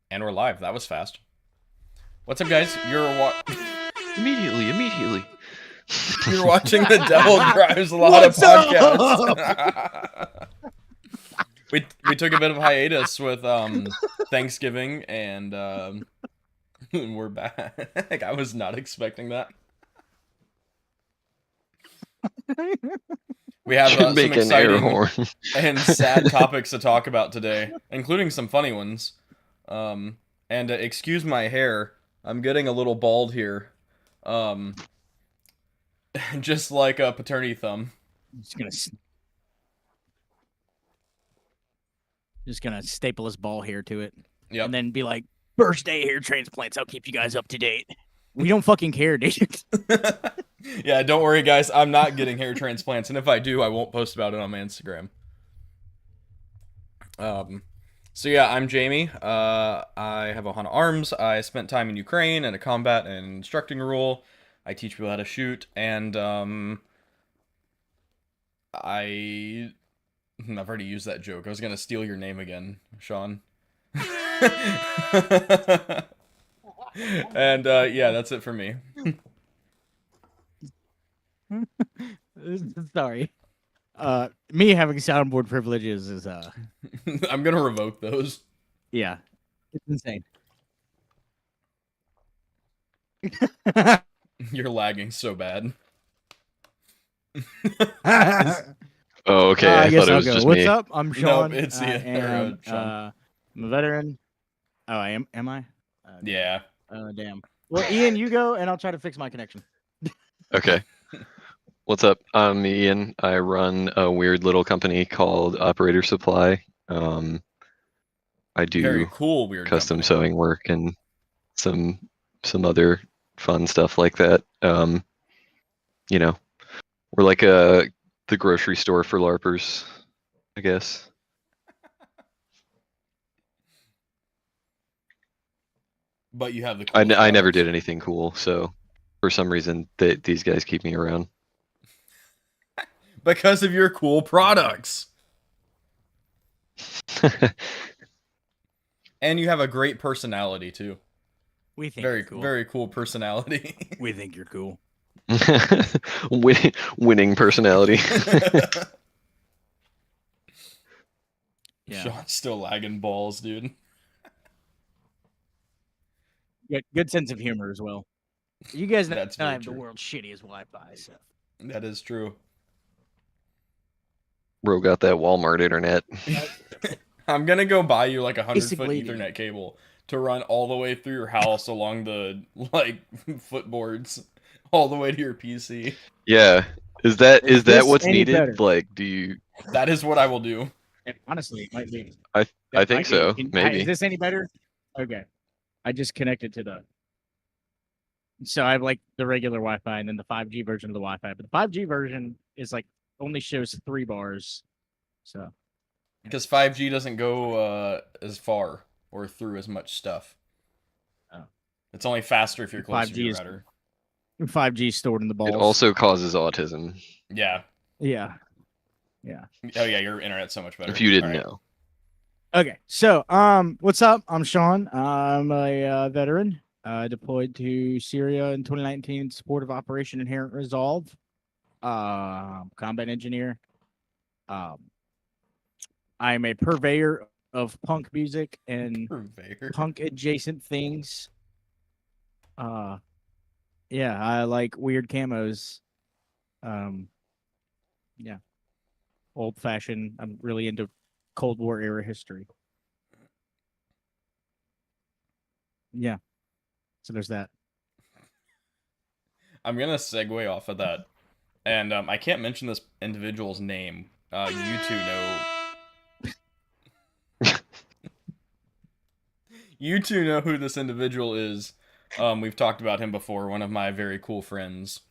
And we're live. That was fast. What's up, guys? Immediately. You're watching the Devil Drives Lada What's up? podcast. we took a bit of hiatus with Thanksgiving, and we're back. I was not expecting that. We have Should some make an air exciting horn. and sad topics to talk about today, including some funny ones. And excuse my hair. I'm getting a little bald here. Just like a paternity thumb. Just gonna staple his ball hair to it. Yep. And then be like, birthday hair transplants. I'll keep you guys up to date. We don't fucking care, dude. Yeah, don't worry, guys. I'm not getting hair transplants, and if I do, I won't post about it on my Instagram. So yeah, I'm Jamie. I have a Ohana Arms. I spent time in Ukraine in a combat and instructing role. I teach people how to shoot, and I've already used that joke. I was gonna steal your name again, Sean. And yeah, that's it for me. Sorry. Me having soundboard privileges is I'm gonna revoke those. yeah. It's insane. You're lagging so bad. Oh, okay. I guess thought it I'll was go. just What's me. up? I'm Sean. Nope, it's and, Sean. I'm a veteran. Oh, I am. Am I? Yeah. Damn. Well, Ian, you go, and I'll try to fix my connection. Okay. What's up? I'm Ian. I run a weird little company called Operator Supply. I do Very cool, weird custom company. sewing work and some other fun stuff like that. You know, we're like the grocery store for LARPers, I guess. But you have the. I never did anything cool, so for some reason these guys keep me around. Because of your cool products. And you have a great personality too. We think Very you're cool. Very cool personality. We think you're cool. Winning personality. Yeah. Sean's still lagging balls, dude. Good sense of humor as well. You guys know That's I very have the true. world's shittiest Wi-Fi, so. That is true. Bro got that Walmart internet. I'm gonna go buy you like a 100-foot Basically, Ethernet cable to run all the way through your house along the like footboards, all the way to your PC. Yeah. Is that this what's any needed? better? Like, do you? That is what I will do. And honestly, it might be. I think so. Is Maybe. this any better? Okay. I just connected to the. So I have like the regular Wi-Fi and then the 5G version of the Wi-Fi, but the 5G version is like only shows 3 bars. So. Because 5G doesn't go as far or through as much stuff. Oh. It's only faster if you're closer to 5G your is router. 5G stored in the balls. It also causes autism. Yeah. Yeah. Oh yeah, your internet's so much better. If you didn't All right. know. Okay, so what's up? I'm Sean. I'm a veteran, deployed to Syria in 2019 in support of Operation Inherent Resolve. Combat engineer. I'm a purveyor of punk music and Purveyor. punk adjacent things. Yeah, I like weird camos. Yeah, old fashioned. I'm really into Cold War era history. Yeah. So there's that. I'm gonna segue off of that, and I can't mention this individual's name. You two know. You two know who this individual is. We've talked about him before. One of my very cool friends,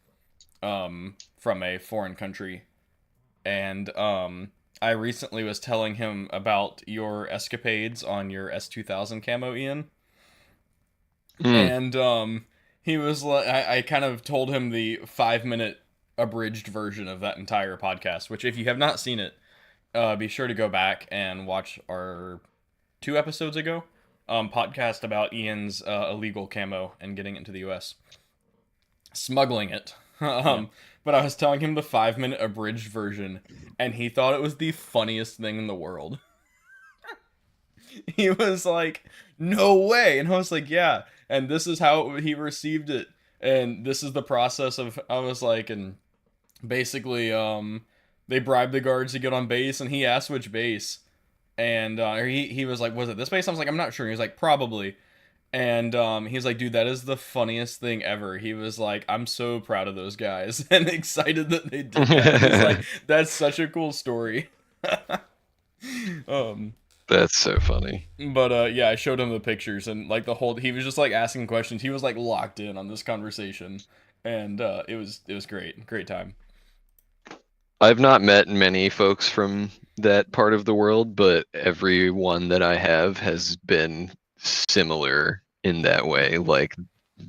from a foreign country, and I recently was telling him about your escapades on your S2000 camo, Ian. And he was like, I kind of told him the 5-minute abridged version of that entire podcast, which if you have not seen it, be sure to go back and watch our 2 episodes ago. podcast about Ian's illegal camo and getting it into the U.S. Smuggling it. But I was telling him the 5-minute abridged version, and he thought it was the funniest thing in the world. He was like, "No way!" And I was like, "Yeah." And this is how he received it, and this is the process of. I was like, and basically, they bribed the guards to get on base, and he asked which base, and he was like, "Was it this base?" I was like, "I'm not sure." He was like, "Probably." And he's like, "Dude, that is the funniest thing ever." He was like, "I'm so proud of those guys and excited that they did that." He's like, "That's such a cool story." That's so funny. But yeah, I showed him the pictures and like he was just like asking questions. He was like locked in on this conversation, and it was great time. I've not met many folks from that part of the world, but everyone that I have has been similar in that way. Like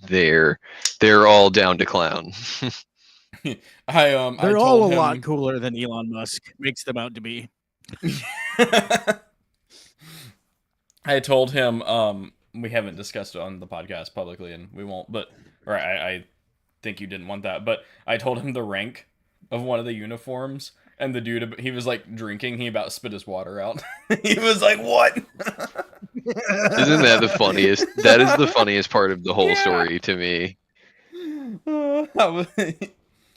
they're all down to clown. I They're all told a lot him cooler than Elon Musk makes them out to be. I told him we haven't discussed it on the podcast publicly and we won't, but or I think you didn't want that, but I told him the rank of one of the uniforms, and the dude, he was like drinking, he about spit his water out. He was like, "What?" Isn't that the funniest? That is the funniest part of the whole story to me.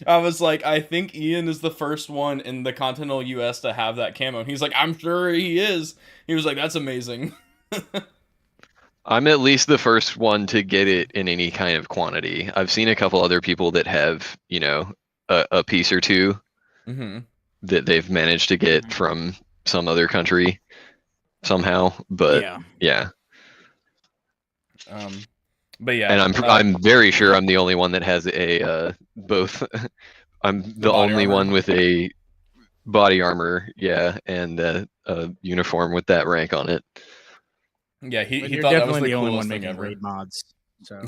I was like, "I think Ian is the first one in the continental US to have that camo." And he's like, "I'm sure he is." He was like, "That's amazing." I'm at least the first one to get it in any kind of quantity. I've seen a couple other people that have, a piece or two Mm-hmm. that they've managed to get from some other country somehow. But yeah. But yeah, And I'm very sure I'm the only one that has a both. I'm the only armor. one with a body armor, yeah, and a uniform with that rank on it. Yeah, he You're thought that was definitely the the only coolest one thing making ever. raid mods. So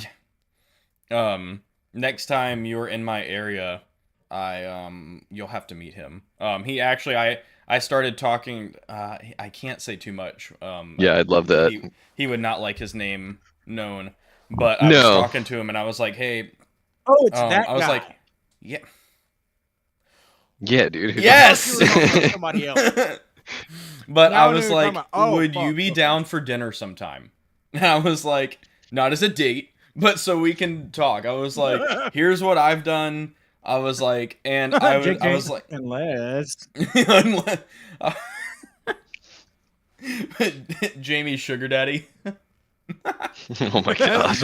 Next time you're in my area, you'll have to meet him. He actually I started talking. I can't say too much. Yeah, I'd love that. He would not like his name known, but I was No. talking to him and I was like, "Hey." Oh, it's that I was guy. like, "Yeah." Yeah, dude. Yes. Somebody else. But Now I was you're like, talking about- "Would you be down for dinner sometime?" And I was like, "Not as a date, but so we can talk." I was like, "Here's what I've done." I was like, and I was like, unless Jamie's sugar daddy. Oh my god.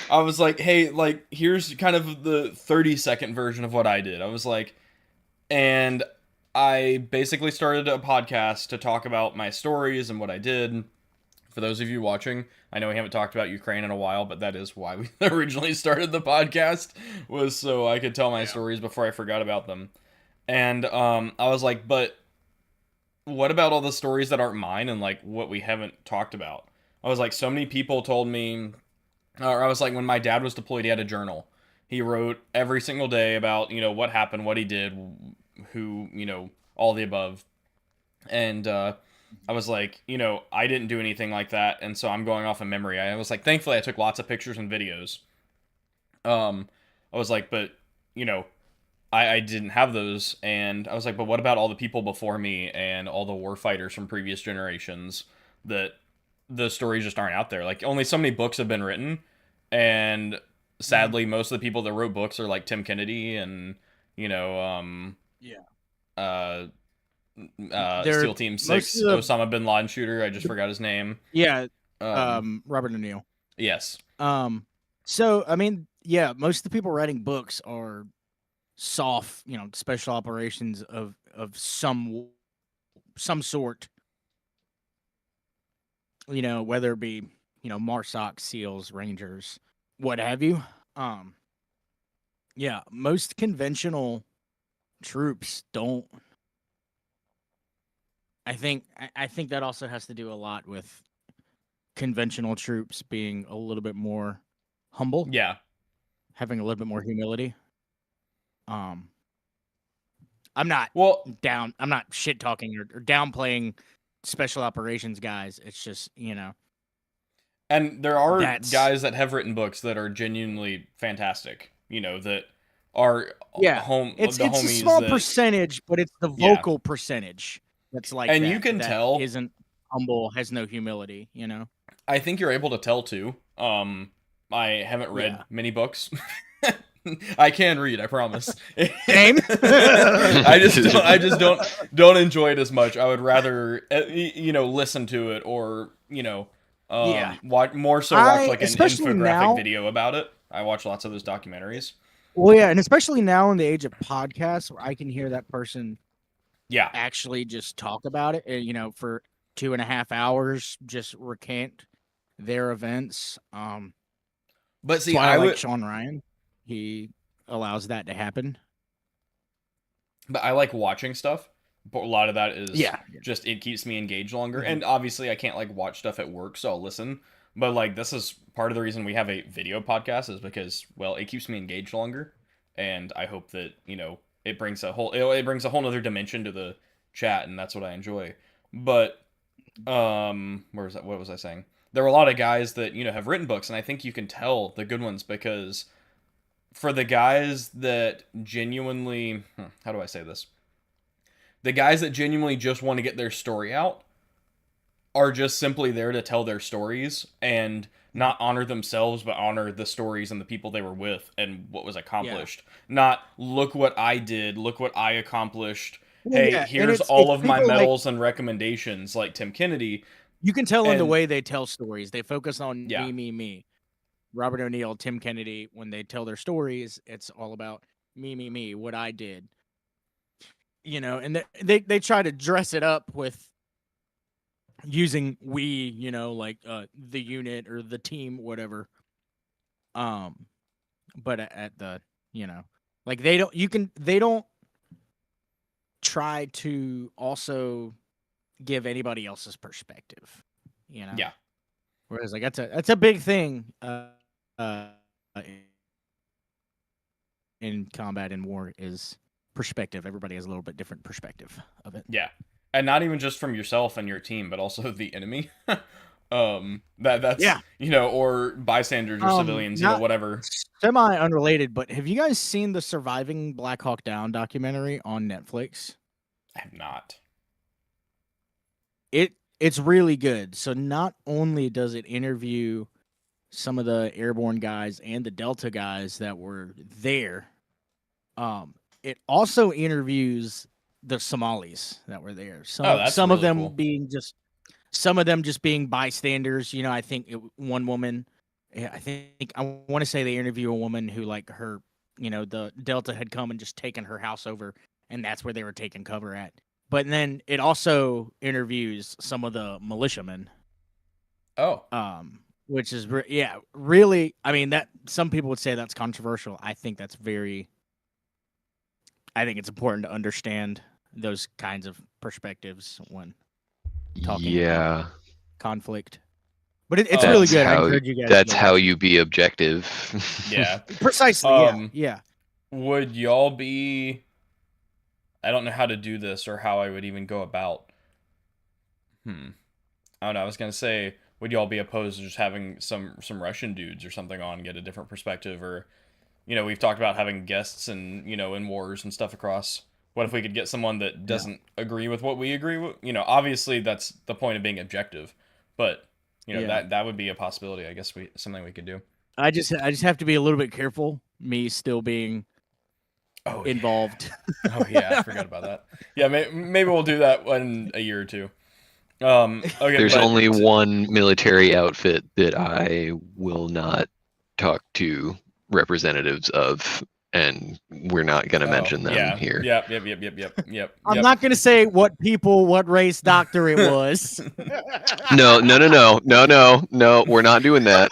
I was like, "Hey, like here's kind of the 30-second version of what I did." I was like, and I basically started a podcast to talk about my stories and what I did. For those of you watching, I know we haven't talked about Ukraine in a while, but that is why we originally started the podcast, was so I could tell my stories before I forgot about them. And I was like, but what about all the stories that aren't mine and like what we haven't talked about? I was like, so many people told me, or I was like, when my dad was deployed, he had a journal. He wrote every single day about, what happened, what he did, who, all the above. And I was like, I didn't do anything like that, and so I'm going off of memory. I was like, thankfully, I took lots of pictures and videos. I was like, but, I didn't have those, and I was like, but what about all the people before me and all the war fighters from previous generations that the stories just aren't out there? Like, only so many books have been written, and sadly, most of the people that wrote books are like Tim Kennedy and, SEAL Team 6, Osama bin Laden shooter. I just forgot his name. Yeah, Robert O'Neill. Yes. So I mean, yeah, most of the people writing books are soft, special operations of some sort. Whether it be MARSOC, SEALs, Rangers, what have you. Yeah, most conventional troops don't. I think that also has to do a lot with conventional troops being a little bit more humble. Yeah. Having a little bit more humility. I'm not Well, I'm not shit talking or downplaying special operations guys. It's just, And there are that's guys that have written books that are genuinely fantastic, that are yeah. It's the a homies small that, percentage, but it's the yeah. vocal percentage that's like And you that. can That tell, isn't humble, has no humility. I think you're able to tell too. I haven't read Yeah. many books. I can read, I promise. Same. I just don't enjoy it as much. I would rather listen to it, or Yeah. watch I like an especially infographic now. video about it. I watch lots of those documentaries. Well, yeah, and especially now in the age of podcasts, where I can hear that person Yeah. actually just talk about it, for 2.5 hours, just recant their events. But That's see, why I I like would Sean Ryan. He allows that to happen. But I like watching stuff. But a lot of that is Yeah. just it keeps me engaged longer. Mhm. And obviously, I can't like watch stuff at work, so I'll listen. But like this is part of the reason we have a video podcast is because it keeps me engaged longer, and I hope that it brings it brings a whole other dimension to the chat, and that's what I enjoy. But where was that? What was I saying? There were a lot of guys that have written books, and I think you can tell the good ones because for the guys that genuinely, how do I say this? The guys that genuinely just want to get their story out are just simply there to tell their stories and not honor themselves, but honor the stories and the people they were with and what was Yeah. accomplished. Not look what I did, look what I accomplished. Well, Hey, yeah, and here's it's all of my people like medals and recommendations, like Tim Kennedy. you can tell in the And way they tell stories. They focus on yeah, me. Robert O'Neill, Tim Kennedy, when they tell their stories, it's all about me, what I did. And they try to dress it up with using we, like the unit or the team, whatever. Um, but at the, like they don't try to also give anybody else's perspective, yeah, Whereas like that's a big thing uh in combat and war is perspective. Everybody has a little bit different perspective of it. yeah. And not even just from yourself and your team, but also the enemy. That's Yeah. or bystanders or civilians, Not whatever. semi unrelated, but have you guys seen the Surviving Black Hawk Down documentary on Netflix? I have not. It's really good. So not only does it interview some of the airborne guys and the Delta guys that were there, it also interviews the Somalis that were there. Oh, that's Some of really them cool. being some of them just being bystanders. I think one woman, I think I want to say they interview a woman who like her, the Delta had come and just taken her house over, and that's where they were taking cover at. But then it also interviews some of the militiamen, Oh, which is really. I mean, that some people would say that's controversial. I think that's very. I think it's important to understand those kinds of perspectives when talking about Yeah, conflict. But it's Oh, really that's good. I how encourage you guys that's to how watch you be objective. yeah. it. Precisely. Yeah. Would y'all be? I don't know how to do this or how I would even go about. I don't know. I was gonna say, would y'all be opposed to just having some Russian dudes or something on, get a different perspective, or we've talked about having guests and in wars and stuff across. What if we could get someone that Yeah. doesn't agree with what we agree with? Obviously that's the point of being objective, but Yeah. that would be a possibility. I guess something we could do. I just have to be a little bit careful. Me still being Oh involved. yeah. Oh yeah, I forgot about that. Yeah, maybe we'll do that in a year or two. Okay, There's but only one military outfit that I will not talk to representatives of, and we're not going to mention them yeah, here. yep. I'm not gonna say what race doctor it was. No, we're not doing that.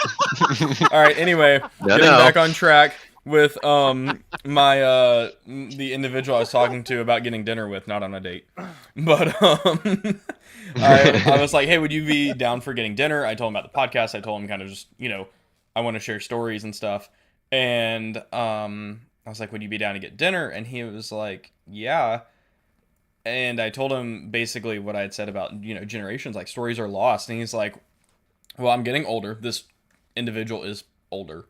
All right. Anyway, getting back on track with my the individual I was talking to about getting dinner with, not on a date, but I was like, hey, would you be down for getting dinner? I told him about the podcast. I told him kind of just I want to share stories and stuff, and I was like, would you be down to get dinner? And he was like, yeah. and I told him basically what I had said about, generations, like stories are lost. And he's like, well, I'm getting older. This individual is older.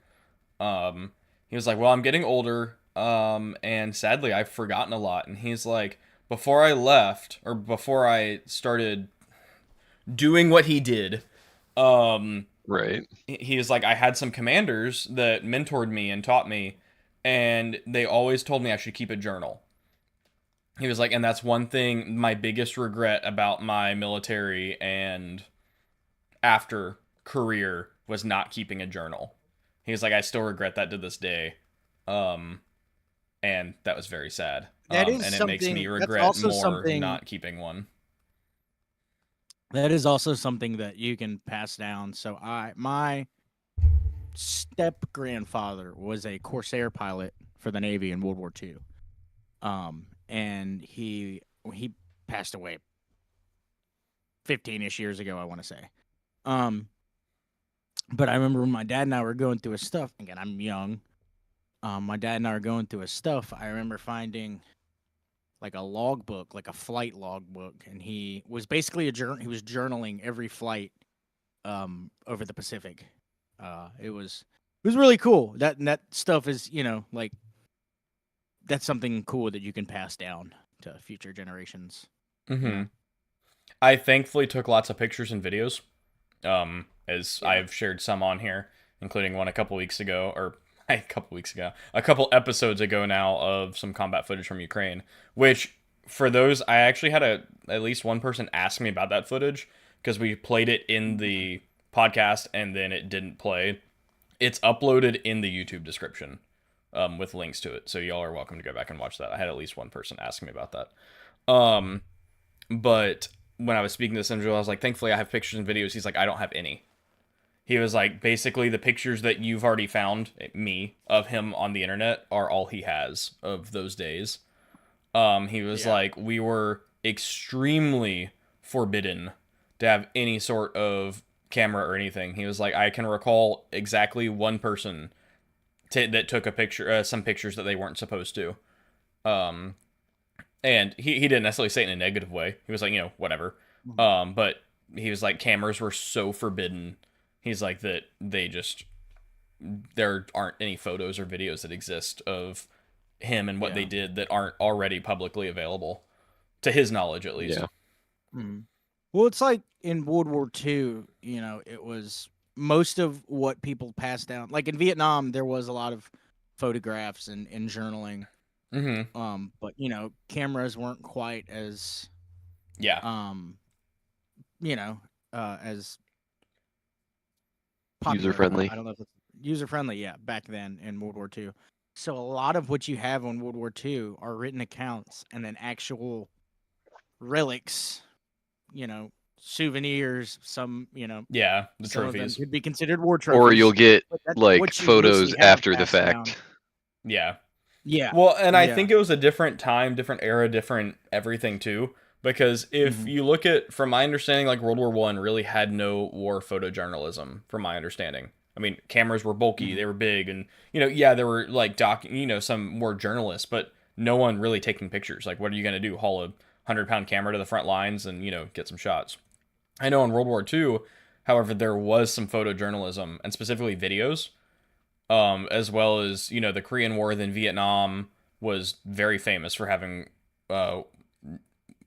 He was like, well, I'm getting older. And sadly, I've forgotten a lot. And he's like, before I left, or before I started doing what he did, um, Right. he was like, I had some commanders that mentored me and taught me, and they always told me I should keep a journal. He was like, and that's one thing, my biggest regret about my military and after career was not keeping a journal. He was like, I still regret that to this day. Um, and that was very sad. That is And it makes something. me That's regret also more something. not keeping one. That is also something that you can pass down. So my step grandfather was a Corsair pilot for the Navy in World War II. And he passed away 15-ish years ago, I want to say. But I remember when my dad and I were going through his stuff. Again, I'm young. My dad and I were going through his stuff. I remember finding like a logbook, like a flight logbook, and he was basically he was journaling every flight over the Pacific. It was really cool. That stuff is, like, that's something cool that you can pass down to future generations. Mm-hmm. I thankfully took lots of pictures and videos, as I've shared some on here, including one a couple episodes ago now, of some combat footage from Ukraine, which, for those, I actually had at least one person ask me about that footage, because we played it in the podcast and then it didn't play. It's uploaded in the YouTube description, with links to it, so y'all are welcome to go back and watch that. I had at least one person ask me about that. But when I was speaking to this individual, I was like, thankfully I have pictures and videos. He's like, I don't have any. He was like, basically the pictures that you've already found, me, of him on the internet are all he has of those days. He was like, we were extremely forbidden to have any sort of camera or anything. He was like, I can recall exactly one person that took a picture, some pictures that they weren't supposed to. And he didn't necessarily say it in a negative way. He was like, whatever. But he was like, cameras were so forbidden. He's like, that there aren't any photos or videos that exist of him and what they did that aren't already publicly available, to his knowledge, at least. Yeah. Mm-hmm. Well, it's like in World War II, it was most of what people passed down. Like in Vietnam, there was a lot of photographs and journaling. Mm-hmm. But cameras weren't quite as as popular. User friendly. I don't know if it's user friendly. Yeah, back then in World War II. So a lot of what you have in World War II are written accounts and then actual relics, souvenirs. Some, the some of them trophies could be considered war trophies. Or you'll get like what you photos mostly have after the passed fact. down. Yeah. Yeah. Well, and I think it was a different time, different era, different everything too. Because if you look at, from my understanding, like World War I really had no war photojournalism, from my understanding. I mean, cameras were bulky, they were big, and there were like some more journalists, but no one really taking pictures. Like, what are you gonna do? Haul a 100-pound camera to the front lines and get some shots? I know in World War II, however, there was some photojournalism, and specifically videos, as well as the Korean War. Then Vietnam was very famous for having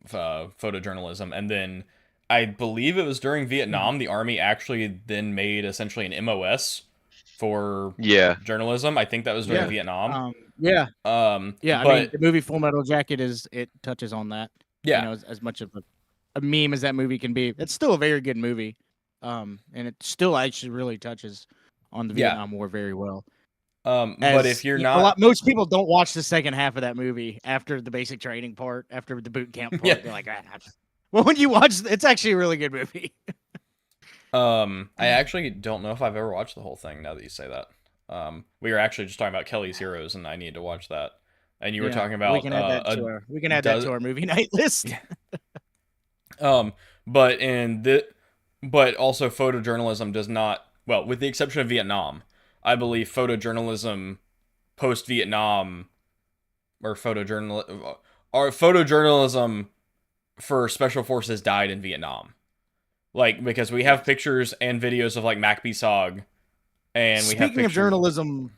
photojournalism, and then I believe it was during Vietnam the Army actually then made essentially an MOS for journalism. I think that was during Vietnam. I mean, the movie Full Metal Jacket it touches on that. As much of a meme as that movie can be, it's still a very good movie. And it still actually really touches on the Vietnam War very well. But if you're not, most people don't watch the second half of that movie after the basic training part, after the boot camp part. They're like, well, when you watch, it's actually a really good movie. I actually don't know if I've ever watched the whole thing. Now that you say that, we were actually just talking about Kelly's Heroes, and I need to watch that. And you were talking about we can add that to our movie night list. But also photojournalism does not, well, with the exception of Vietnam, I believe photojournalism post-Vietnam, or photojournalism for special forces died in Vietnam. Like, because we have pictures and videos of like MacBSOG, and we have Speaking of pictures. journalism,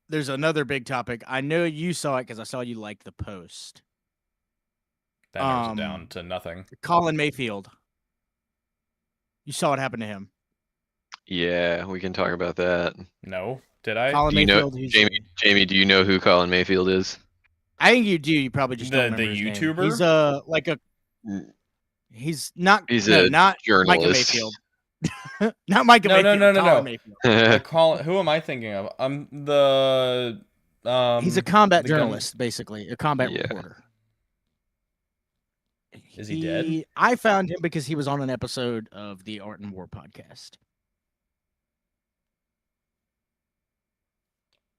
there's another big topic. I know you saw it because I saw you like the post. That narrows it down to nothing. Colin Mayfield. You saw what happened to him. Yeah, we can talk about that. No, did I? Colin Do you know, Mayfield. Jamie? Do you know who Colin Mayfield is? I think you do. You probably just don't remember the his YouTuber? name. He's like a. He's not. He's no, a not Micah journalist. Mayfield. Not Micah Mayfield. No. Colin Mayfield. Who am I thinking of? I'm the. He's a combat the gun- journalist, basically, a combat Yeah. reporter. Is he dead? I found him because he was on an episode of the Art and War podcast.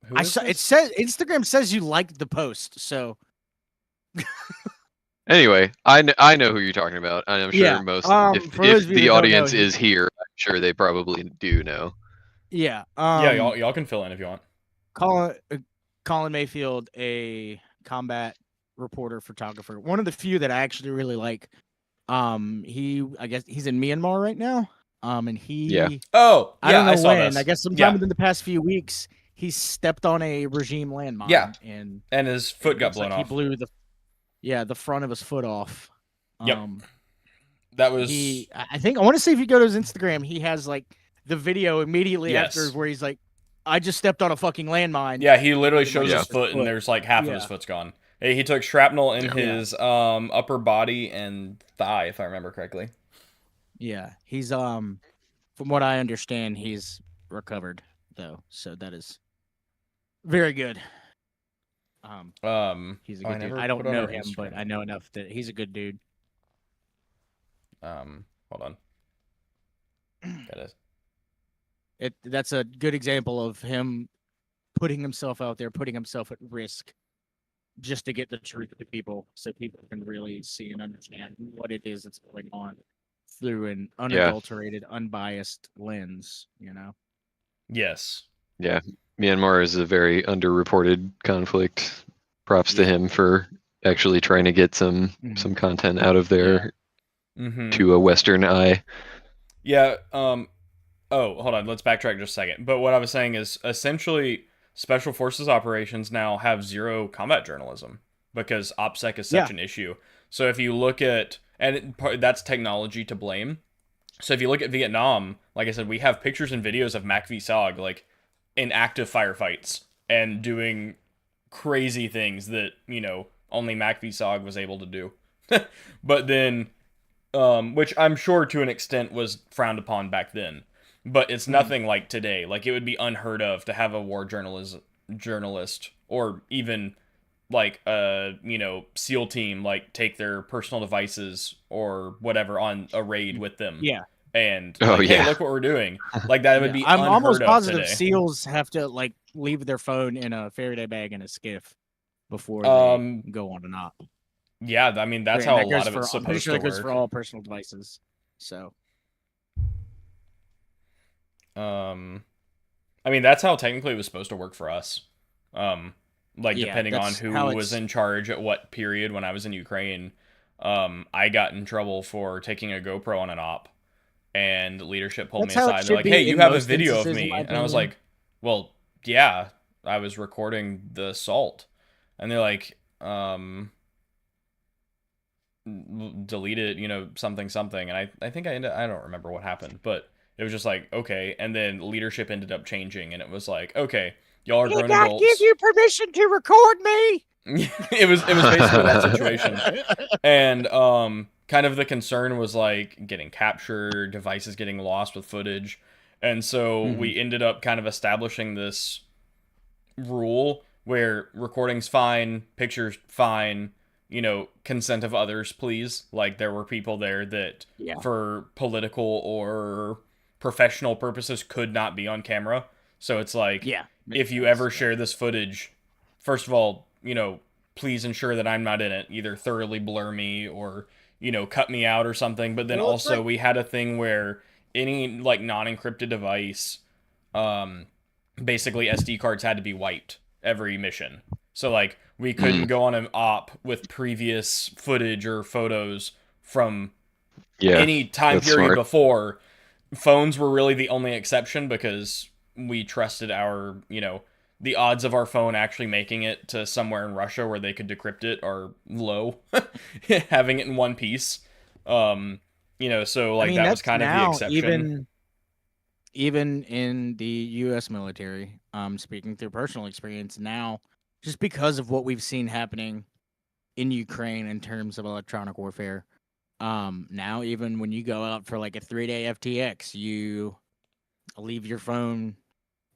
Who is It this? says Instagram says you liked the post, so Anyway, I know who you're talking about, and I'm sure Yeah, most if for those of you the that don't know, audience he- is here, I'm sure they probably do know. yeah. Yeah, y'all can fill in if you want. Colin Mayfield, a combat reporter, photographer, one of the few that I actually really like. I guess he's in Myanmar right now. And he, Yeah. Oh, yeah, I don't know saw when. this. I guess sometime Yeah. within the past few weeks, he stepped on a regime landmine. Yeah. and his foot got looks blown like off. He blew the front of his foot off. Yep. That was I think I want to see if you go to his Instagram. He has like the video immediately Yes. after where he's like, "I just stepped on a fucking landmine." Yeah, he literally Yeah. shows his foot, and there's like half of his Yeah. foot's gone. He took shrapnel in Yeah. his upper body and thigh, if I remember correctly. Yeah, he's from what I understand, he's recovered though, so that is very good. He's a good dude. never I don't put on know our him, but Instagram. I know enough that he's a good dude. Hold on. That is. That's a good example of him putting himself out there, putting himself at risk just to get the truth to people so people can really see and understand what it is that's going on through an unadulterated, unbiased lens, you know? Yes. Yeah, Myanmar is a very underreported conflict. Props to him for actually trying to get some content out of there to a Western eye. Yeah. Oh, hold on. Let's backtrack just a second. But what I was saying is essentially special forces operations now have zero combat journalism because OPSEC is such an issue. So if you look at, that's technology to blame. So if you look at Vietnam, like I said, we have pictures and videos of MacVSOG like in active firefights and doing crazy things that, only MacVSOG was able to do. But then, which I'm sure to an extent was frowned upon back then. But it's nothing like today. Like, it would be unheard of to have a war journalist or even like a SEAL team like take their personal devices or whatever on a raid with them. Yeah. And Oh, hey, yeah. look what we're doing. Like, that would be I'm unheard almost of positive today. SEALs have to like leave their phone in a Faraday bag in a skiff before they go on an op. Yeah, I mean that's how a lot of it's I'm pretty supposed sure to that goes work. for all personal devices. So I mean that's how technically it was supposed to work for us. Depending on that's who how was in charge at what period when I was in Ukraine, I got in trouble for taking a GoPro on an op, and leadership pulled That's me how it aside. They're should like, be "Hey, you in have a most video of instances, in me," my and I was opinion. like, "Well, yeah, I was recording the assault," and they're like, delete it, something, and I think I don't remember what happened, but it was just like, okay, and then leadership ended up changing, and it was like, okay, y'all are grown adults. give you permission to record me. it was basically that situation. And kind of the concern was like getting captured, devices getting lost with footage. And so we ended up kind of establishing this rule where recording's fine, pictures fine, consent of others, please. Like there were people there that for political or professional purposes could not be on camera. So it's like, if you ever share this footage, first of all, please ensure that I'm not in it. Either thoroughly blur me or, cut me out or something. But then also we had a thing where any like non-encrypted device, basically SD cards had to be wiped every mission. So like we couldn't go on an op with previous footage or photos from Yeah, any time that's period smart. before. Phones were really the only exception because we trusted our, the odds of our phone actually making it to somewhere in Russia where they could decrypt it are low. Having it in one piece. So I like mean, that was that's kind of the now exception. even in the U.S. military. Speaking through personal experience now, just because of what we've seen happening in Ukraine in terms of electronic warfare. Now even when you go out for like a 3-day FTX, you leave your phone,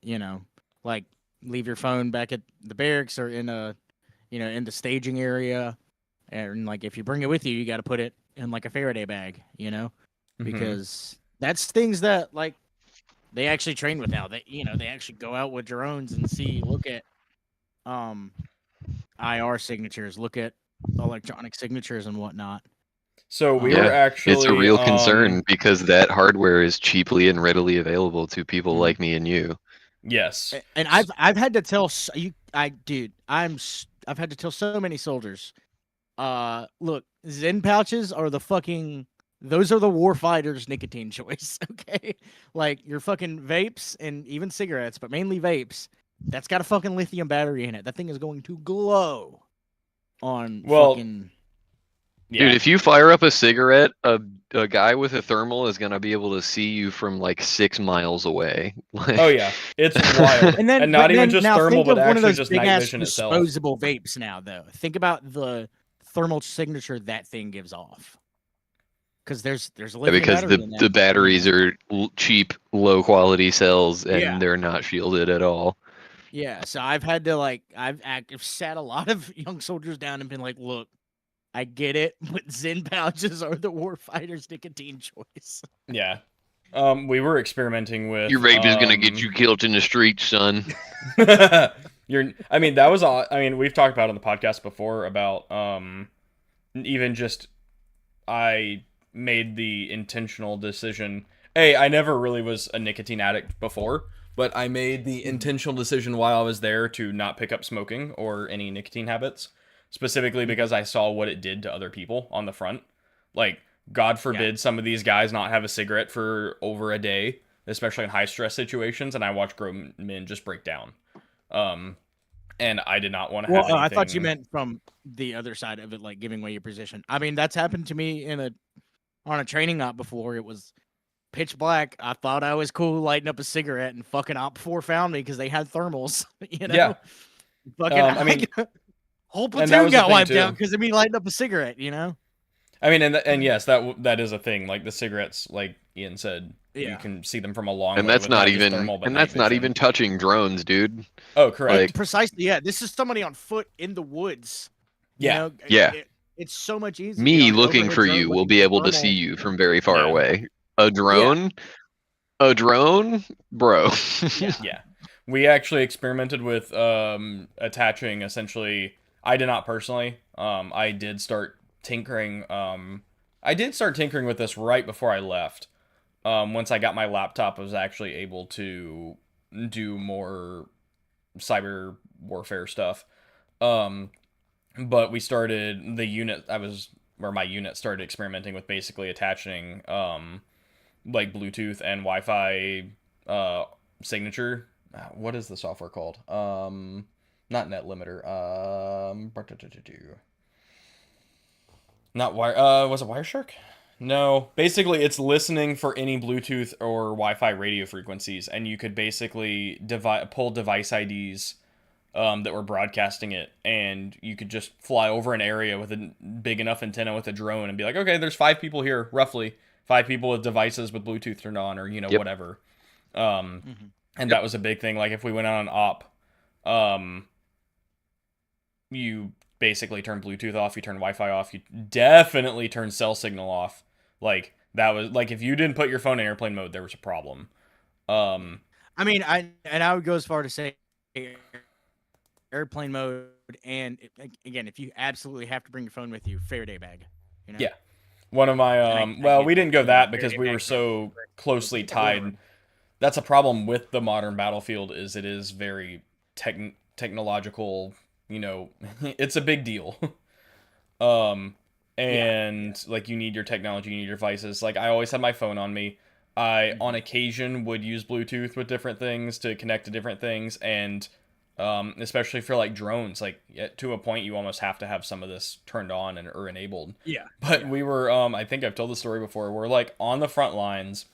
you know, like leave your phone back at the barracks or in the staging area, and like if you bring it with you, you got to put it in like a Faraday bag, Hmm. because that's things that like they actually train with now. They actually go out with drones and look at um IR signatures, look at electronic signatures and whatnot. So we were Yeah, it's a actually, real concern because that hardware is cheaply and readily available to people Mhm. like me and you. yes. And I've had to tell you, dude, I've had to tell so many soldiers, look, Zen pouches are the fucking those are the war fighters' nicotine choice. Okay, like your fucking vapes and even cigarettes, but mainly vapes. That's got a fucking lithium battery in it. That thing is going to glow on Well, fucking. Dude, yeah. if you fire up a cigarette, a guy with a thermal is gonna be able to see you from like 6 miles away. Oh Like, yeah. It's wild. And But not even then just now thermal, think but of one of actually those just big night ass vision itself. disposable vapes. Now though, think about the thermal signature that thing gives off. Because there's a yeah, lithium because battery the in that. the batteries are cheap, low quality cells, Yeah. and they're not shielded at all. Yeah, so I've had to I've sat a lot of young soldiers down and been like, look, I get it, but Zen pouches are the warfighter's nicotine choice. Yeah. We were experimenting Your with vape is gonna get you killed in the streets, son. I mean, that was I mean, we've talked about it on the podcast before about even just I made the intentional decision. Hey, I never really was a nicotine addict before, but I made the Mhm. intentional decision while I was there to not pick up smoking or any nicotine habits, specifically because Mhm. I saw what it did to other people on the front. Like, God Yeah. forbid some of these guys not have a cigarette for over a day, especially in high stress situations, and I watch grown men just break down. Um, and I did not want to Well, have I thought you anything. meant from the other side of it, like giving away your position. I mean, that's happened to me on a training op before. It was pitch black. I thought I was cool lighting up a cigarette, and fucking Op 4 found me because they had thermals. You Yeah. know, fucking I mean, whole and that platoon was the got thing wiped out too. because of me lighting up a cigarette. You know. I mean, and yes, that is a thing. Like the cigarettes, like Ian said, you Yeah. can see them from a long And way that's with not not just even thermal but and night that's not even vision. touching drones, dude. Oh, correct. Like, Precisely. Yeah. This is somebody on foot in the woods. You Yeah, know, yeah, it's so much easier. me An looking overhead for drone you will looking be for able to see thermal. you from very far yeah, away. A Yeah. drone, a drone, bro. Yeah. yeah. We actually experimented with attaching. Essentially, I did not personally. I did start tinkering. I did start tinkering with this right before I left. Once I got my laptop, I was actually able to do more cyber warfare stuff. Um, but we started the unit I was where my unit started experimenting with basically attaching like Bluetooth and Wi-Fi signature. What is the software called? Not net limiter. Not wire. Was it Wireshark? No. Basically, it's listening for any Bluetooth or Wi-Fi radio frequencies, and you could basically pull device IDs that were broadcasting it, and you could just fly over an area with a big enough antenna with a drone and be like, okay, there's 5 people here, roughly 5 people with devices with Bluetooth turned on, or Yep, whatever. Um, Hmm. and yep. that was a big thing. Like if we went on an op, um, you basically turn Bluetooth off, you turn Wi-Fi off, you definitely turn cell signal off. Like that was like if you didn't put your phone in airplane mode, there was a problem. Yeah. Um, I mean, I would go as far to say airplane mode, and again, if you absolutely have to bring your phone with you, Faraday bag. You know, yeah, one of my and I well, get we that. didn't go You know, that because Faraday we were bags are so closely tied. equivalent. That's a problem with the modern battlefield is it is very technological, it's a big deal. um and like you need your technology, you need your devices. Like I always had my phone on me. I on occasion would use Bluetooth with different things to connect to different things, and especially for like drones, like to a point you almost have to have some of this turned on and or enabled. Yeah. But Yeah. we were I think I've told the story before. We're like on the front lines,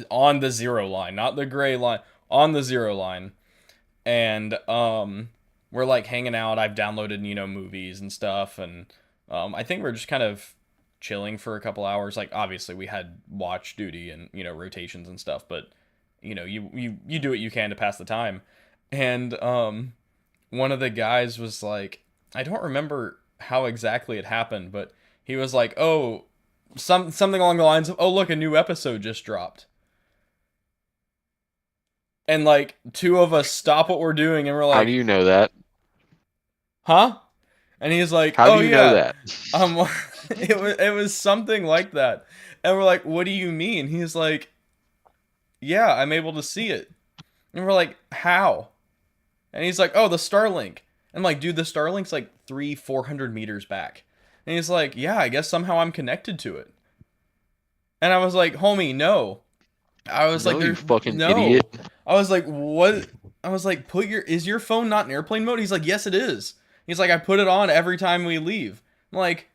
on the zero line, not the gray line, on the zero line, and we're like hanging out. I've downloaded movies and stuff, and I think we're just kind of chilling for a couple hours. Like obviously we had watch duty and rotations and stuff, but you do what you can to pass the time. And one of the guys was like, I don't remember how exactly it happened, but he was like, oh, something along the lines of, oh look, a new episode just dropped. And like two of us stop what we're doing and we're How do like, you know that? huh? And he's like, How oh do you know yeah, that? um, it was something like that. And we're like, what do you mean? He's like, yeah, I'm able to see it. And we're like, how? And he's like, oh, the Starlink. And I'm like, dude, the Starlink's like 400 meters back. And he's like, yeah, I guess somehow I'm connected to it. And I was like, homie, no. I was like, No, you there's fucking no. idiot. I was like, what? I was like, is your phone not in airplane mode? He's like, yes, it is. He's like, I put it on every time we leave. I'm like,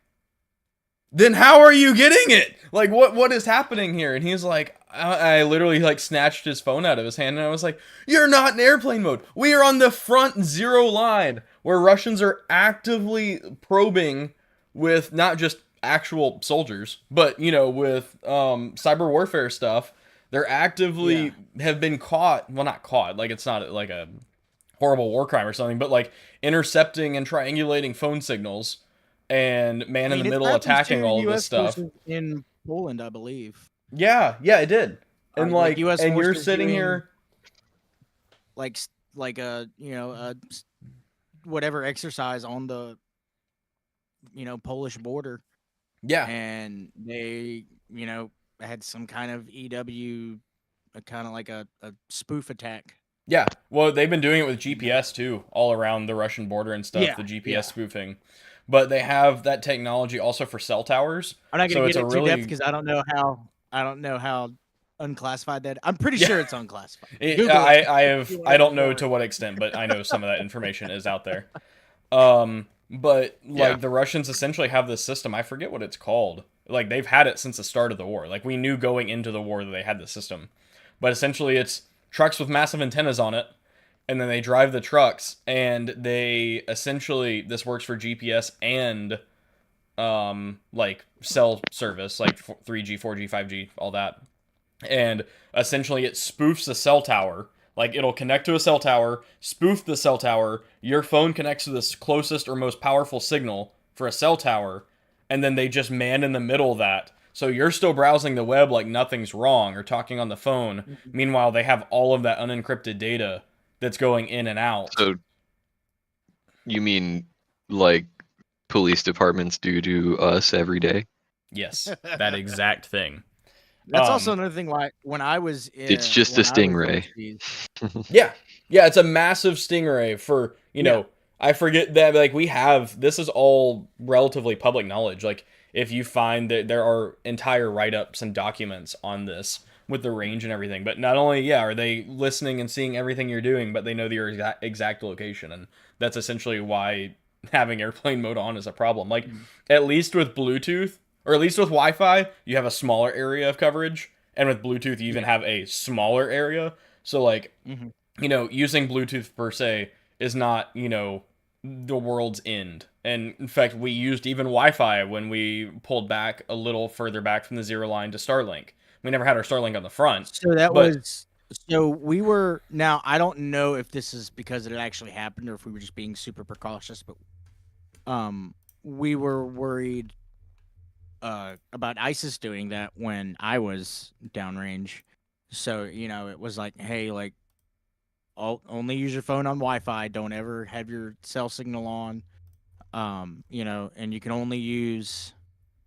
then how are you getting it? Like, what is happening here? And he's like, I literally like snatched his phone out of his hand, and I was like, you're not in airplane mode. We are on the front zero line where Russians are actively probing with not just actual soldiers, but with cyber warfare stuff. They're actively have been caught. Well, not caught. Like it's not like a horrible war crime or something, but like intercepting and triangulating phone signals and man in the it middle happened attacking to all of this US stuff. forces in Poland, I believe. Yeah, it did. And Like like, US and you're forces sitting doing, here, like a whatever exercise on the Polish border, yeah, and they had some kind of EW, kind of like a spoof attack. yeah. Well, they've been doing it with GPS too, all around the Russian border and stuff. Yeah, The GPS yeah. spoofing, but they have that technology also for cell towers. I'm not So gonna it's get a it too depth really because I don't know how unclassified that. I'm pretty yeah. sure it's unclassified. Google I it. I if have you I wanna don't know know more. to what extent, but I know some of that information is out there. But Yeah. like the Russians essentially have this system. I forget what it's called. Like they've had it since the start of the war. Like we knew going into the war that they had this system. But essentially it's trucks with massive antennas on it, and then they drive the trucks, and they essentially this works for GPS and like cell service, like 3G, 4G, 5G, all that. And essentially it spoofs the cell tower. Like it'll connect to a cell tower, spoof the cell tower, your phone connects to the closest or most powerful signal for a cell tower, and then they just man in the middle of that. So you're still browsing the web like nothing's wrong or talking on the phone. Meanwhile, they have all of that unencrypted data that's going in and out. So you mean like police departments do to us every day? Yes, that exact thing. That's also another thing. Why when I was It's just a when I was stingray. overseas- Yeah. Yeah, it's a massive stingray for, I forget that like we have this is all relatively public knowledge. Like if you find that there are entire write-ups and documents on this with the range and everything, but not only are they listening and seeing everything you're doing, but they know your exact location, and that's essentially why having airplane mode on is a problem. Like at least with Bluetooth or at least with Wi-Fi, you have a smaller area of coverage, and with Bluetooth you even have a smaller area. So like using Bluetooth per se is not, the world's end. And in fact, we used even Wi-Fi when we pulled back a little further back from the zero line to Starlink. We never had our Starlink on the front. So that but was so we were now. I don't know if this is because it actually happened or if we were just being super precautious, but we were worried about ISIS doing that when I was downrange. So it was like, hey, like, only use your phone on Wi-Fi. Don't ever have your cell signal on. And you can only use,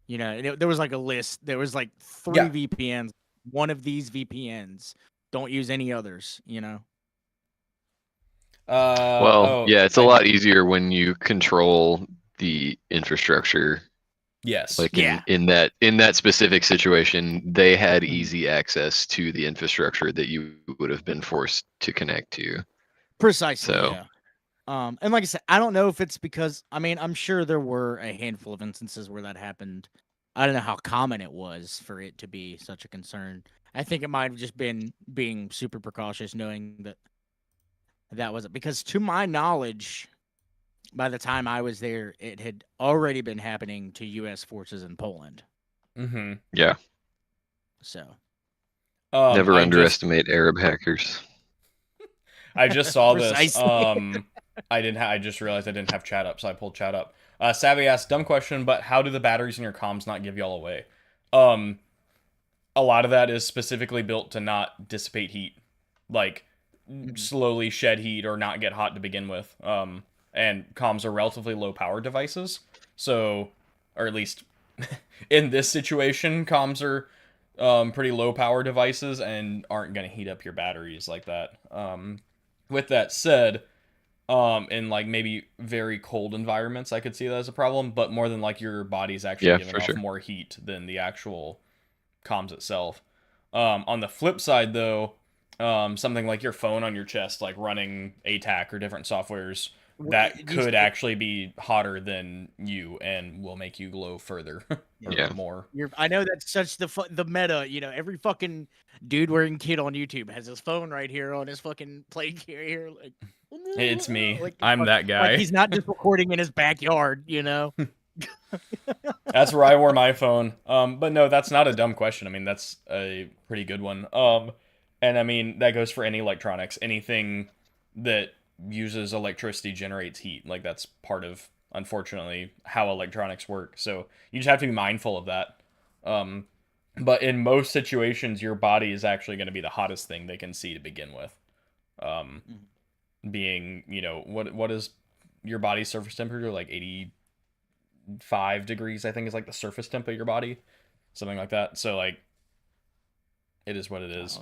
there was like a list. There was like 3 Yeah. VPNs. One of these VPNs. Don't use any others. Well, yeah, it's a lot easier when you control the infrastructure Yes. Like Yeah. in that specific situation, they had easy access to the infrastructure that you would have been forced to connect to. Precisely. So Yeah. And like I said, I don't know if it's because I'm sure there were a handful of instances where that happened. I don't know how common it was for it to be such a concern. I think it might have just been being super precautious, knowing that that wasn't because, to my knowledge, by the time I was there, it had already been happening to U.S. forces in Poland. Mm-hmm. yeah, So never I just underestimate Arab hackers. I just saw this. Precisely. I just realized I didn't have chat up, so I pulled chat up. Savvy asked, dumb question, but how do the batteries in your comms not give y'all away? Um, a lot of that is specifically built to not dissipate heat, like slowly shed heat or not get hot to begin with. And comms are relatively low power devices, so, or at least in this situation, comms are pretty low power devices and aren't going to heat up your batteries like that. With that said, in like maybe very cold environments, I could see that as a problem, but more than like your body's actually Yeah, giving for off sure. more heat than the actual comms itself. On the flip side, though, something like your phone on your chest, like running ATAC or different softwares, that could actually be hotter than you and will make you glow further or Yeah. more. I know that's such the meta. Every fucking dude wearing kid on YouTube has his phone right here on his fucking play here. Like, It's me. like, I'm that like guy. he's not just recording in his backyard. That's where I wore my phone. But no, that's not a dumb question. I mean, that's a pretty good one. And I mean, that goes for any electronics. Anything that uses electricity generates heat. Like, that's part of, unfortunately, how electronics work. So you just have to be mindful of that. But in most situations, your body is actually going to be the hottest thing they can see to begin with. Being, what is your body's surface temperature? Like 85 degrees, I think, is like the surface temp of your body, something like that. So like, it is what it is.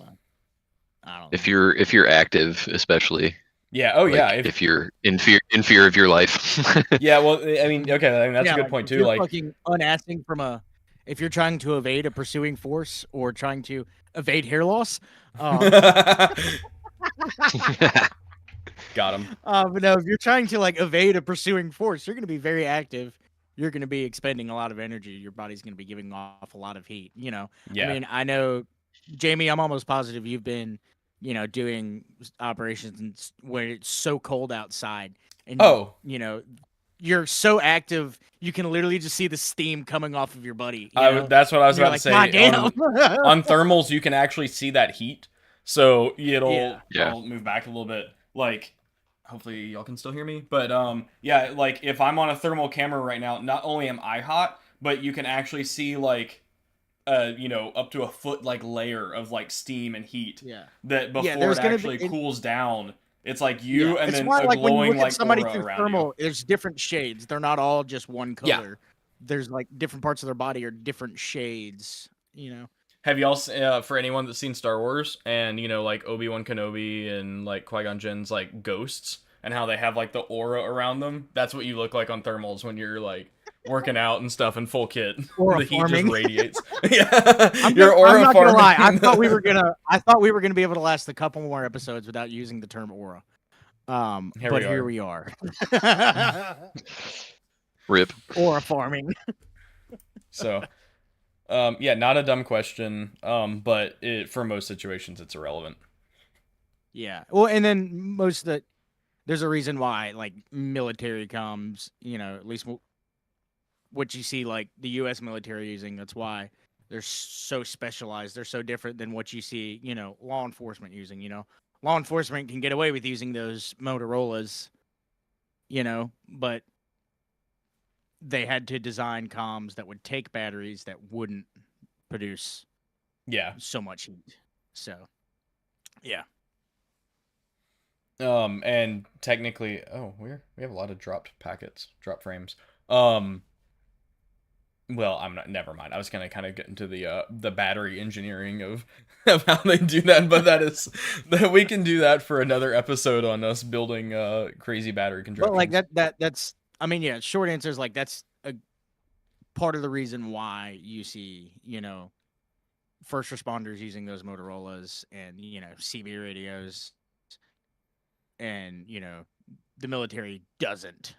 I don't know. If you're active, especially. Yeah. Oh like, yeah. If you're in fear of your life. Yeah. Well, I mean, okay, I mean, that's a good point if too. you're Like, fucking unassing if you're trying to evade a pursuing force or trying to evade hair loss. got him. But no, if you're trying to like evade a pursuing force, you're going to be very active. You're going to be expending a lot of energy. Your body's going to be giving off a lot of heat. Yeah. I mean, I know, Jamie, I'm almost positive you've been, doing operations where it's so cold outside, and you're so active, you can literally just see the steam coming off of your buddy. That's what I was And you're about to like, say. "God damn." On thermals, you can actually see that heat. So it'll, Yeah. I'll move back a little bit. Like, hopefully y'all can still hear me. But yeah, like if I'm on a thermal camera right now, not only am I hot, but you can actually see like up to a foot like layer of like steam and heat. Yeah. That before there's it gonna actually be- cools down. It's like you and it's then why, a like, when you glowing look at like somebody aura through around thermal, you. there's different shades. They're not all just one Yeah. color. There's like different parts of their body are different shades. Have y'all, for anyone that's seen Star Wars and like Obi-Wan Kenobi and like Qui-Gon Jinn's like ghosts and how they have like the aura around them? That's what you look like on thermals when you're like working out and stuff in full kit. Aura The heat farming. just radiates. Yeah, I'm aura not farming. gonna lie. I thought we were gonna be able to last a couple more episodes without using the term aura. Here we are. Rip. Aura farming. So, yeah, not a dumb question. But for most situations, it's irrelevant. Yeah. Well, and then there's a reason why like military comms, at least what you see like the U.S. military using. That's why they're so specialized. They're so different than what you see, law enforcement using. Law enforcement can get away with using those Motorola's, but they had to design comms that would take batteries that wouldn't produce so much heat. So, yeah. And technically, we have a lot of drop frames. Well, I'm not. Never mind. I was gonna kind of get into the battery engineering of how they do that, but that we can do that for another episode on us building crazy battery contraptions. But like that's. I mean, yeah. Short answer is like that's a part of the reason why you see, first responders using those Motorola's and, CB radios, and, the military doesn't.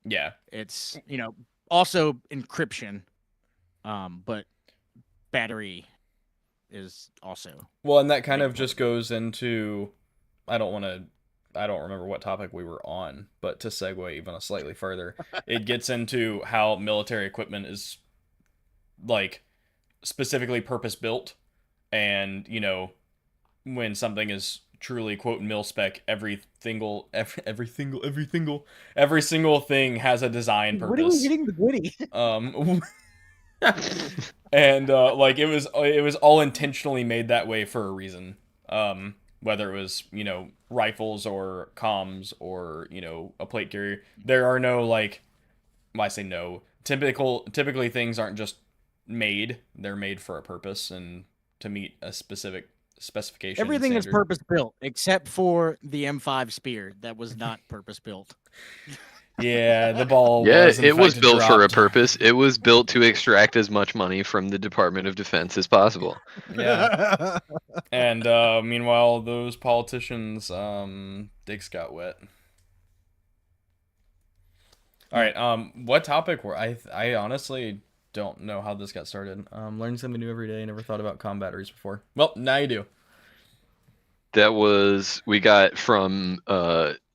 Yeah. It's, also encryption, but battery is also. Well, and that kind big of part just of it. goes into, I don't remember what topic we were on, but to segue even a slightly further, it gets into how military equipment is like specifically purpose built, and when something is truly quote mil spec, every single thing has a design What are we purpose. getting the goodie? And like it was all intentionally made that way for a reason. Whether it was rifles or comms or a plate carrier, there are no like, well, I say no. Typically things aren't just made; they're made for a purpose and to meet a specific specification and Everything is standard. purpose built except for the M5 spear that was not purpose built. Yeah, the ball Yeah, was in it was fact built for a dropped. purpose. It was built to extract as much money from the Department of Defense as possible. Yeah, and meanwhile, those politicians, dicks got wet. All right. What topic were I honestly don't know how this got started. Learning something new every day. Never thought about comm batteries before. Well, now you do. That was we got from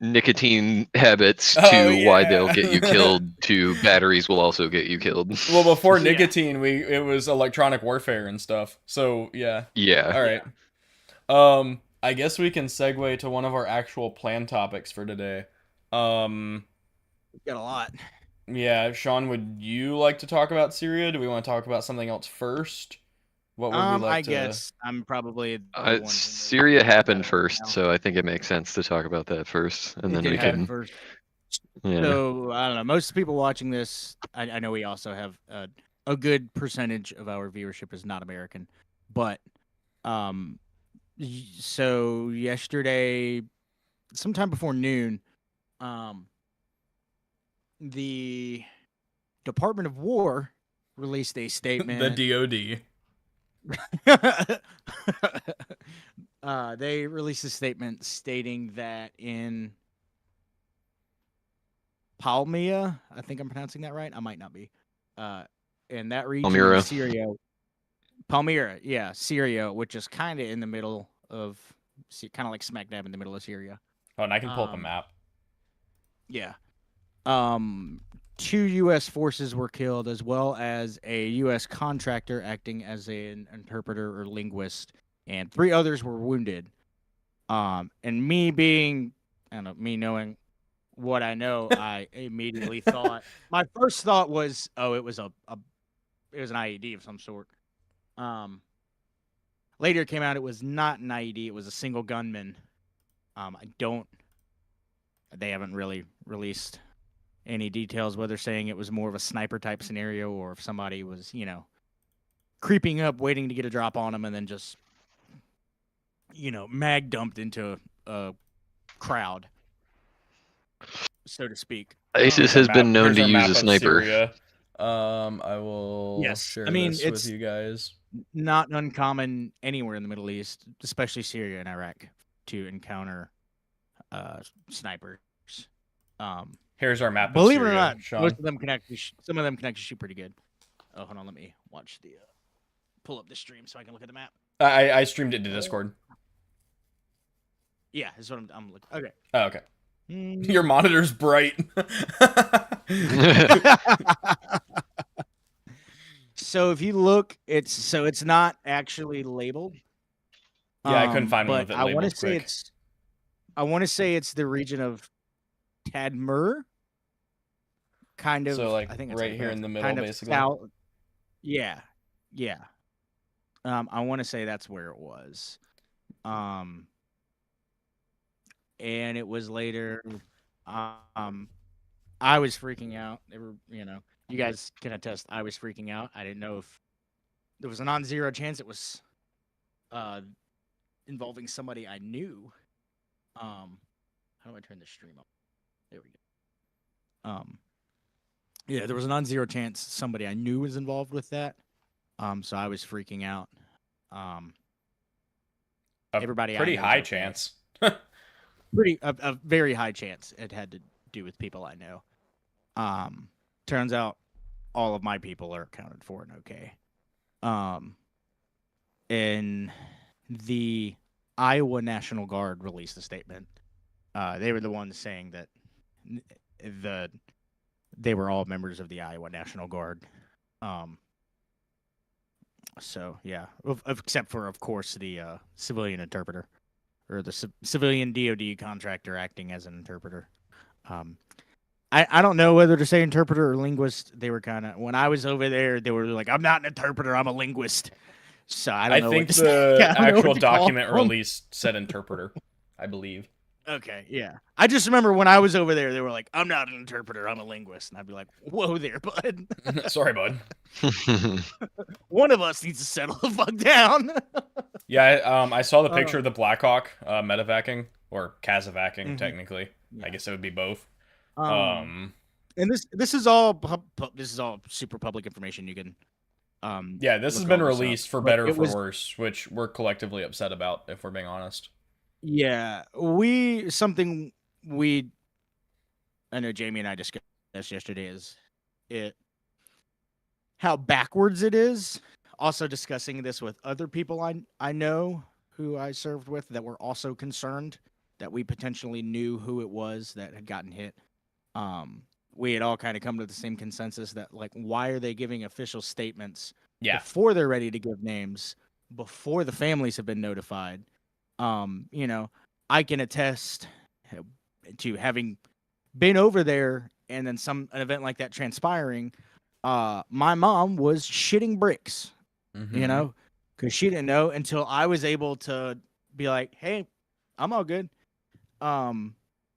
nicotine habits Oh to why they'll yeah. get you killed to batteries will also get you killed. Well, before Yeah. nicotine, it was electronic warfare and stuff. So yeah. Yeah. All right. I guess we can segue to one of our actual plan topics for today. Um, Got a lot. yeah, Sean, would you like to talk about Syria? Do we want to talk about something else first? What would we like I to? guess I'm probably the one. Syria happened first, so I think it makes sense to talk about that first, and It then did we happen can. first. Yeah. So I don't know. Most people watching this, I know we also have a good percentage of our viewership is not American, but so yesterday, sometime before noon, the Department of War released a The statement. DoD. They released a statement stating that in Palmyra, I think I'm pronouncing that right. I might not be. In that region Palmyra. of Syria, Palmyra, yeah, Syria, which is kind of in the middle of, kind of like smack dab in the middle of Syria. Oh, and I can pull up a map. Yeah. 2 U.S. forces were killed, as well as a U.S. contractor acting as an interpreter or linguist, and 3 others were wounded. And me being, I don't know, me knowing what I know, I immediately thought, my first thought was, oh, it was it was an IED of some sort. Later it came out it was not an IED, it was a single gunman. They haven't really released any details, whether saying it was more of a sniper type scenario or if somebody was, creeping up, waiting to get a drop on them, and then just, mag dumped into a crowd, so to speak. ISIS has been known Here's to our use map a of sniper. Syria. I will Yes. share I mean, this it's with you guys. not uncommon anywhere in the Middle East, especially Syria and Iraq, to encounter snipers. Here's our map of Believe Syria, it or not, Sean. most of them can actually, some of them can actually shoot pretty good. Oh, hold on, let me watch the pull up the stream so I can look at the map. I streamed it to Discord. Yeah, that's what I'm looking. Okay. Oh, okay. Your monitor's bright. So if you look, it's not actually labeled. Yeah, I couldn't find one but with it I want to labeled say quick. it's the region of Tadmur. Kind of, So like I think it's right like here that, in the middle, kind of basically. south. Yeah, yeah. I want to say that's where it was. And it was later. I was freaking out. They were, you guys can attest. I was freaking out. I didn't know if there was a non-zero chance it was involving somebody I knew. How do I turn the stream up? There we go. Yeah, there was a non-zero chance somebody I knew was involved with that. So I was freaking out. Um, A everybody I pretty know is high okay. chance. A very high chance it had to do with people I know. Turns out all of my people are accounted for and okay. And the Iowa National Guard released a statement. They were the ones saying that they were all members of the Iowa National Guard. So yeah, except for of course the civilian interpreter or the civilian DoD contractor acting as an interpreter. I don't know whether to say interpreter or linguist. They were kind of when I was over there, they were like, "I'm not an interpreter, I'm a linguist." So I don't I know think what to the say. I don't know what actual to call document them. release said interpreter, I believe. Okay, yeah. I just remember when I was over there, they were like, "I'm not an interpreter, I'm a linguist," and I'd be like, "Whoa there, bud. Sorry, bud. One of us needs to settle the fuck down." Yeah, I saw the picture of the Blackhawk medevacing or casevacing technically. Yeah. I guess it would be both. And this is all super public information. You can Yeah, this has look been all this up. released for But better or it for was worse, which we're collectively upset about, if we're being honest. yeah, I know Jamie and I discussed yesterday is it how backwards it is. Also discussing this with other people I know who I served with that were also concerned that we potentially knew who it was that had gotten hit. We had all kind of come to the same consensus that like why are they giving official statements before they're ready to give names, before the families have been notified? I can attest to having been over there and then an event like that transpiring. My mom was shitting bricks, because she didn't know until I was able to be like, "Hey, I'm all good."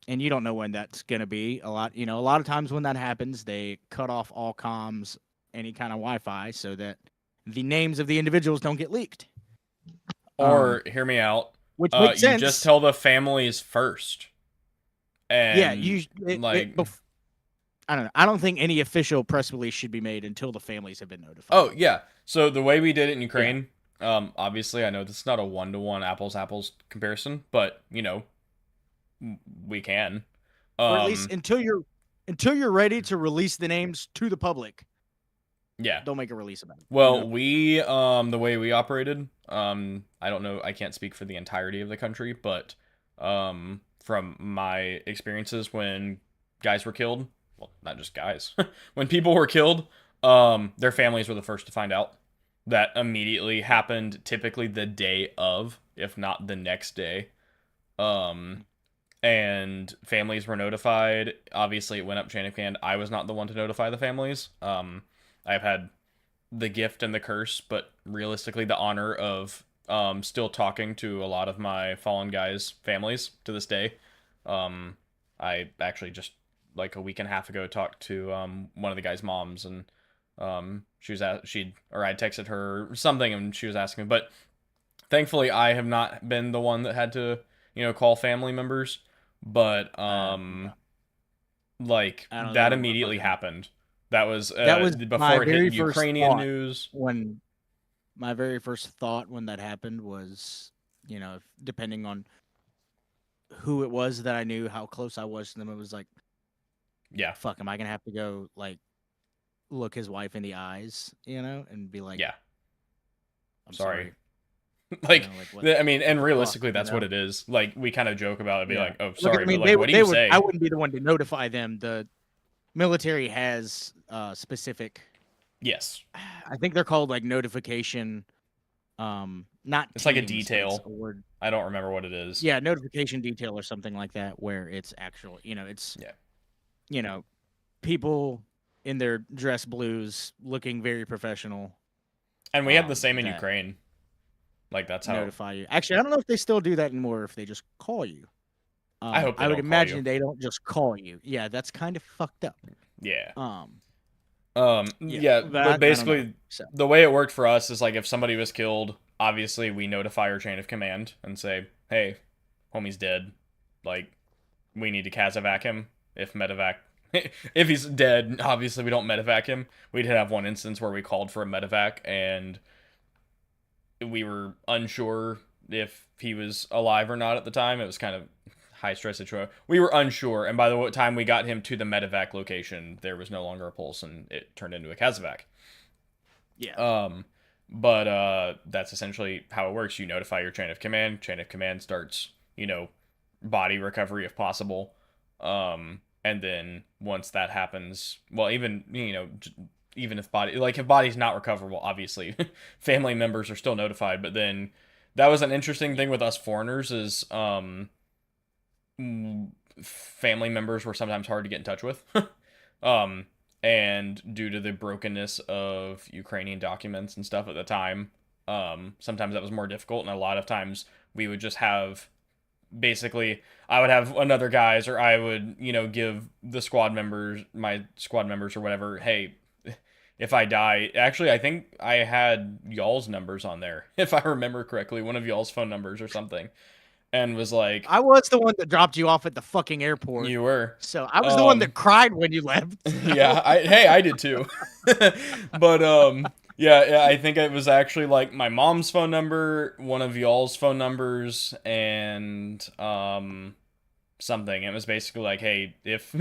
And you don't know when that's gonna be. A lot of times when that happens, they cut off all comms, any kind of Wi-Fi, so that the names of the individuals don't get leaked. Or hear me out. Which makes sense. You just tell the families first. And I don't know. I don't think any official press release should be made until the families have been notified. Oh yeah. So the way we did it in Ukraine, obviously I know this is not a 1-to-1 apples comparison, but we can. Or at least until you're ready to release the names to the public. Yeah. Don't make a release about it. Well, we the way we operated, I don't know, I can't speak for the entirety of the country, but from my experiences when guys were killed, well, not just guys, when people were killed, their families were the first to find out. That immediately happened, typically the day of, if not the next day. And families were notified. Obviously, it went up chain of command. I was not the one to notify the families. I've had the gift and the curse, but realistically the honor of still talking to a lot of my fallen guys' families to this day. I actually just like a week and a half ago talked to one of the guys' moms, and I texted her something and she was asking me, but thankfully I have not been the one that had to call family members, but like that immediately happened. That was before it hit Ukrainian news. When my very first thought when that happened was, depending on who it was that I knew, how close I was to them, it was like, yeah, fuck, am I gonna have to go like look his wife in the eyes, and be like, yeah, I'm sorry. And realistically, that's what it is. Like, we kind of joke about it, be like, oh, sorry, but like, what do you say? I wouldn't be the one to notify them. The military has specific. Yes. I think they're called like notification. Not. It's like a detail. I don't remember what it is. Yeah, notification detail or something like that, where it's actual. People in their dress blues looking very professional. And we had the same in Ukraine. Like, that's how notify you. Actually, I don't know if they still do that anymore. If they just call you. I hope I would imagine they don't just call you. Yeah, that's kind of fucked up. Yeah. But basically, the way it worked for us is like if somebody was killed, obviously we notify our chain of command and say, "Hey, homie's dead. Like, we need to casevac him if medevac if he's dead, obviously we don't medevac him. We did have one instance where we called for a medevac, and we were unsure if he was alive or not at the time. It was kind of high stress situation. We were unsure, and by the time we got him to the medevac location, there was no longer a pulse, and it turned into a casevac. Yeah. But that's essentially how it works. You notify your chain of command. Chain of command starts, body recovery if possible. And then once that happens, well, even even if body's not recoverable, obviously, family members are still notified. But then that was an interesting thing with us foreigners is family members were sometimes hard to get in touch with. um, and due to the brokenness of Ukrainian documents and stuff at the time, sometimes that was more difficult, and a lot of times we would just have basically I would have another guys, or I would give the my squad members or whatever, hey, if I die, actually I think I had y'all's numbers on there if I remember correctly, one of y'all's phone numbers or something, and was like, I was the one that dropped you off at the fucking airport. you were. So I was the one that cried when you left. So. Yeah, I did too. But yeah, I think it was actually like my mom's phone number, one of y'all's phone numbers, and something. It was basically like, hey, if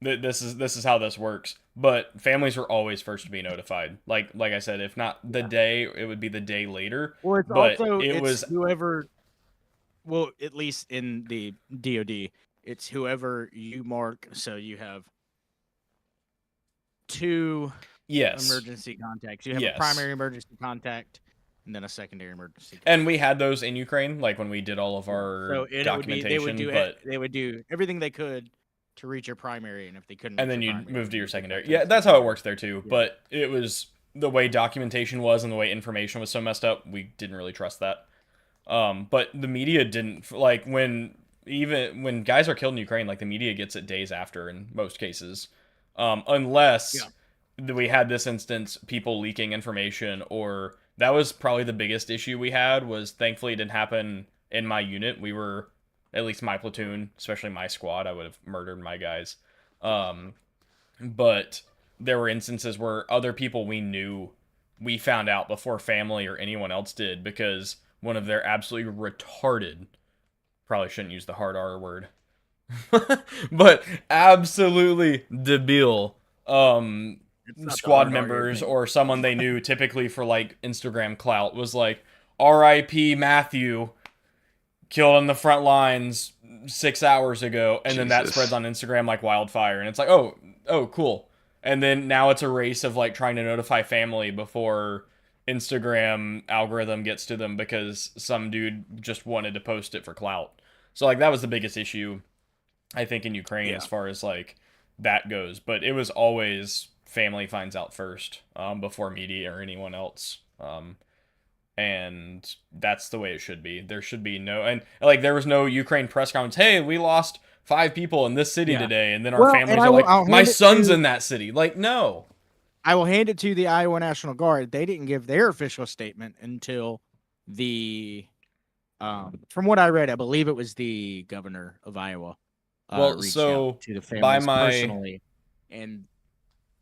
this is how this works. But families were always first to be notified. Like I said, if not the day, it would be the day later. Well, it's but also it was whoever. Well, at least in the DoD, it's whoever you mark. So you have two emergency contacts. You have a primary emergency contact, and then a secondary emergency contact. And we had those in Ukraine, like when we did all of our documentation. They would do everything they could to reach your primary, and if they couldn't, and then you move to your secondary. Yeah, that's how it works there too. Yeah. But it was the way documentation was and the way information was so messed up. We didn't really trust that. But the media didn't, like, when guys are killed in Ukraine, like, the media gets it days after in most cases. Unless we had this instance, people leaking information, or that was probably the biggest issue we had, was thankfully it didn't happen in my unit. We were, at least my platoon, especially my squad, I would have murdered my guys. But there were instances where other people we knew, we found out before family or anyone else did, because one of their absolutely retarded, probably shouldn't use the hard R word, but absolutely debil squad members or someone they knew, typically for like Instagram clout, was like, R.I.P. Matthew, killed on the front lines 6 hours ago, and then that spreads on Instagram like wildfire, and it's like, oh cool. And then now it's a race of like trying to notify family before Instagram algorithm gets to them because some dude just wanted to post it for clout. So like that was the biggest issue, I think, in Ukraine as far as like that goes. But it was always family finds out first, before media or anyone else. And that's the way it should be. There should be no, and like there was no Ukraine press conference. Hey, we lost 5 people in this city today, and then our families are like, my son's in that city. Like, no. I will hand it to the Iowa National Guard. They didn't give their official statement until the, from what I read, I believe it was the governor of Iowa. Reached out to the families personally, and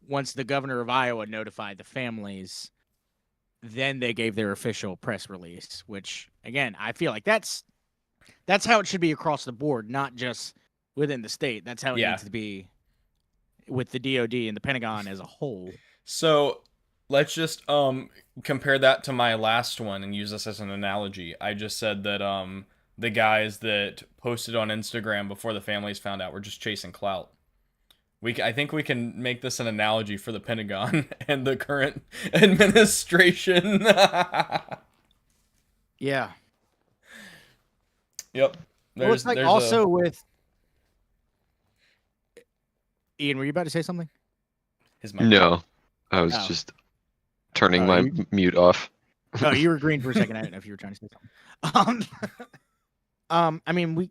once the governor of Iowa notified the families, then they gave their official press release. Which, again, I feel like that's how it should be across the board, not just within the state. That's how it needs to be with the DoD and the Pentagon as a whole. So let's just compare that to my last one and use this as an analogy. I just said that the guys that posted on Instagram before the families found out were just chasing clout. I think we can make this an analogy for the Pentagon and the current administration. Yeah. Yep. Well, it's like also with Ian, were you about to say something? No, I was just turning my mute off. No, you were green for a second. I didn't know if you were trying to say something. I mean,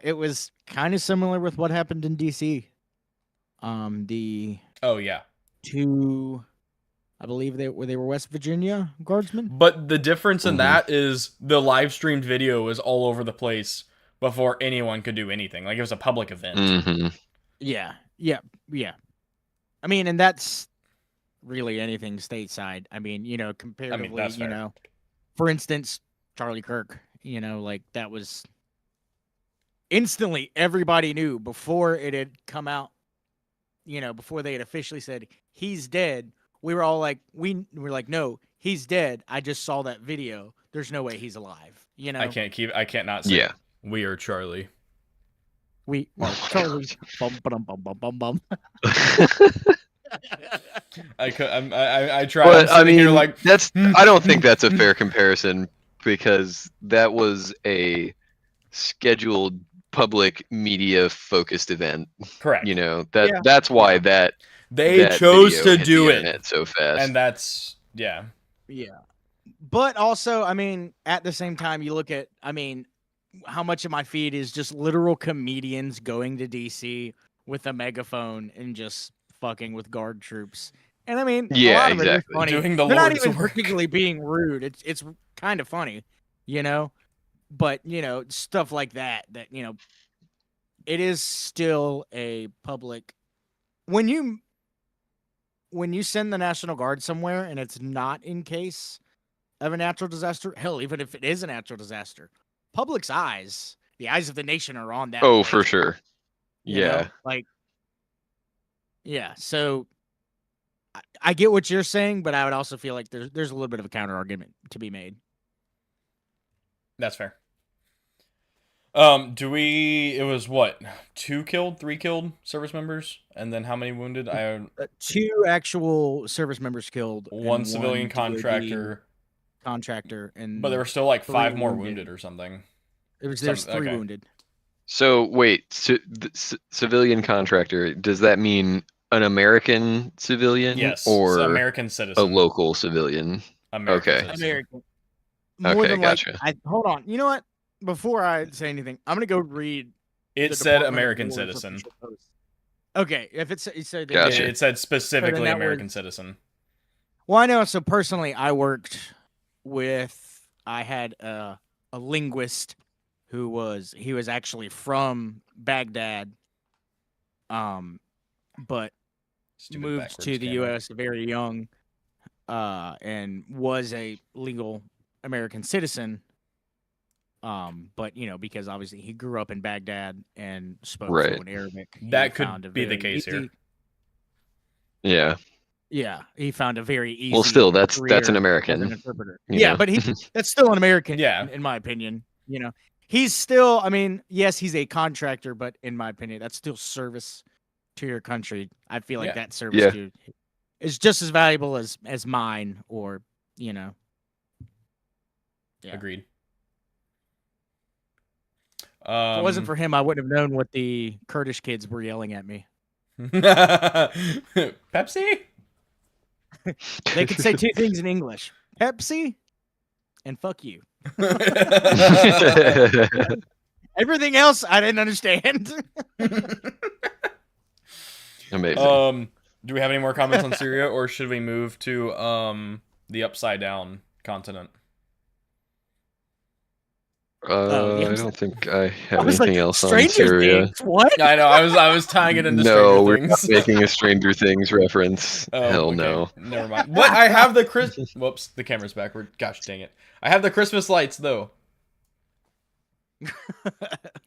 it was kind of similar with what happened in DC. Two, I believe they were West Virginia guardsmen. But the difference in that is the live streamed video was all over the place before anyone could do anything. Like, it was a public event. Mm-hmm. Yeah. Yeah, yeah. I mean, and that's really anything stateside. I mean, comparatively, that's fair. For instance, Charlie Kirk, like that was instantly everybody knew before it had come out, before they had officially said he's dead. We were all like, we were like, no, he's dead. I just saw that video. There's no way he's alive. I can't not say Yeah. we are Charlie. We are Oh my Charlie. Bum, bum, bum, bum, bum, bum. I try. But I'm I sitting here mean, like I don't think that's a fair comparison because that was a scheduled public media focused event. correct. You know, Yeah. that's why Yeah. They that chose video to hit do the it, internet so fast. and that's yeah. Yeah. But also, I mean, at the same time, you look at, I mean, how much of my feed is just literal comedians going to DC with a megaphone and just fucking with guard troops. And I mean, a Yeah, lot of it is exactly. funny. Doing the They're not Lord's even work. particularly being rude. It's kind of funny, But, stuff like that, it is still a public when you send the National Guard somewhere and it's not in case of a natural disaster, hell, even if it is a natural disaster, public's eyes, the eyes of the nation are on that Oh, place. for sure. Yeah. Like, yeah. So I get what you're saying, but I would also feel like there's a little bit of a counter argument to be made. That's fair. It was what? 3 killed service members, and then how many wounded? 2 actual service members killed, One and civilian DoD contractor, and but there were still like 3 5 more wounded. wounded or something. There's 3 wounded. So wait, civilian contractor, does that mean an American civilian Yes, or American a citizen. local civilian? American Okay. citizen. American. More Okay, than gotcha. hold on. You know what? Before I say anything, I'm gonna go read. It the said Department of American War's citizen. official post. Okay, if it said Gotcha. It said specifically that American was- citizen. Well, I know. So personally, I worked with. I had a linguist who was actually from Baghdad, but Stupid moved backwards to the camera. U.S. very young, and was a legal American citizen. But because obviously he grew up in Baghdad and spoke Right. fluent Arabic. That he found could a be the very case here. easy- Yeah. Yeah, he found a very easy. Well, still, that's career an as American. an interpreter. you Yeah, know? but that's still an American. Yeah. in my opinion. He's still. I mean, yes, he's a contractor, but in my opinion, that's still service to your country. I feel like Yeah. that service Yeah. to is just as valuable as mine, or Yeah. Agreed. If it wasn't for him, I wouldn't have known what the Kurdish kids were yelling at me. Pepsi? They could say 2 things in English: Pepsi and fuck you. Everything else, I didn't understand. Amazing. Do we have any more comments on Syria, or should we move to the upside down continent? yeah, I don't think I have was anything like, else on Stranger Syria. Things, what? I know. I was tying it into No, we're Stranger not Things. making a Stranger Things reference. Oh, Hell okay. no. Never mind. What? I have the Whoops, the camera's backward. Gosh dang it. I have the Christmas lights though.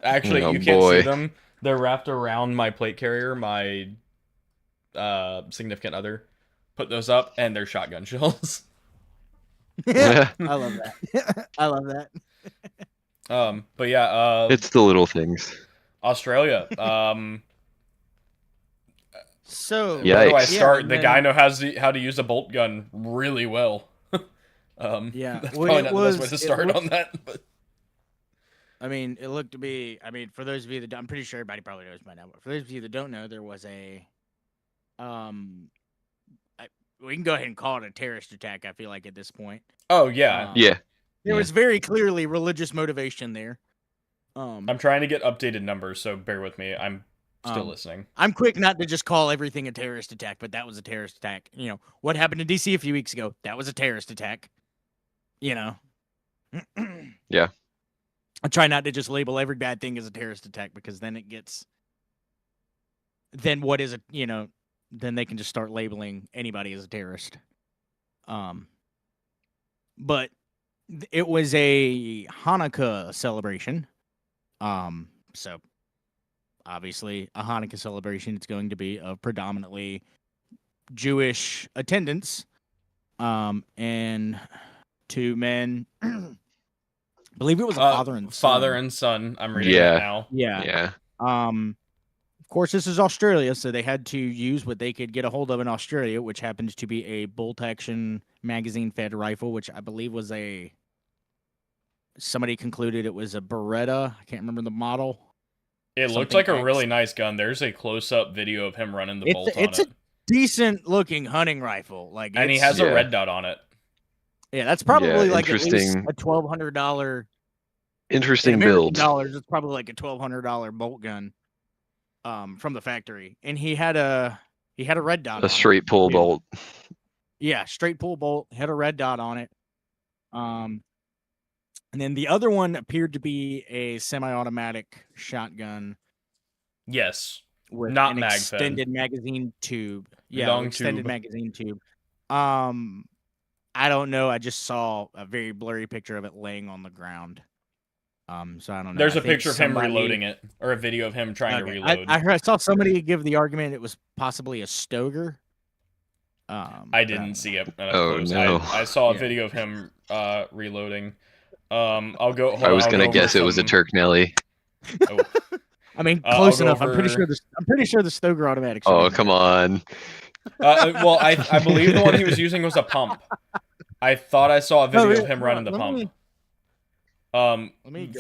Actually, Oh, you can't boy. see them. They're wrapped around my plate carrier. My significant other put those up, and they're shotgun shells. I love that. I love that. But yeah, It's the little things. Australia. So Where do I Yikes. start? and The then- guy knows how to use a bolt gun really well. Yeah, That's well, probably it not the was- best way to it start looked- on that. But I mean, it looked to be. I mean, for those of you that I'm pretty sure everybody probably knows by now, but for those of you that don't know, there was a, we can go ahead and call it a terrorist attack. I feel like at this point, oh yeah, Yeah. there Yeah. was very clearly religious motivation there. I'm trying to get updated numbers, so bear with me. I'm still listening. I'm quick not to just call everything a terrorist attack, but that was a terrorist attack. What happened in DC a few weeks ago? That was a terrorist attack. Yeah. I try not to just label every bad thing as a terrorist attack because then it gets then what is a then they can just start labeling anybody as a terrorist. But it was a Hanukkah celebration. So obviously a Hanukkah celebration, it's going to be of predominantly Jewish attendance. And two men, I believe it was a father and son. Father and son. I'm reading Yeah. it now. Yeah. Of course, this is Australia, so they had to use what they could get a hold of in Australia, which happens to be a bolt-action magazine-fed rifle, which I believe was somebody concluded it was a Beretta. I can't remember the model. It looked like a really nice gun. There's a close-up video of him running the bolt on it. It's a decent-looking hunting rifle. And he has a red dot on it. Yeah, that's probably like at least a $1,200. Interesting build. It's probably like a $1,200 bolt gun. From the factory, and he had a red dot. A straight pull bolt. Yeah, straight pull bolt, had a red dot on it. And then the other one appeared to be a semi-automatic shotgun. Yes, with not an extended magazine tube. Yeah, long extended tube. magazine tube. I don't know. I just saw a very blurry picture of it laying on the ground. So I don't know. There's a picture of him reloading it, or a video of him trying to reload. I saw somebody give the argument it was possibly a Stoger. I didn't see it. Oh no! I saw a video of him reloading. I'll go. I was gonna guess it was a Turk Nelly. Oh. I mean, close enough. I'm pretty sure the Stoger automatic. Oh come on! Well, I believe the one he was using was a pump. I thought I saw a video of him running the pump.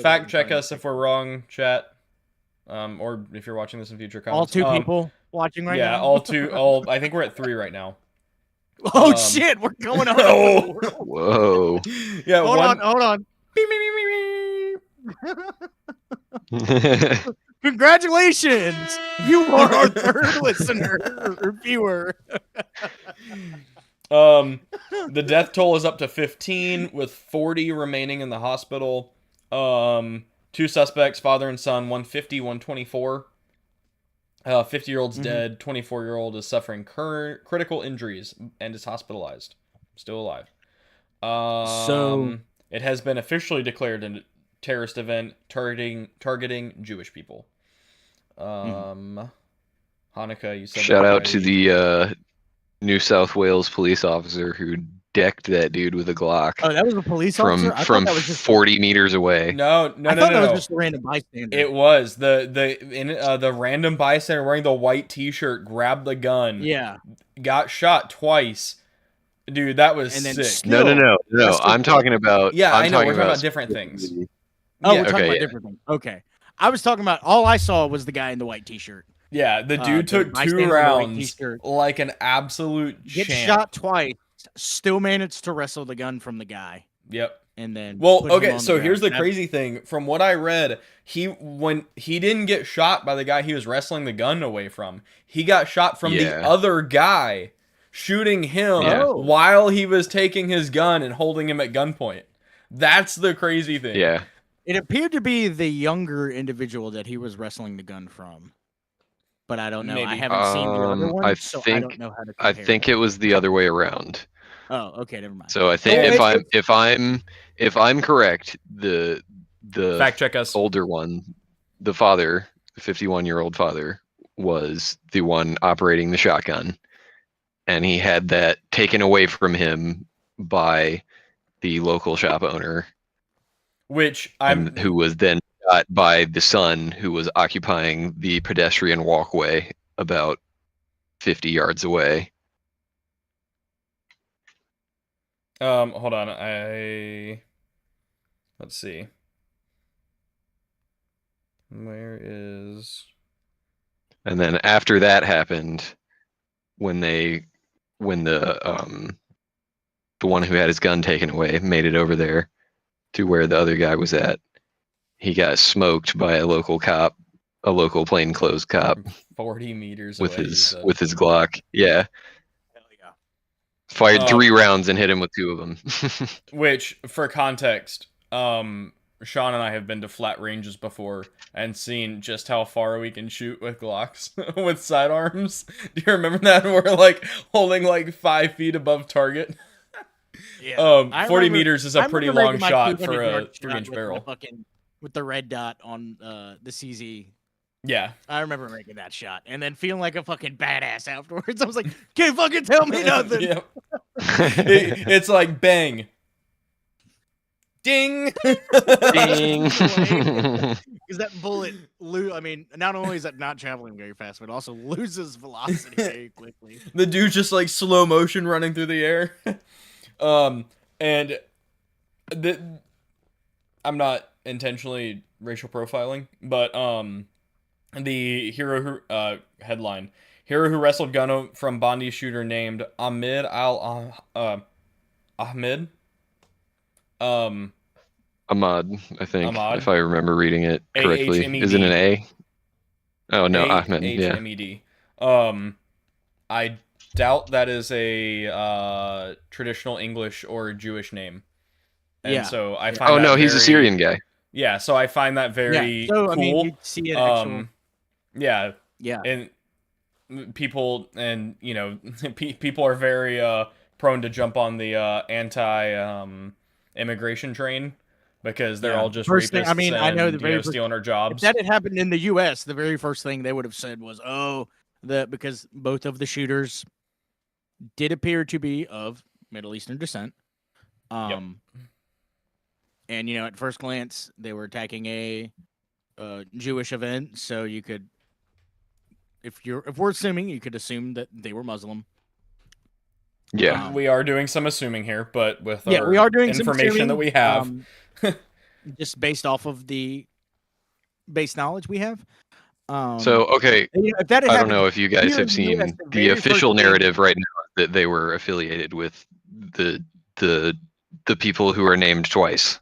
Fact check us if we're wrong, chat. Or if you're watching this in future comments. All two people watching right now. Yeah, all two. I think we're at 3 right now. Oh shit, we're going on. Oh. Whoa. Yeah, hold on. Congratulations, you are our third listener or viewer. The death toll is up to 15, with 40 remaining in the hospital. 2 suspects, father and son, 150, 124. 50-year-old's dead, 24-year-old is suffering critical injuries and is hospitalized. Still alive. So it has been officially declared a terrorist event targeting Jewish people. Hanukkah, you said. Shout out to the New South Wales police officer who decked that dude with a Glock. Oh, that was a police officer? From 40 meters away. No. That was just a random bystander. It was the random bystander wearing the white T-shirt grabbed the gun. Yeah, got shot twice. Dude, that was sick. No. I'm talking about. Yeah, I know. We're talking about different things. Oh, we're talking about different things. Okay, I was talking about. All I saw was the guy in the white T-shirt. Yeah, the dude took 2 rounds like an absolute champ. Get shot twice, still managed to wrestle the gun from the guy. Yep. And then so here's the crazy thing. From what I read, when he didn't get shot by the guy he was wrestling the gun away from. He got shot from the other guy shooting him while he was taking his gun and holding him at gunpoint. That's the crazy thing. Yeah. It appeared to be the younger individual that he was wrestling the gun from. But I don't know. Maybe. I haven't seen the other one, so I don't know how to compare. I think it was the other way around. Oh, okay, never mind. So I think if I'm correct, the fact check us. Older one, the father, the 51-year-old father, was the one operating the shotgun, and he had that taken away from him by the local shop owner, who was then shot by the son, who was occupying the pedestrian walkway about 50 yards away. Hold on. Let's see. Where is? And then after that happened, when the one who had his gun taken away made it over there to where the other guy was at, he got smoked by a local cop, a local plainclothes cop, 40 meters with away, his Glock. Yeah. Hell yeah. Fired 3 rounds and hit him with 2 of them. Which, for context, Sean and I have been to flat ranges before and seen just how far we can shoot with Glocks with sidearms. Do you remember that? We're like holding like 5 feet above target. Yeah, 40 meters is a I pretty remember long making my shot 200 for a yard shot 3-inch with barrel. the fucking with the red dot on the CZ. Yeah. I remember making that shot and then feeling like a fucking badass afterwards. I was like, can't fucking tell me nothing. Yep. It's like bang. Ding. Ding. Because that bullet, I mean, not only is that not traveling very fast, but it also loses velocity very quickly. The dude just like slow motion running through the air. And I'm not intentionally racial profiling, but the hero who headline: hero who wrestled gun from Bondi shooter named Ahmed Ahmed. Ahmad, I think, Ahmad. if I remember reading it correctly. A-H-M-E-D. Is it an A? Oh no, Ahmed. Yeah. Ahmed. I doubt that is a traditional English or Jewish name. And Yeah. so I find Oh that no, he's a very- Syrian guy. Yeah, so I find that very So, cool. I mean, you see an actual. Yeah, Yeah. and people and people are very prone to jump on the anti immigration train because they're Yeah. all just First rapists thing- I mean, I know and, the very first- stealing our If jobs. that had happened in the U.S., the very first thing they would have said was, because both of the shooters did appear to be of Middle Eastern descent. And at first glance, they were attacking a Jewish event, so you could, if we're assuming, you could assume that they were Muslim. Yeah. We are doing some assuming here, but with Yeah, our we are doing some information that assuming, we have, just based off of the base knowledge we have. So okay, if that had I don't happened know if you guys here in have the US, seen the the very official first thing- narrative right now that they were affiliated with the people who are named twice.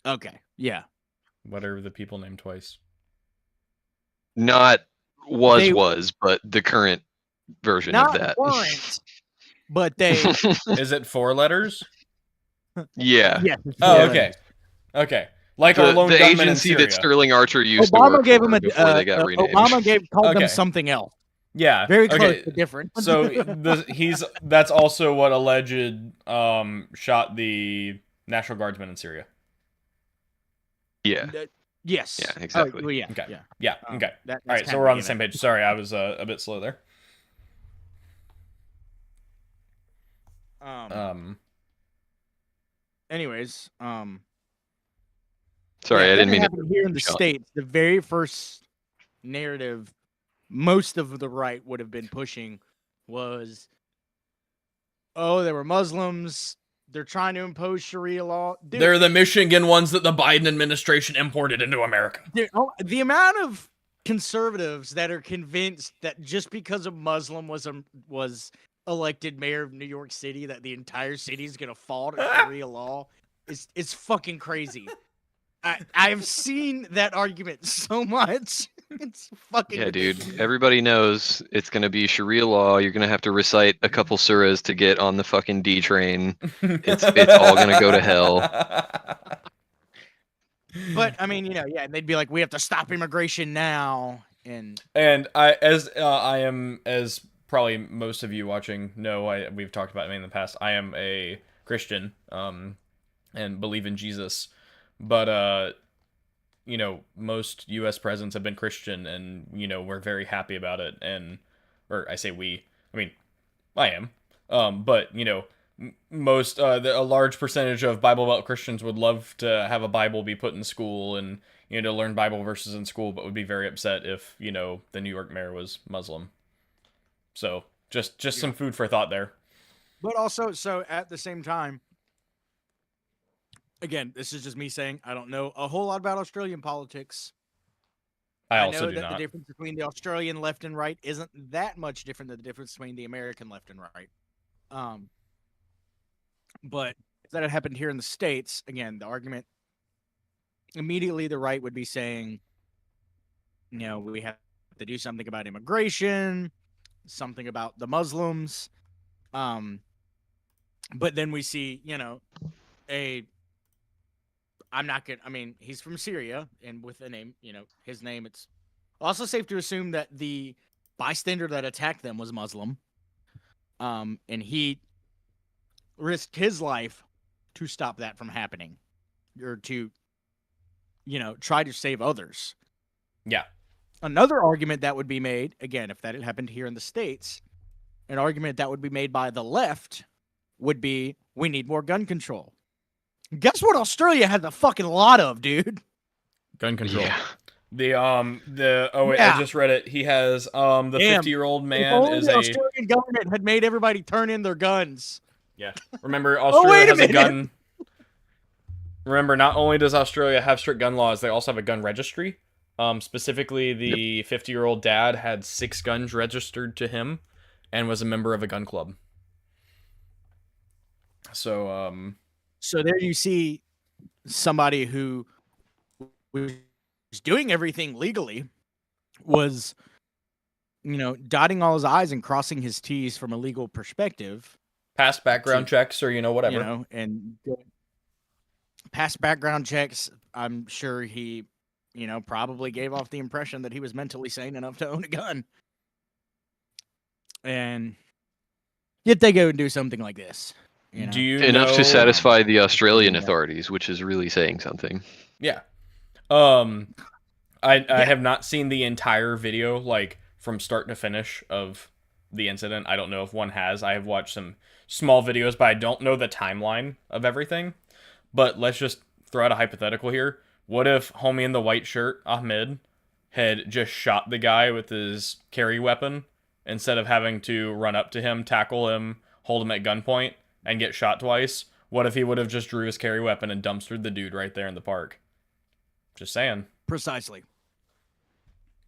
Okay, yeah. what are the people named twice? Not They- but the current version Not of that. current, but they. Is it 4 letters? Yeah. Yes. it's Oh, four okay. letters. Okay. Like our lone The gunman in agency Syria. that Sterling Archer used to Obama work gave for him a. before they got renamed. Obama called Okay. them something else. Yeah. Very close okay. to different. So that's also what alleged shot the National Guardsman in Syria. Yeah. Yes. Yeah, exactly. Well, yeah. Okay. Yeah. Yeah. Okay. That's All right. So kinda we're on the given. same page. Sorry, I was a bit slow there. Anyways, Sorry, yeah, I didn't that mean to. happened here in the Sean. States. The very first narrative most of the right would have been pushing was, oh, there were Muslims. They're trying to impose Sharia law. Dude, They're the Michigan ones that the Biden administration imported into America. the amount of conservatives that are convinced that just because a Muslim was elected mayor of New York City, that the entire city is gonna fall to Sharia law is fucking crazy. I've seen that argument so much. It's fucking Yeah, dude. Everybody knows it's gonna be Sharia law. You're gonna have to recite a couple surahs to get on the fucking D train. It's all gonna go to hell. But I mean, yeah, and they'd be like, we have to stop immigration now, and I am, as probably most of you watching know, we've talked about me in the past. I am a Christian, and believe in Jesus, but most U.S. presidents have been Christian, and we're very happy about it. Or I say we, I mean, I am, but most a large percentage of Bible Belt Christians would love to have a Bible be put in school and to learn Bible verses in school, but would be very upset if the New York mayor was Muslim. So just some food for thought there. but also, so at the same time, again, this is just me saying I don't know a whole lot about Australian politics. I know also do that not. the difference between the Australian left and right isn't that much different than the difference between the American left and right. But if that had happened here in the States, again, the argument immediately the right would be saying, we have to do something about immigration, something about the Muslims. But then we see, a I'm not gonna. I mean, he's from Syria, and with the name, his name, it's also safe to assume that the bystander that attacked them was Muslim. And he risked his life to stop that from happening, or to, try to save others. Yeah. Another argument that would be made, again, if that had happened here in the States, an argument that would be made by the left would be, we need more gun control. Guess what Australia has a fucking lot of, dude? Gun control. Yeah. Yeah. I just read it. He has the 50-year-old If man only is the a Australian government had made everybody turn in their guns. yeah. Remember, wait Australia a has a minute. gun. Remember, not only does Australia have strict gun laws, they also have a gun registry. Specifically, the 50-year-old dad had 6 guns registered to him, and was a member of a gun club. So So there you see somebody who was doing everything legally, was, dotting all his I's and crossing his T's from a legal perspective, past background checks or whatever. and past background checks. I'm sure he, probably gave off the impression that he was mentally sane enough to own a gun. And yet they go and do something like this. Do you Enough know, to satisfy the Australian Yeah. authorities, which is really saying something. Yeah. I have not seen the entire video, like, from start to finish of the incident. I don't know if one has. I have watched some small videos, but I don't know the timeline of everything. But let's just throw out a hypothetical here. What if homie in the white shirt, Ahmed, had just shot the guy with his carry weapon instead of having to run up to him, tackle him, hold him at gunpoint, and get shot twice? What if he would have just drew his carry weapon and dumpstered the dude right there in the park? Just saying. Precisely.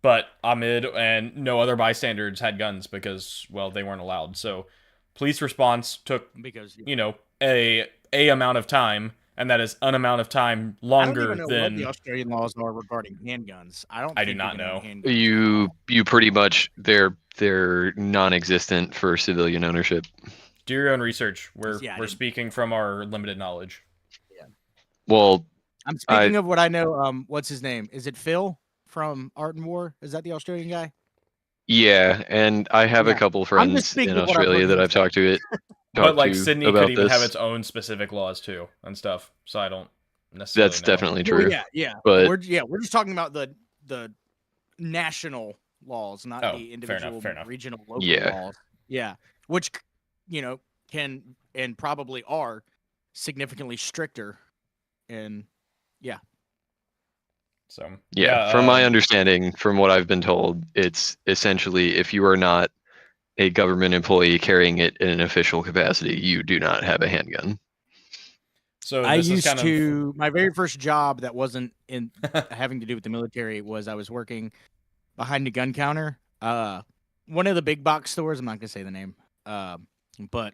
But Ahmed and no other bystanders had guns because, well, they weren't allowed. So police response took, Because a amount of time, and that is an amount of time I don't longer even know what than the Australian laws are regarding handguns. I do think not you can own know. handguns. You pretty much they're non-existent for civilian ownership. Do your own research. We're Yeah, I we're didn't- speaking from our limited knowledge. Well, I'm speaking of what I know. What's his name? Is it Phil from Art and War? Is that the Australian guy? yeah, and I have a Yeah. couple I'm just friends speaking in of what I've Australia heard that him I've say. talked to But like Sydney about could even have this. its own specific laws too and stuff. So I don't necessarily That's know. definitely Well, true. yeah. But We're just talking about the national laws, not Oh, the individual fair enough. regional local Yeah. laws. Yeah, which can and probably are significantly stricter. And So yeah, from my understanding, from what I've been told, it's essentially if you are not a government employee carrying it in an official capacity, you do not have a handgun. So I this is used kind to my very first job that wasn't in having to do with the military was I was working behind a gun counter. One of the big box stores. I'm not gonna say the name. But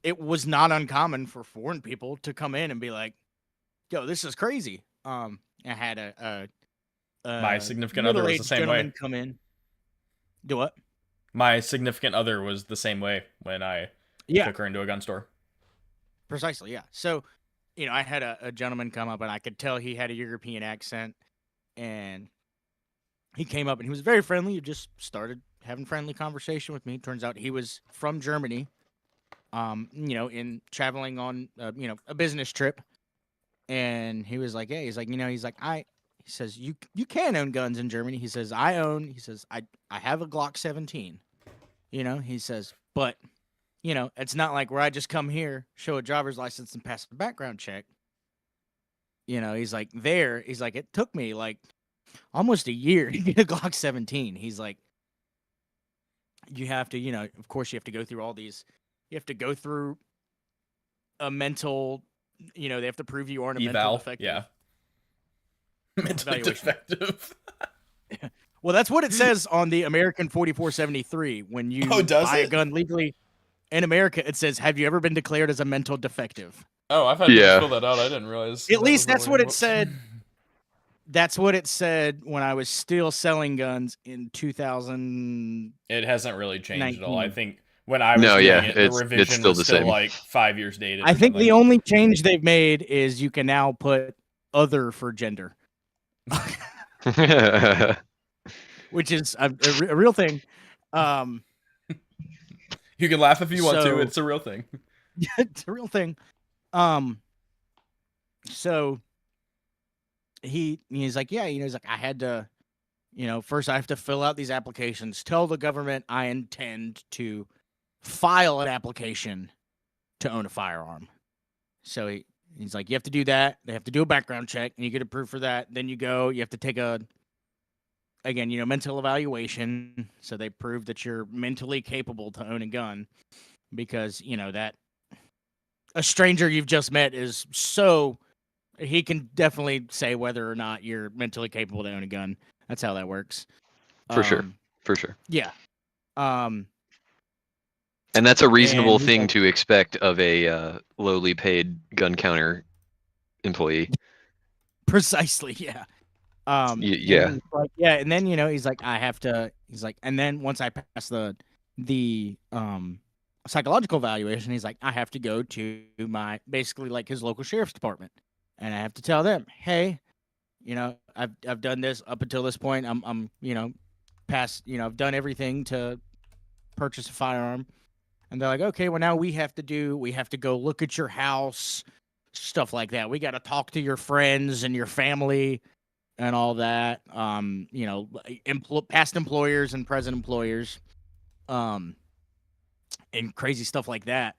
it was not uncommon for foreign people to come in and be like, "Yo, this is crazy." I had a My significant other was the middle-aged same gentleman way. come in. Do what? My significant other was the same way when I Yeah, took her into a gun store. precisely. Yeah. So, I had a gentleman come up, and I could tell he had a European accent, and he came up and he was very friendly. He just started having friendly conversation with me. Turns out he was from Germany. In traveling on, a business trip, and he was like, "Hey," he's like, he says, "You can own guns in Germany." He says, I have a Glock 17." He says, "But, it's not like where I just come here, show a driver's license, and pass a background check." He's like, it took me like almost a year to get a Glock 17. He's like, you have to, of course, you have to go through all these. You have to go through a mental, they have to prove you aren't a mental Eval, defective. yeah. Mentally Evaluation. defective. Well, that's what it says on the American 4473. When you Oh, does buy a it? gun legally in America, it says, "Have you ever been declared as a mental defective?" Oh, I've had Yeah. to fill that out. I didn't realize. At least that that's was what the it way said. That's what it said when I was still selling guns in 2000. It hasn't really changed at all. I 19. think when I was No, doing yeah, it, the it's revision still was the still same. like 5 years dated. It's or still something. the same. Like 5 years dated. I or think something. the only change they've made is you can now put other for gender, which is a real thing. You can laugh if you want to. So- It's a real thing. It's a real thing. So he's like, yeah, he's like, I had to, first I have to fill out these applications, tell the government I intend to file an application to own a firearm. So he's like, you have to do that. They have to do a background check, and you get approved for that. Then you have to take mental evaluation. So they prove that you're mentally capable to own a gun, because that a stranger you've just met is he can definitely say whether or not you're mentally capable to own a gun. That's how that works. For sure. Yeah. And that's a reasonable And he's thing like- to expect of a lowly paid gun counter employee. Precisely, yeah. Yeah. And he's like, yeah, and then he's like, I have to. He's like, and then once I pass the psychological evaluation, he's like, I have to go to basically like his local sheriff's department, and I have to tell them, hey, I've done this up until this point. I'm past. I've done everything to purchase a firearm, and they're like, okay, well now we have to go look at your house, stuff like that. We got to talk to your friends and your family and all that. Past employers and present employers, and crazy stuff like that.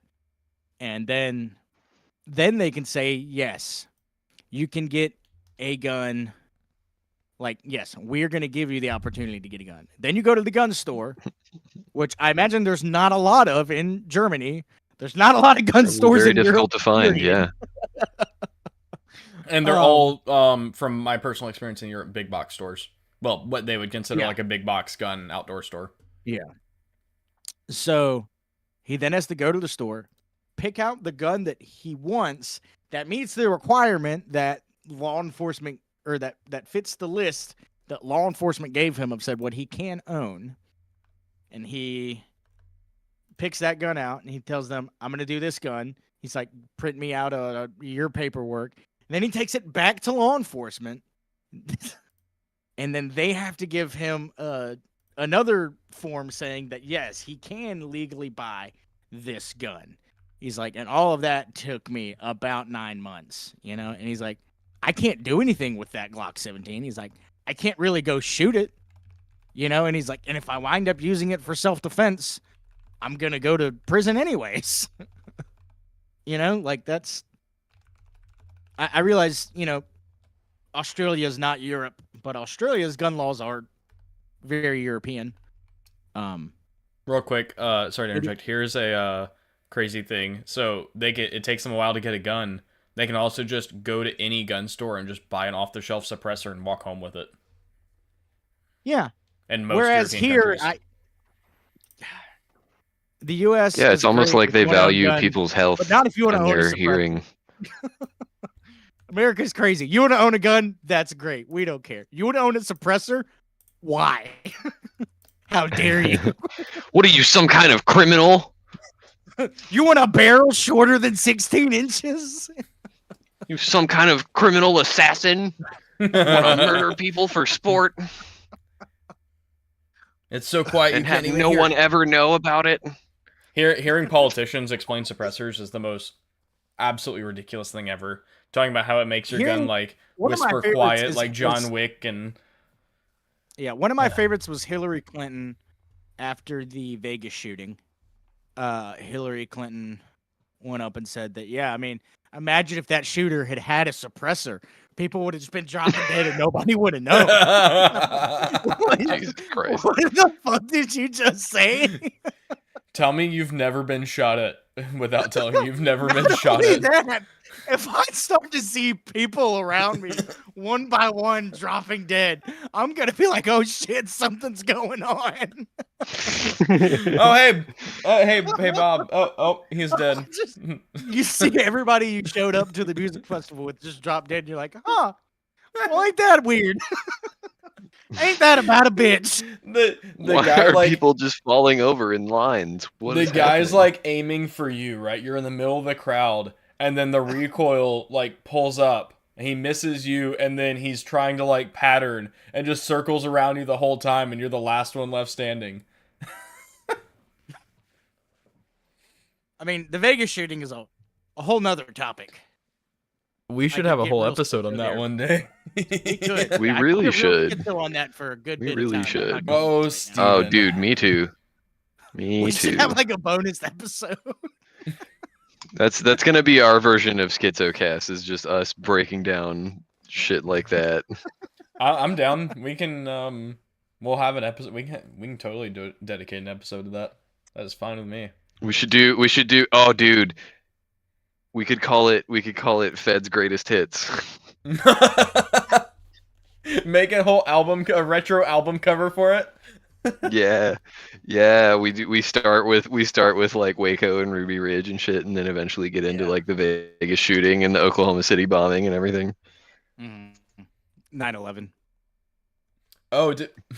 And then they can say, yes, you can get a gun. Like, yes, we're going to give you the opportunity to get a gun. Then you go to the gun store, which I imagine there's not a lot of in Germany. There's not a lot of gun stores Very in difficult Europe, to find, period. yeah. And they're all, from my personal experience in Europe, big box stores. Well, what they would consider like a big box gun outdoor store. Yeah. So he then has to go to the store, pick out the gun that he wants that meets the requirement that law enforcement, or that fits the list that law enforcement gave him of said what he can own. And he picks that gun out and he tells them, I'm going to do this gun. He's like, print me out your paperwork. And then he takes it back to law enforcement. And then they have to give him another form saying that, yes, he can legally buy this gun. He's like, and all of that took me about 9 months, and he's like, I can't do anything with that Glock 17. He's like, I can't really go shoot it, and he's like, and if I wind up using it for self-defense, I'm going to go to prison anyways. Like that's, I realize, Australia is not Europe, but Australia's gun laws are very European. Real quick, sorry to interject. Here's a crazy thing. So it takes them a while to get a gun. They can also just go to any gun store and just buy an off-the-shelf suppressor and walk home with it. Yeah. And most whereas European here, countries. the U.S. Yeah, it's almost like they value gun, people's health but not if you want to and own a their suppressor. hearing. America's crazy. You want to own a gun? That's great. We don't care. You want to own a suppressor? Why? How dare you? What are you, some kind of criminal? You want a barrel shorter than 16 inches? You some kind of criminal assassin? Want to murder people for sport It's so quiet you and can't have even no hear one it. ever know about it? Hearing politicians explain suppressors is the most absolutely ridiculous thing ever. Talking about how it makes your gun like one of my whisper favorites quiet, like John Wick, and yeah, one of my favorites was Hillary Clinton after the Vegas shooting. Hillary Clinton went up and said that, yeah, I mean, imagine if that shooter had a suppressor. People would have just been dropping dead and nobody would have known. Jesus Christ. What the fuck did you just say? Tell me you've never been shot at without telling me you've never been Not shot only at. that, if I start to see people around me one by one dropping dead, I'm gonna be like, "Oh shit, something's going on." Oh hey Bob. Oh he's dead. You see everybody you showed up to the music festival with just drop dead. And you're like, "Huh? Well, ain't that weird?" Ain't that about a bitch? The Why guy are like people just falling over in lines? What the is guy's happening? like aiming for you, right? You're in the middle of the crowd, and then the recoil like pulls up, and he misses you, and then he's trying to like pattern and just circles around you the whole time, and you're the last one left standing. I mean, the Vegas shooting is a whole nother topipe. We should have a whole episode on that one day. We could. We I really put a real should. schizo on that for a good We bit really of time. I'm not should. gonna Oh, lie right now. Steven. Oh, dude, me too. We Me should too. have like a bonus episode. That's gonna be our version of Schizocast. Is just us breaking down shit like that. I'm down. We can we'll have an episode. We can totally dedicate an episode to that. That is fine with me. We should do. Oh, dude, we could call it Fed's Greatest Hits. Make a whole album, a retro album cover for it. Yeah. We do. We start with like Waco and Ruby Ridge and shit, and then eventually get into like the Vegas shooting and the Oklahoma City bombing and everything. 9/11. Oh,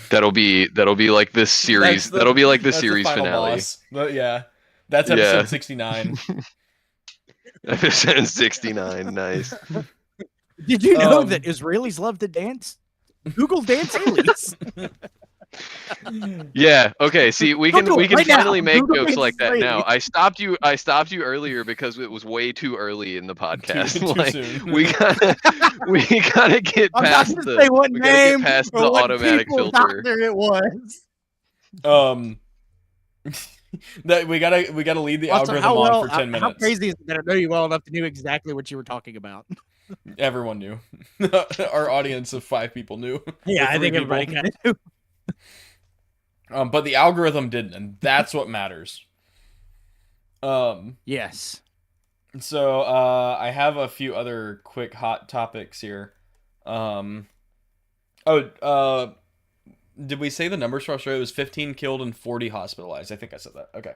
that'll be like this series. That'll be like the series finale. But yeah, that's episode 69. Episode 69. Nice. Did you know that Israelis love to dance? Google dance aliens. Yeah. Okay. See, we can finally make Google jokes like that Israelis. now. I stopped you earlier because it was way too early in the podcast. Too like soon. we gotta get I'm not past gonna the say what we gotta get name past or the what automatic people filter. doctor it was. That we gotta lead the Also, algorithm on for 10 minutes. How crazy is it that I know you well enough to know exactly what you were talking about? Everyone knew. Our audience of 5 people knew. Yeah, Or I 3 think everybody people. kind of knew. But the algorithm didn't, and that's what matters. Yes. So I have a few other quick hot topics here. Did we say the numbers for Australia? It was 15 killed and 40 hospitalized. I think I said that. Okay.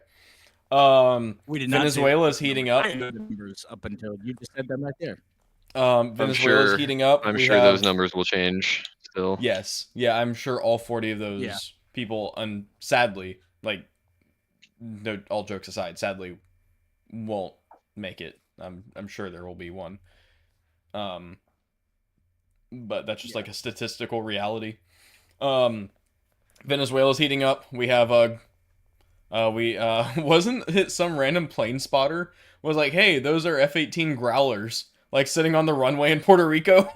We did not. Venezuela is heating up. I know the numbers up until you just said them right there. Venezuela is heating up. I'm sure those numbers will change still. Yes. Yeah, I'm sure all 40 of those people, sadly, like, no, all jokes aside, sadly, won't make it. I'm sure there will be one. But that's just like a statistical reality. Venezuela's heating up. We have wasn't it some random plane spotter was like, hey, those are F-18 Growlers, like sitting on the runway in Puerto Rico.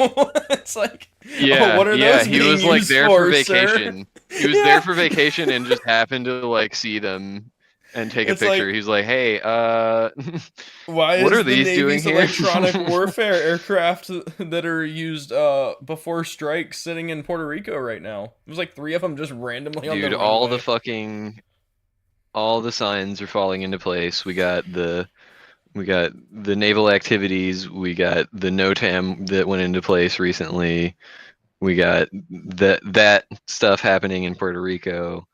It's like, what are those he being was like used there for, for vacation. Sir? He was there for vacation and just happened to like see them and take a picture. Like, he's like, hey, why what is are these the doing Navy's here? electronic warfare aircraft that are used before strikes sitting in Puerto Rico right now? There's like 3 of them just randomly on the runway. all the signs are falling into place. We got the naval activities. We got the NOTAM that went into place recently. We got that stuff happening in Puerto Rico.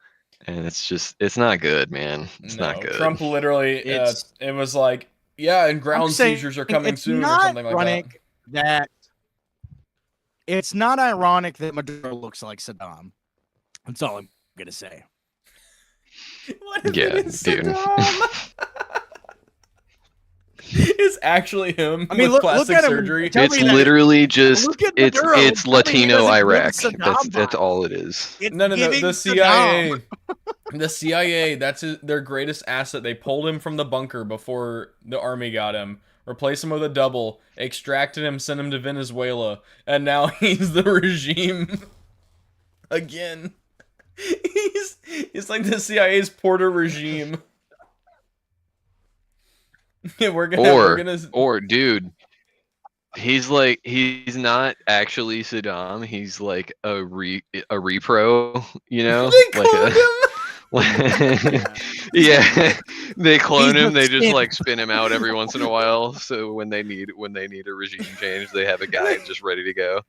And it's not good, man. It's not good. Trump literally, it was like, and ground seizures are coming soon or something like that. It's not ironic that Maduro looks like Saddam. That's all I'm gonna say. What if it is Saddam? It's actually him with plastic surgery. It's literally just it's Latino Iraq. That's all it is. No. The CIA. The CIA. That's their greatest asset. They pulled him from the bunker before the army got him. Replaced him with a double. Extracted him. Sent him to Venezuela. And now he's the regime again. He's like the CIA's Porter regime. We're gonna dude, he's not actually Saddam. He's like a repro, you know? They cloned him. Yeah, they clone him. They just like spin him out every once in a while. So when they need a regime change, they have a guy just ready to go.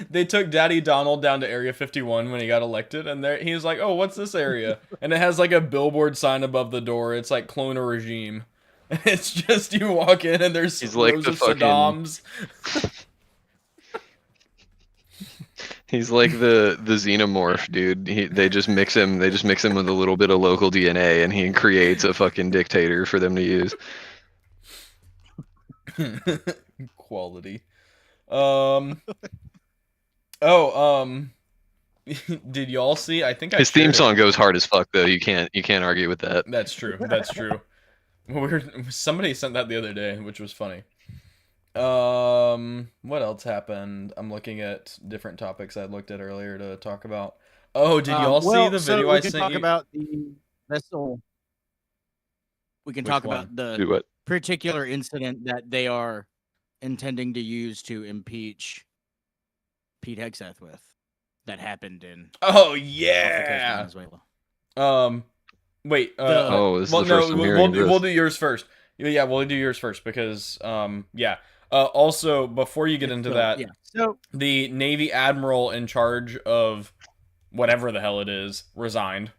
They took Daddy Donald down to Area 51 when he got elected, and he was like, "Oh, what's this area?" And it has like a billboard sign above the door. It's like "Clone a Regime." It's just you walk in and there's rows of Saddams. He's like the xenomorph, dude. They just mix him with a little bit of local DNA, and he creates a fucking dictator for them to use. Quality. Um. Oh. Did y'all see? I think I His theme shared it. song goes hard as fuck, though. You can't argue with that. That's true. That's true. Somebody sent that the other day, which was funny. What else happened? I'm looking at different topics I looked at earlier to talk about. Oh, did y'all see the video I sent you? We can talk about the vessel. We can talk about Do the what? particular incident that they are intending to use to impeach Pete Hegseth with. That happened in Oh off the coast of yeah. Venezuela. Wait. this is the first I'm hearing this. We'll do yours first. Yeah, we'll do yours first because yeah. Also, before you get into that, so the Navy admiral in charge of whatever the hell it is resigned.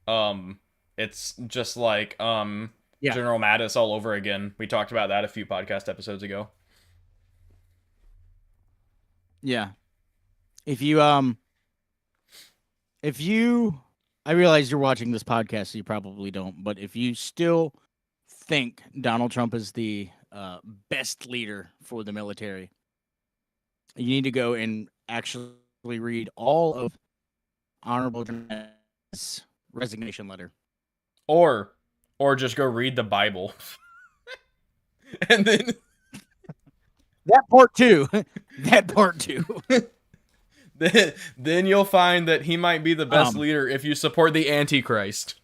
It's just like General Mattis all over again. We talked about that a few podcast episodes ago. Yeah. If you I realize you're watching this podcast, so you probably don't, but if you still think Donald Trump is the best leader for the military, you need to go and actually read all of Honorable John's resignation letter. Or just go read the Bible. And then that part too. Then you'll find that he might be the best leader if you support the Antichrist.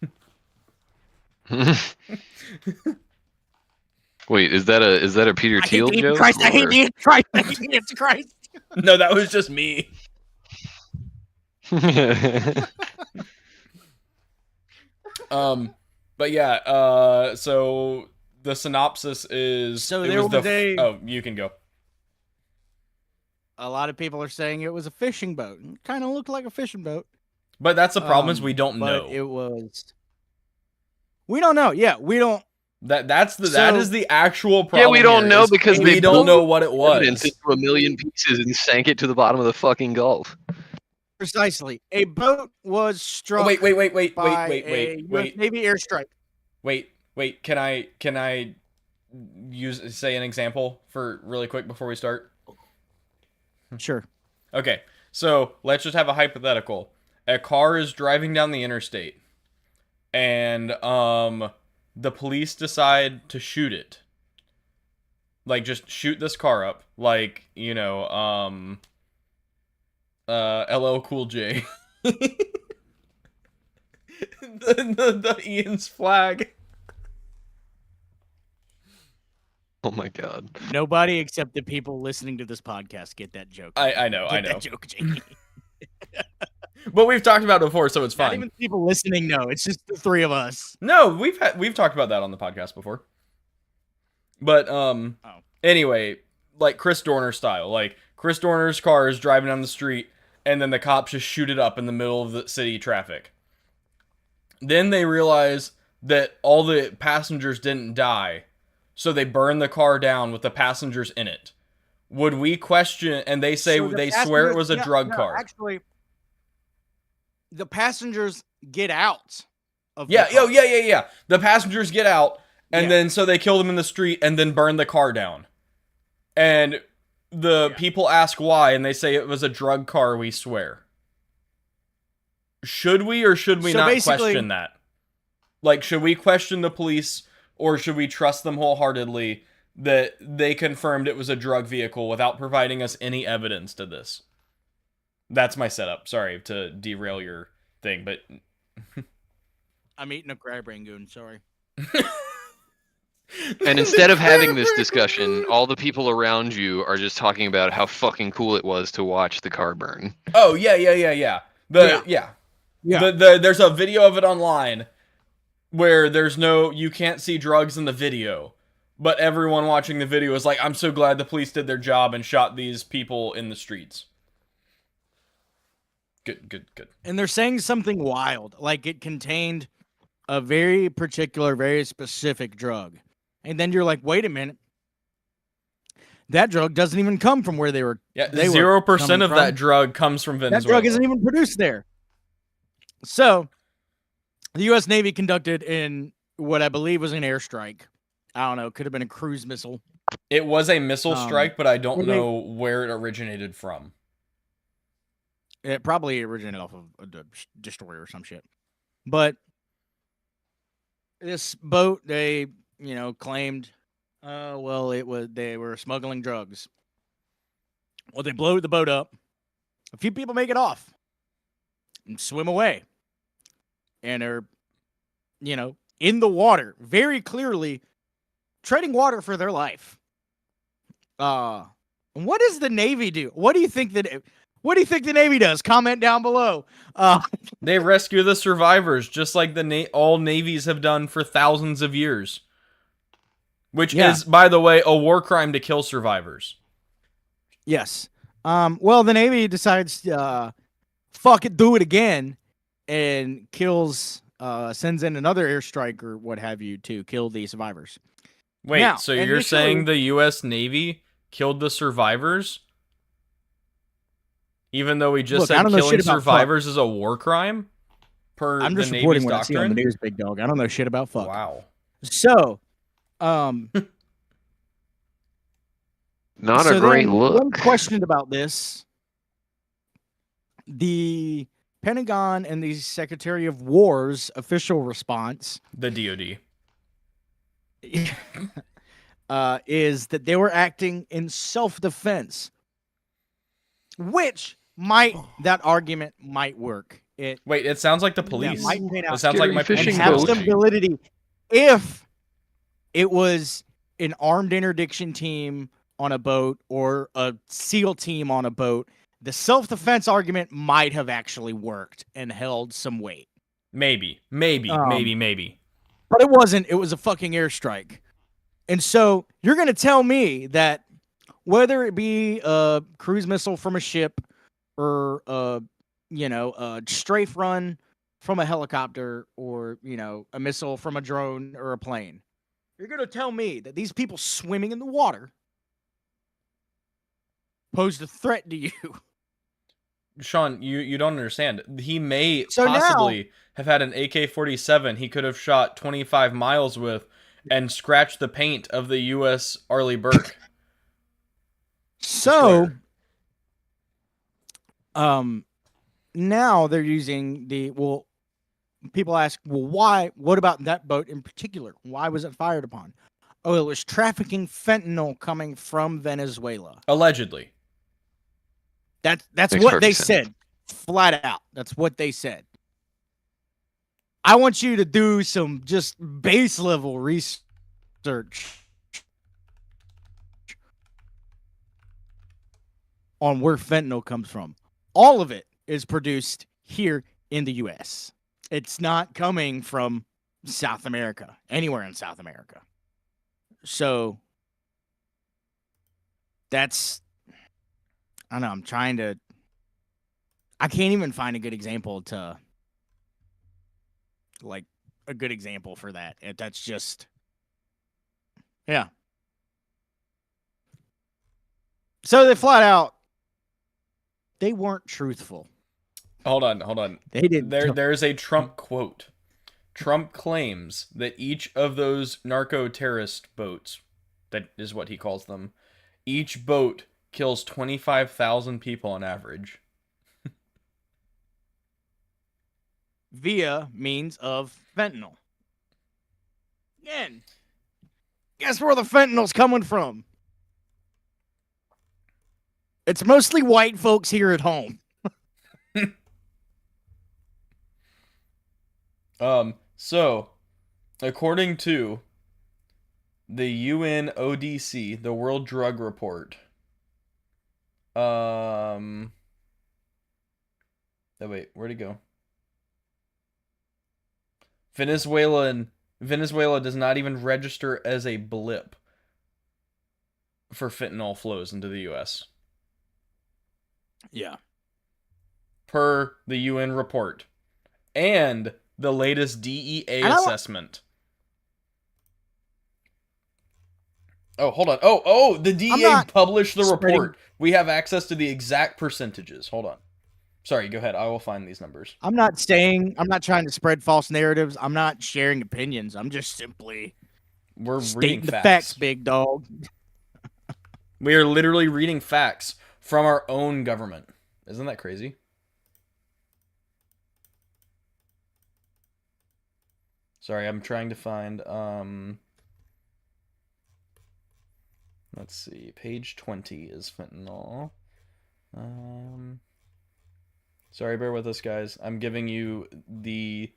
Wait, is that a Peter Thiel joke? I hate the Antichrist. I hate the Antichrist. No, that was just me. But yeah, so the synopsis is oh, you can go. A lot of people are saying it was a fishing boat. It kind of looked like a fishing boat. But that's the problem is we don't know. It was. We don't know. Yeah, we don't. That is the actual problem. Yeah, we don't know because we don't know what it was. Into a million pieces and sank it to the bottom of the fucking Gulf. Precisely. A boat was struck. Oh, wait. Navy airstrike. Wait. Can I say an example for really quick before we start? Sure. Okay. So let's just have a hypothetical. A car is driving down the interstate, and the police decide to shoot it. Like, just shoot this car up. Like, you know, LL Cool J. the Ian's flag. Oh my god. Nobody except the people listening to this podcast get that joke. I know. That joke, Jamie. But we've talked about it before, so it's fine. Not even people listening know. It's just the three of us. No, we've talked about that on the podcast before. But anyway, like Chris Dorner style. Like Chris Dorner's car is driving down the street, and then the cops just shoot it up in the middle of the city traffic. Then they realize that all the passengers didn't die, so they burn the car down with the passengers in it. Would we question? And they say they swear it was a drug car. Actually, the passengers get out of the car. Yeah. The passengers get out, and then so they kill them in the street and then burn the car down. And the people ask why, and they say it was a drug car, we swear. Should we or should we not question that? Like, should we question the police, or should we trust them wholeheartedly that they confirmed it was a drug vehicle without providing us any evidence to this? That's my setup. Sorry to derail your thing, but... I'm eating a crab rangoon, sorry. And instead of having this discussion, all the people around you are just talking about how fucking cool it was to watch the car burn. Oh, yeah. There's a video of it online where you can't see drugs in the video, but everyone watching the video is like, I'm so glad the police did their job and shot these people in the streets. Good. And they're saying something wild, like it contained a very particular, very specific drug. And then you're like, wait a minute. that drug doesn't even come from where they were. Yeah, they were 0% coming of from. that drug comes from Venezuela. That drug isn't even produced there. So, the U.S. Navy conducted in what I believe was an airstrike. I don't know. Could have been a cruise missile. It was a missile strike, but I don't were they- know where it originated from. It probably originated off of a destroyer or some shit. But this boat, they, claimed, they were smuggling drugs. Well, they blow the boat up. A few people make it off and swim away. And are, in the water, very clearly treading water for their life. What does the Navy do? What do you think the Navy does? Comment down below. They rescue the survivors, just like all navies have done for thousands of years. Which is, by the way, a war crime to kill survivors. Yes. Well, the Navy decides, fuck it, do it again, and sends in another airstrike or what have you to kill the survivors. Wait, now, so you're saying the U.S. Navy killed the survivors? Even though we just said killing survivors is a war crime? I'm just reporting what I see on the news, big dog. I don't know shit about fuck. Wow. So, not a great look. One question about this. The Pentagon and the Secretary of War's official response, the DoD, is that they were acting in self-defense, which that argument might work. Wait, it sounds like the police. It sounds like my fishing have boat. some validity if it was an armed interdiction team on a boat or a SEAL team on a boat. The self-defense argument might have actually worked and held some weight. Maybe. But it wasn't. It was a fucking airstrike. And so you're going to tell me that whether it be a cruise missile from a ship or a strafe run from a helicopter or, a missile from a drone or a plane, you're going to tell me that these people swimming in the water posed a threat to you. Sean, you don't understand. He may possibly have had an AK-47 he could have shot 25 miles with and scratched the paint of the U.S. Arleigh Burke. So, now they're using people ask, well, why? What about that boat in particular? Why was it fired upon? Oh, it was trafficking fentanyl coming from Venezuela. Allegedly. That's what they said. Flat out. That's what they said. I want you to do some just base level research on where fentanyl comes from. All of it is produced here in the U.S. It's not coming from South America, anywhere in South America. So that's, I don't know, I can't even find a good example for that. That's just, yeah. So they flat out, they weren't truthful. Hold on. They didn't. There's a Trump quote. Trump claims that each of those narco-terrorist boats, that is what he calls them, each boat kills 25,000 people on average. Via means of fentanyl. Again, guess where the fentanyl's coming from? It's mostly white folks here at home. So, according to the UNODC, the World Drug Report, oh wait, where'd it go? Venezuela does not even register as a blip for fentanyl flows into the U.S. Yeah. Per the UN report. And the latest DEA assessment. Oh, hold on. Oh, the DEA not published the spreading- report. We have access to the exact percentages. Hold on. Sorry, go ahead. I will find these numbers. I'm not trying to spread false narratives. I'm not sharing opinions. I'm just simply We're reading stating the facts. facts, big dog. We are literally reading facts from our own government. Isn't that crazy? Sorry, I'm trying to find let's see. Page 20 is fentanyl. Sorry, bear with us, guys. I'm giving you the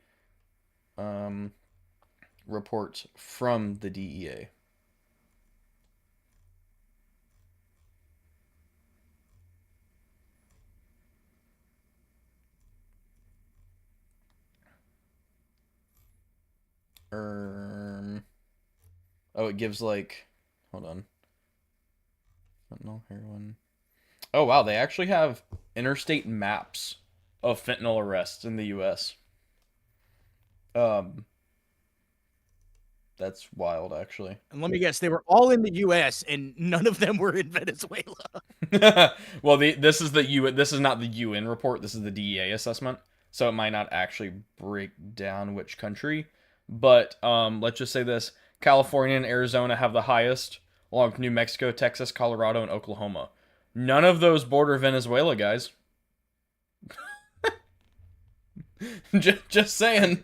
report from the DEA. Oh, it gives like, hold on. Fentanyl, heroin. Oh wow, they actually have interstate maps of fentanyl arrests in the U.S. Um, that's wild, actually. And let me guess, they were all in the U.S. and none of them were in Venezuela. Well, this is the UN. This is not the UN report. This is the DEA assessment, so it might not actually break down which country. But let's just say this: California and Arizona have the highest, along with New Mexico, Texas, Colorado, and Oklahoma. None of those border Venezuela, guys. just saying.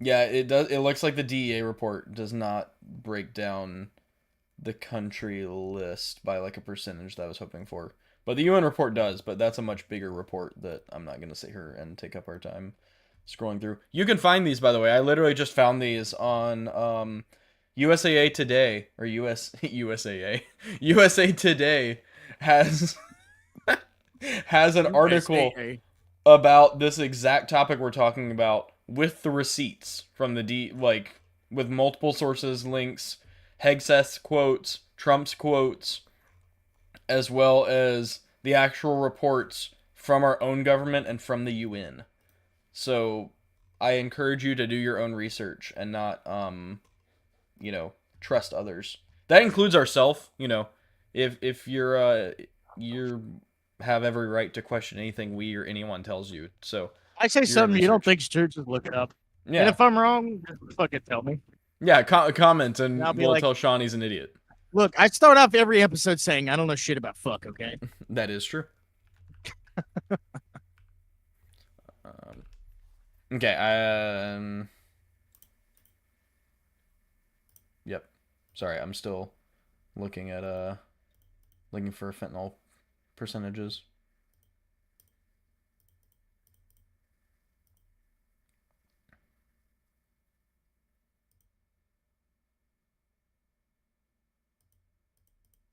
Yeah, it does. It looks like the DEA report does not break down the country list by like a percentage that I was hoping for. But the UN report does, but that's a much bigger report that I'm not going to sit here and take up our time scrolling through. You can find these, by the way. I literally just found these on USAA Today, or USAA. USA Today has has an article USAA. about this exact topic we're talking about with the receipts from the with multiple sources, links, Hegseth's quotes, Trump's quotes, as well as the actual reports from our own government and from the UN. So I encourage you to do your own research and not trust others. That includes ourselves, if you're have every right to question anything we or anyone tells you. So I say your something you don't research. think churches look it up. Yeah, And if I'm wrong, just fucking tell me. yeah. Comment and And I'll be we'll like- tell Sean he's an idiot. Look, I start off every episode saying I don't know shit about fuck, okay? That is true. Okay. Yep. Sorry, I'm still looking at looking for fentanyl percentages.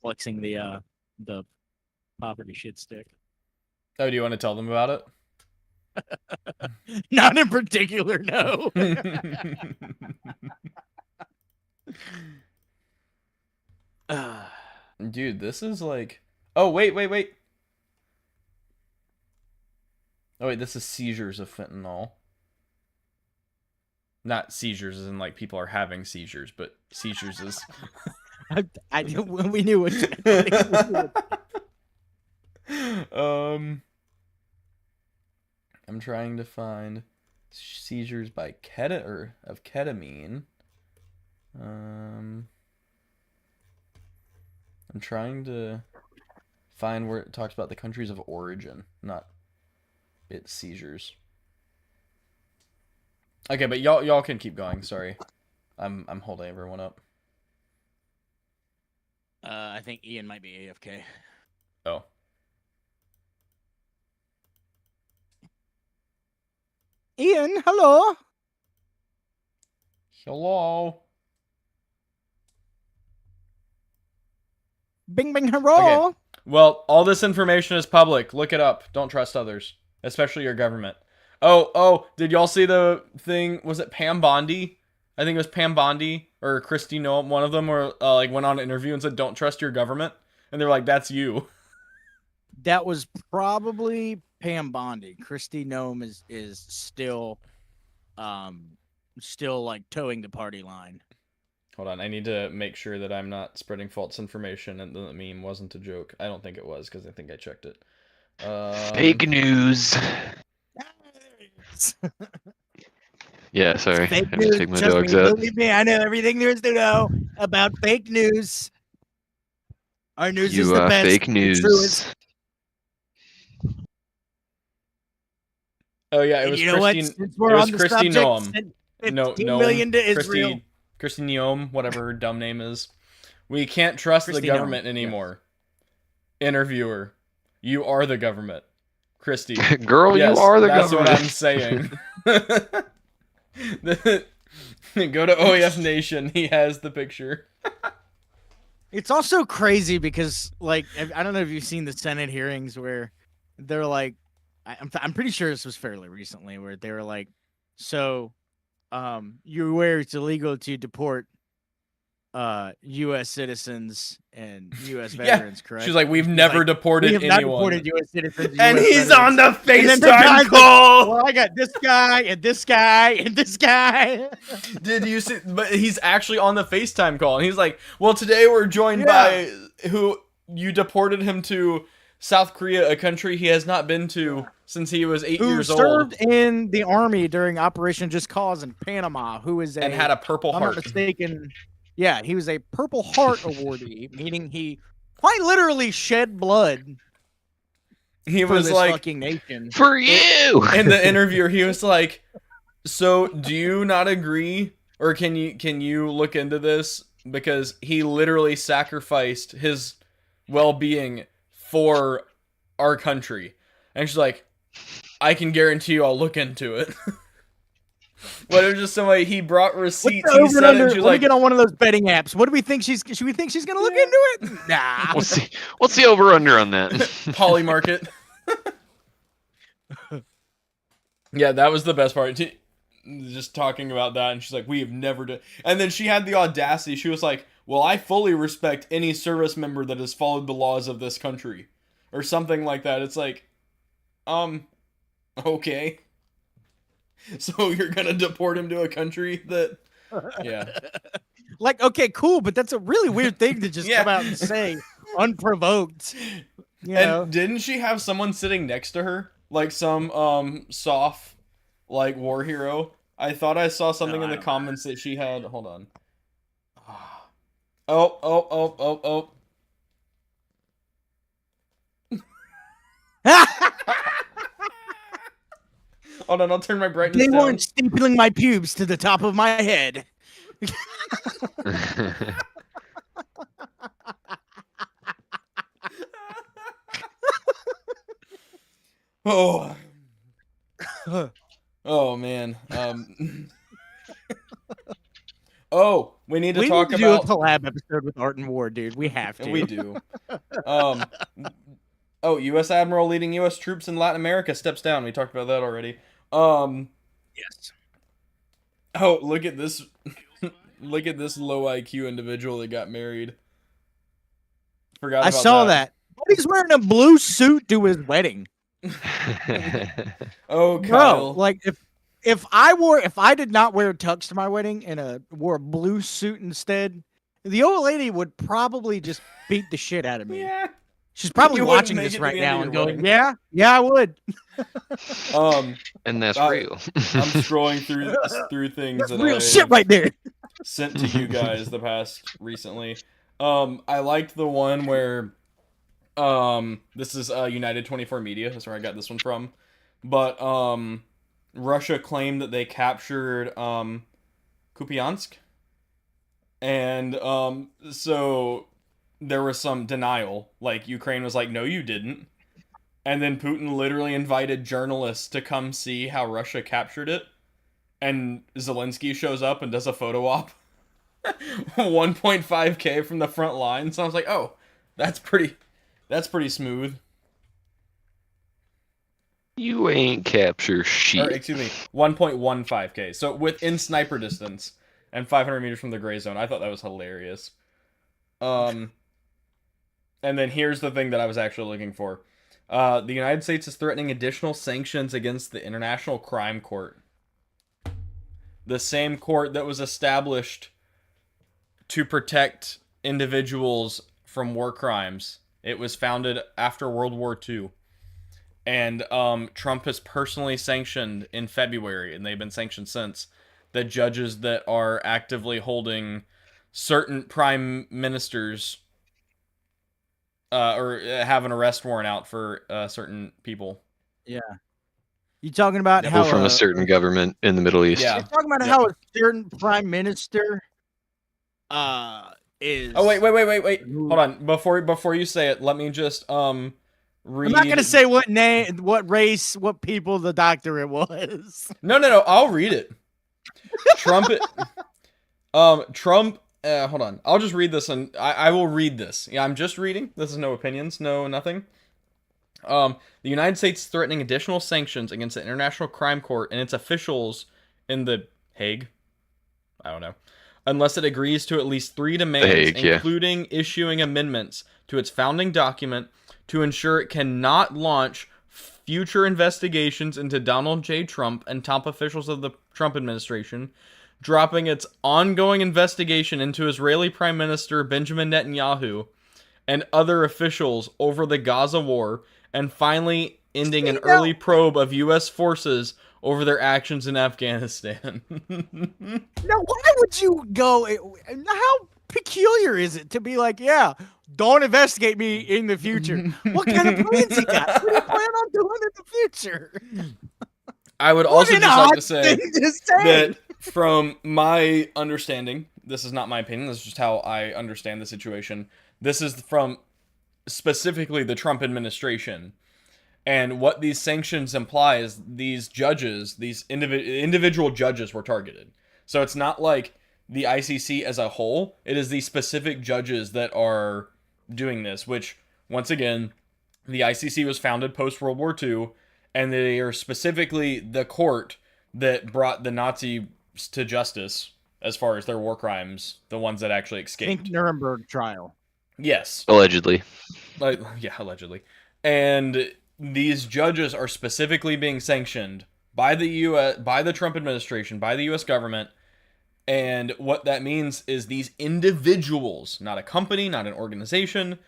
Flexing the poverty shit stick. Oh, do you want to tell them about it? Not in particular, no. Dude, this is like... Oh, wait. Oh, wait, this is seizures of fentanyl. Not seizures as in, like, people are having seizures, but seizures is... I we knew it. I'm trying to find seizures by ketamine. I'm trying to find where it talks about the countries of origin, not its seizures. Okay, but y'all can keep going. Sorry, I'm holding everyone up. I think Ian might be AFK. Oh. Ian, hello. Hello. Bing, bing, hurrah. Okay. Well, all this information is public. Look it up. Don't trust others, especially your government. Oh, did y'all see the thing? Was it Pam Bondi? I think it was Pam Bondi or Christy Noem. One of them were went on an interview and said, "Don't trust your government," and they're like, "That's you." That was probably Pam Bondi. Christy Noem is still still like towing the party line. Hold on, I need to make sure that I'm not spreading false information and the meme wasn't a joke. I don't think it was because I think I checked it. Fake news. Yeah, sorry. Fake I had to news. take my Trust dogs me, out. believe me, I know everything there is to know about fake news. Our news is You the best, fake the news. truest. Oh yeah, it And was you know what? Christine. Since It we're was on the Christy subject, Noam. send No, 15 Noam. million to Israel. Christy Noam, whatever her dumb name is. We can't trust Christy the government Noam, anymore. Interviewer, you are the government. Christy. Girl, Yes, you are the that's government. what I'm saying. Go to OEF Nation. He has the picture. It's also crazy because, like, I don't know if you've seen the Senate hearings where they're like, I'm pretty sure this was fairly recently, where they were like, so, you're aware it's illegal to deport U.S. citizens and U.S. Yeah, veterans, correct? she's like, we've He's never like, deported we have not anyone. deported U.S. citizens, And US he's veterans. on the And then the FaceTime guy's call. Like, well, I got this guy and this guy and this guy. Did you see? But he's actually on the FaceTime call, and he's like, "Well, today we're joined by who you deported him to South Korea, a country he has not been to since he was 8 Who years served old, in the army during Operation Just Cause in Panama? Who is and had a Purple if I'm not Heart." mistaken, yeah, he was a Purple Heart awardee, meaning he quite literally shed blood He for was this like, fucking nation. For you. in the interview, he was like, "So, do you not agree, or can you look into this? Because he literally sacrificed his well-being for our country." And she's like, "I can guarantee you, I'll look into it." But it was just some way he brought receipts. He said it. And she was Let me like, get on one of those betting apps. What do we think she's? Should we think she's gonna look into it? Nah. What's the over under on that? "Poly market." Yeah, that was the best part. Just talking about that, and she's like, "We have never done." And then she had the audacity. She was like, "Well, I fully respect any service member that has followed the laws of this country," or something like that. It's like, okay. So you're gonna deport him to a country that, yeah. Like, okay, cool, but that's a really weird thing to just Yeah. come out and say unprovoked. You And know? didn't she have someone sitting next to her, like some soft, like war hero? I thought I saw something in the comments that she had. Hold on. Oh. Hold on, I'll turn my brightness They down. weren't stapling my pubes to the top of my head. Oh. Oh man. Oh, we need to We talk need to do a about. collab episode with Art and War, dude. We have to. We do. Oh, U.S. Admiral leading U.S. troops in Latin America steps down. We talked about that already. Yes. Oh, look at this. Look at this low IQ individual that got married. Forgot I about saw that. But he's wearing a blue suit to his wedding. Oh, Bro, Kyle. like if I did not wear tux to my wedding and wore a blue suit instead, the old lady would probably just beat the shit out of me. Yeah. She's probably You wouldn't watching make this it to right the end now of and your going, wedding. yeah, I would. And that's real. I'm scrolling through things That's that real I shit right there. sent to you guys the past recently. I liked the one where this is United 24 Media. That's where I got this one from. But Russia claimed that they captured Kupiansk. And so there was some denial. Like Ukraine was like, "No, you didn't." And then Putin literally invited journalists to come see how Russia captured it. And Zelensky shows up and does a photo op. 1.5K from the front line. So I was like, "Oh, that's pretty smooth." You ain't capture shit. Or excuse me, 1.15K. So within sniper distance and 500 meters from the gray zone. I thought that was hilarious. And then here's the thing that I was actually looking for. The United States is threatening additional sanctions against the International Crime Court. the same court that was established to protect individuals from war crimes. It was founded after World War II. And Trump has personally sanctioned in February, and they've been sanctioned since, the judges that are actively holding certain prime ministers or have an arrest warrant out for certain people. Yeah. You talking about Yep. how People from a certain government in the Middle East. Yeah. You're talking about Yep. how a certain prime minister is. Oh wait. Hold on. Before you say it, let me just read. I'm not gonna say what name, what race, what people the doctorate was. No. I'll read it. Trump. Trump. Hold on. I'll just read this, and I will read this. Yeah, I'm just reading. This is no opinions, no nothing. The United States threatening additional sanctions against the International Crime Court and its officials in The Hague. I don't know. Unless it agrees to at least 3 demands, Hague, yeah. including issuing amendments to its founding document to ensure it cannot launch future investigations into Donald J. Trump and top officials of the Trump administration, dropping its ongoing investigation into Israeli Prime Minister Benjamin Netanyahu and other officials over the Gaza war, and finally ending an early probe of U.S. forces over their actions in Afghanistan. Now, why would you go? How peculiar is it to be like, yeah, don't investigate me in the future? What kind of plans you got? What do you plan on doing in the future? I would What also an just like odd to say thing to say. that from my understanding, this is not my opinion, this is just how I understand the situation. This is from specifically the Trump administration. And what these sanctions imply is these judges, these individual judges were targeted. So it's not like the ICC as a whole. It is these specific judges that are doing this, which, once again, the ICC was founded post-World War II, and they are specifically the court that brought the Nazis to justice as far as their war crimes, the ones that actually escaped. Think Nuremberg trial. Yes. Allegedly. Yeah, allegedly. And these judges are specifically being sanctioned by the US, by the Trump administration, by the US government. And what that means is these individuals, not a company, not an organization,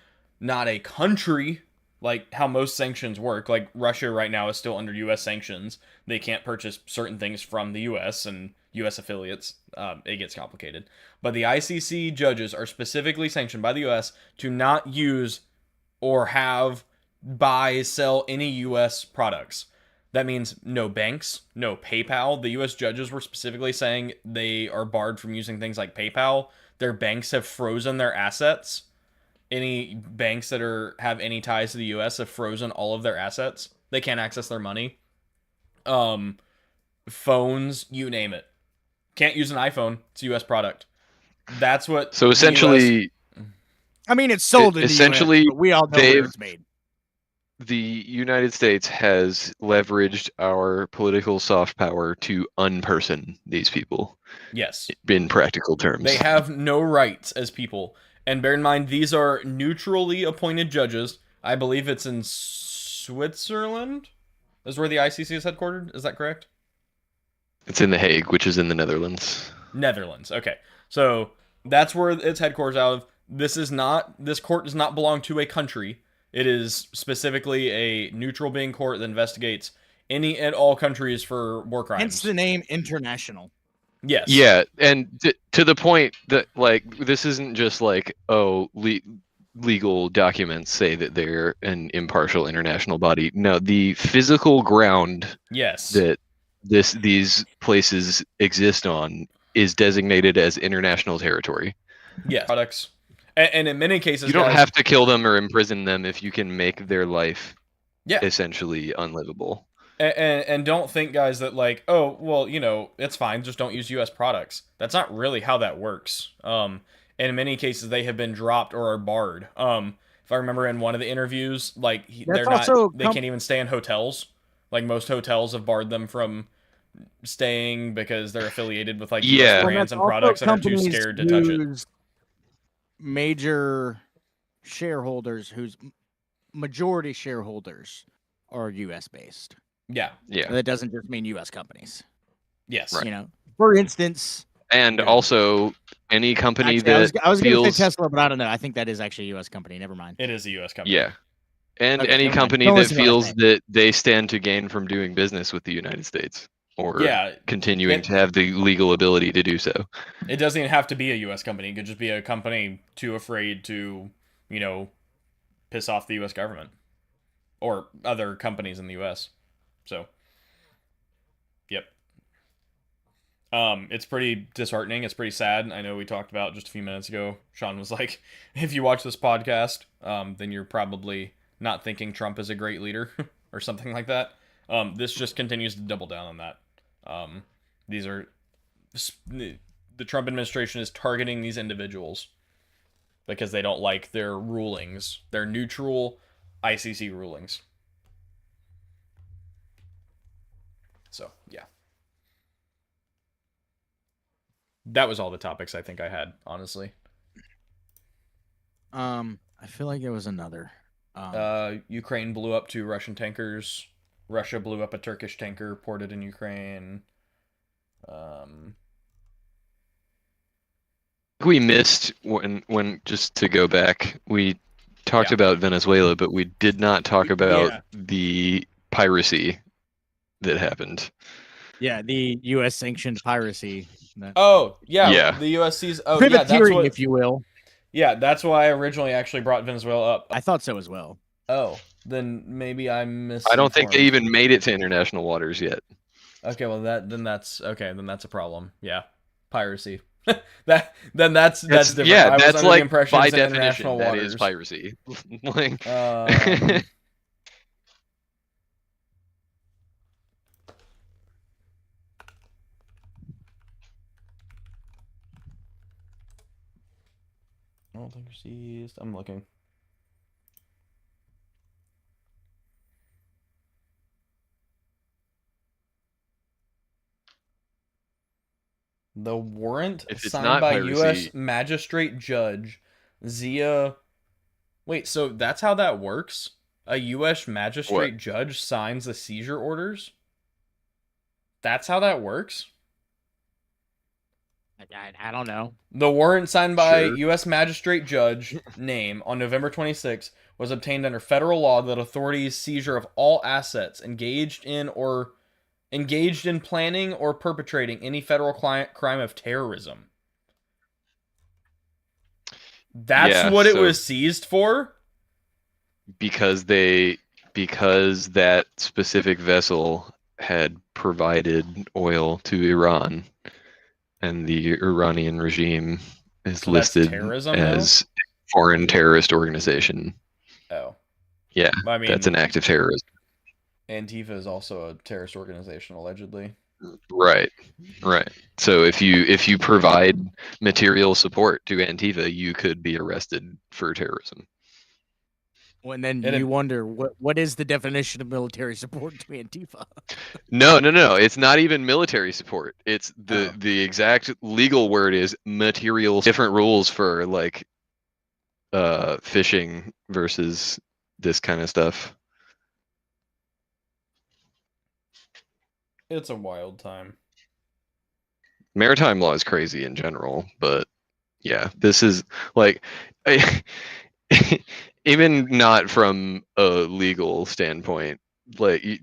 not a country, like how most sanctions work. Like Russia right now is still under US sanctions. They can't purchase certain things from the US and US affiliates. It gets complicated. But the ICC judges are specifically sanctioned by the US to not use or buy, sell any US products. That means no banks, no PayPal. The US judges were specifically saying they are barred from using things like PayPal. Their banks have frozen their assets. Any banks that have any ties to the US have frozen all of their assets. They can't access their money. Phones, you name it. Can't use an iPhone. It's a US product. That's what. So essentially, I mean, it's sold in essentially, the US, but we all know where it's made. The United States has leveraged our political soft power to unperson these people. Yes. In practical terms. They have no rights as people. And bear in mind, these are neutrally appointed judges. I believe it's in Switzerland is where the ICC is headquartered. Is that correct? It's in The Hague, which is in the Netherlands. Netherlands. Okay. So that's where its headquarters out of. This court does not belong to a country. It is specifically a neutral being court that investigates any and all countries for war crimes. Hence the name international. Yes. Yeah, and to the point that, like, this isn't just like, legal documents say that they're an impartial international body. No, the physical ground that these places exist on is designated as international territory. Yeah, products. And in many cases, you don't have to kill them or imprison them if you can make their life essentially unlivable. And don't think, guys, that like, oh, well, it's fine, just don't use U.S. products. That's not really how that works. In many cases, they have been dropped or are barred. If I remember in one of the interviews, like they can't even stay in hotels. Like most hotels have barred them from staying because they're affiliated with like US brands and products and are too scared to touch it. Major shareholders whose majority shareholders are U.S. based. Yeah. That doesn't just mean U.S. companies. Yes. Right. You know, for instance, And you know, also, any company actually, that I was going to say feels, Tesla, but I don't know. I think that is actually a U.S. company. Never mind. It is a U.S. company. yeah, and Okay, any never mind. company Don't that listen to what I feels say. that they stand to gain from doing business with the United States or Yeah. continuing to have the legal ability to do so. It doesn't even have to be a U.S. company. It could just be a company too afraid to, piss off the U.S. government or other companies in the U.S. So, yep. It's pretty disheartening. It's pretty sad. I know we talked about just a few minutes ago. Sean was like, if you watch this podcast, then you're probably not thinking Trump is a great leader or something like that. This just continues to double down on that. These are the Trump administration is targeting these individuals because they don't like their rulings, their neutral ICC rulings. So, yeah. That was all the topics I think I had, honestly. I feel like it was another. Ukraine blew up 2 Russian tankers. Russia blew up a Turkish tanker ported in Ukraine. Um, We missed when just to go back, we talked Yeah. about Venezuela, but we did not talk about Yeah. the piracy that happened. Yeah, the U.S. sanctioned piracy. oh, yeah, Yeah. the USC's. Oh, yeah, that's Privateering, what. if you will. Yeah, that's why I originally actually brought Venezuela up. I thought so as well. Oh, then maybe I'm I don't think they misinformed. even made it to international waters yet. Okay, well that's okay. Then that's a problem. Yeah, piracy. That's different. Yeah, I was that's under the like impression by it's in definition international that is waters. piracy. Like, Um, I don't think you're seized. I'm looking. The warrant if it's signed not by U.S. piracy, Magistrate Judge Zia. Wait, so that's how that works? A U.S. what? Magistrate Judge signs the seizure orders? That's how that works? I don't know. The warrant signed by Sure. U.S. Magistrate Judge name on November 26 was obtained under federal law that authorities seizure of all assets engaged in planning or perpetrating any federal crime of terrorism. That's Yeah, what it so was seized for? because that specific vessel had provided oil to Iran, and the Iranian regime is So that's listed terrorism, though? as foreign terrorist organization. Oh. Yeah, I that's mean, an act of terrorism. Antifa is also a terrorist organization, allegedly. Right. Right. So if you provide material support to Antifa, you could be arrested for terrorism. Well, and then It you had- wonder what is the definition of military support to Antifa? No. It's not even military support. It's Oh. the exact legal word is material. Different rules for like fishing versus this kind of stuff. It's a wild time. Maritime law is crazy in general, but yeah, this is like even not from a legal standpoint, like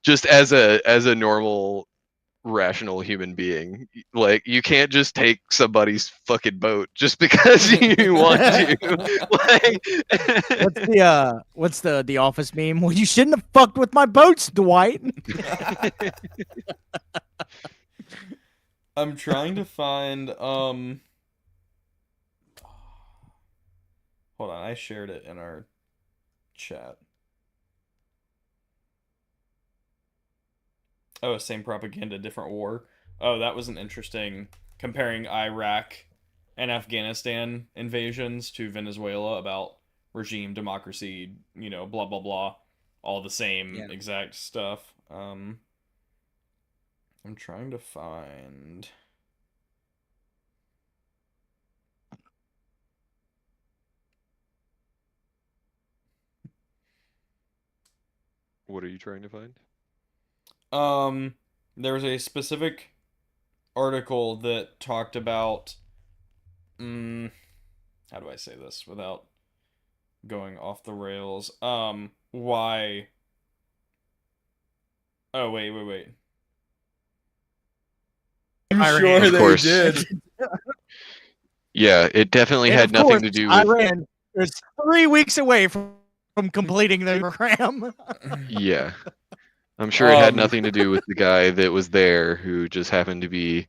just as a normal rational human being, like you can't just take somebody's fucking boat just because you want to. What's the office meme? Well, you shouldn't have fucked with my boats, Dwight. I'm trying to find hold on, I shared it in our chat. Oh, same propaganda, different war. Oh, that was an interesting comparing Iraq and Afghanistan invasions to Venezuela about regime, democracy, blah blah blah, all the same Yeah. exact stuff. I'm trying to find. What are you trying to find? there was a specific article that talked about, how do I say this without going off the rails? Why? Oh, wait. I'm Iran. sure Of they course. did. Yeah, it definitely And had of nothing course, to do with. Iran is 3 weeks away from completing the program. Yeah, I'm sure it had Um, nothing to do with the guy that was there who just happened to be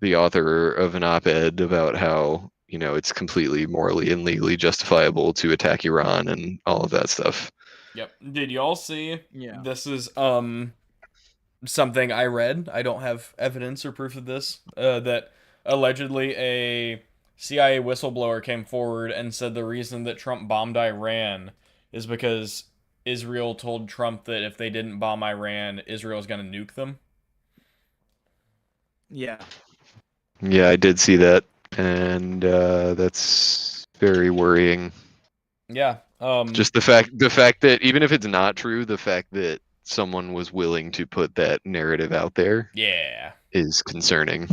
the author of an op-ed about how, it's completely morally and legally justifiable to attack Iran and all of that stuff. Yep. Did y'all see? Yeah. This is something I read. I don't have evidence or proof of this. That allegedly a CIA whistleblower came forward and said the reason that Trump bombed Iran is because Israel told Trump that if they didn't bomb Iran, Israel was going to nuke them. Yeah. Yeah, I did see that, and that's very worrying. Yeah. Just the fact that even if it's not true, the fact that someone was willing to put that narrative out there Yeah. is concerning.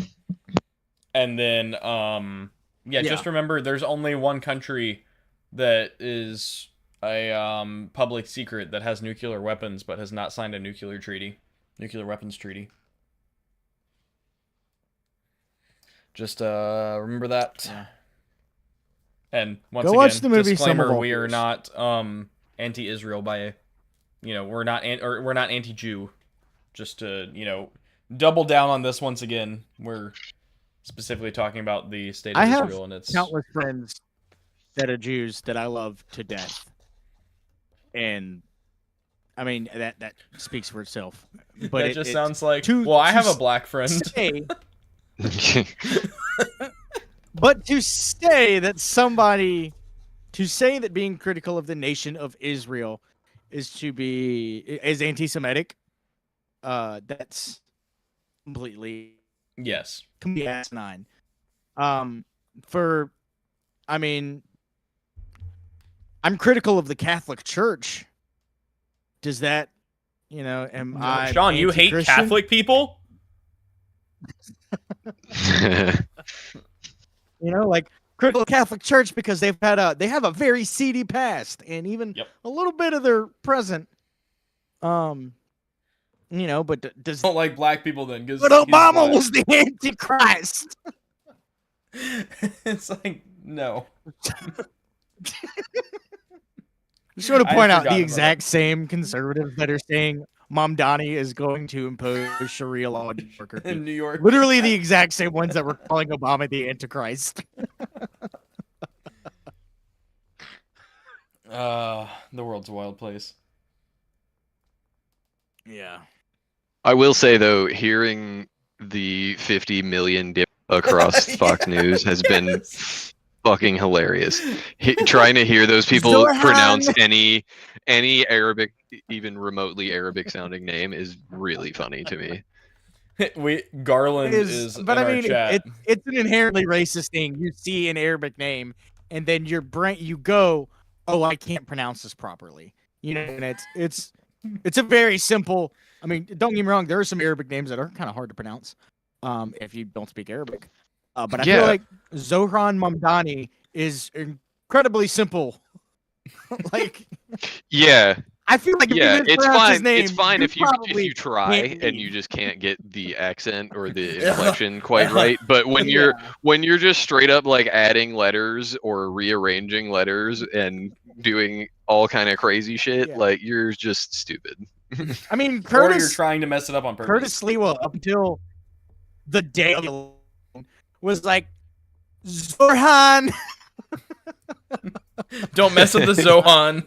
And then just remember there's only one country that is a public secret that has nuclear weapons but has not signed a nuclear weapons treaty. Just remember that. Yeah. And once Go again, watch the movie disclaimer: Summer we are Walkers. not anti-Israel by, we're not we're not anti-Jew. Just to double down on this once again, we're specifically talking about the state of Israel and its countless friends that are Jews that I love to death, and I mean that speaks for itself. But that just sounds like I have a black friend. But to say that being critical of the nation of Israel is anti-Semitic, that's completely asinine. I'm critical of the Catholic Church. Does that, am I Sean, you hate Catholic people? Like critical Catholic Church because they have a very seedy past and even a little bit of their present. But don't like black people then? But Obama was the Antichrist. It's like no. Just want to point out the exact same conservatives that are saying Mamdani is going to impose Sharia law in New York. Literally the exact same ones that were calling Obama the Antichrist. The world's a wild place. Yeah. I will say though, hearing the 50 million dip across Fox News has been fucking hilarious. Trying to hear those people pronounce any Arabic, even remotely Arabic sounding name is really funny to me. Garland is but in I mean, our chat. It's an inherently racist thing. You see an Arabic name, and then your brain, you go, "Oh, I can't pronounce this properly." And it's a very simple. I mean, don't get me wrong. There are some Arabic names that are kind of hard to pronounce, if you don't speak Arabic. But I feel like Zohran Mamdani is incredibly simple. Yeah. I feel like it's fine. His name, it's fine if you try and you just can't get the accent or the inflection quite right. But when you're just straight up like adding letters or rearranging letters and doing all kind of crazy shit, like you're just stupid. I mean, Curtis, or you're trying to mess it up on purpose. Curtis Lewa, up until the day was like Zohan. Don't mess with the Zohan.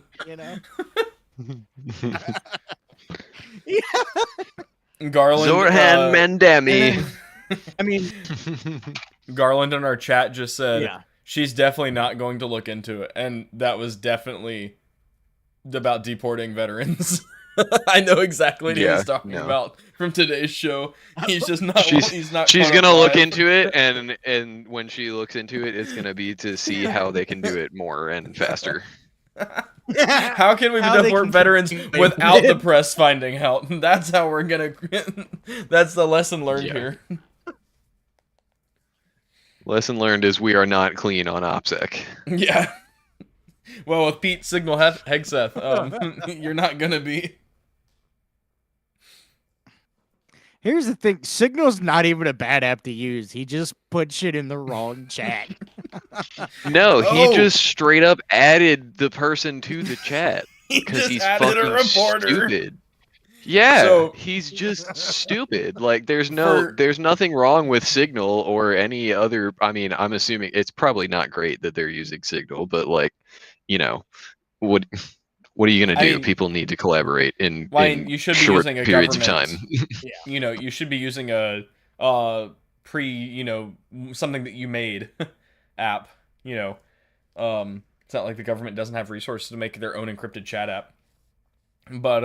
Garland. Zorhan Mandemi. I mean, Garland in our chat just said she's definitely not going to look into it, and that was definitely about deporting veterans. I know exactly what he was talking about from today's show. He's just not. She's gonna look into it, and when she looks into it, it's gonna be to see how they can do it more and faster. How can we How they deport can veterans continue without the it. press finding out? That's how we're gonna. That's the lesson learned Yeah. here. Lesson learned is we are not clean on OPSEC. Yeah. Well, with Pete Signal Hegseth, you're not gonna be. Here's the thing: Signal's not even a bad app to use. He just put shit in the wrong chat. No, he Oh. just straight up added the person to the chat He because just he's added fucking a reporter. stupid. Yeah, So- he's just stupid. Like there's For- there's nothing wrong with Signal or any other. I mean, I'm assuming it's probably not great that they're using Signal, but like, you know, what are you gonna do? mean- People need to collaborate in you should be short using a periods of government. time. You know, you should be using a something that you made app. You know, it's not like the government doesn't have resources to make their own encrypted chat app. But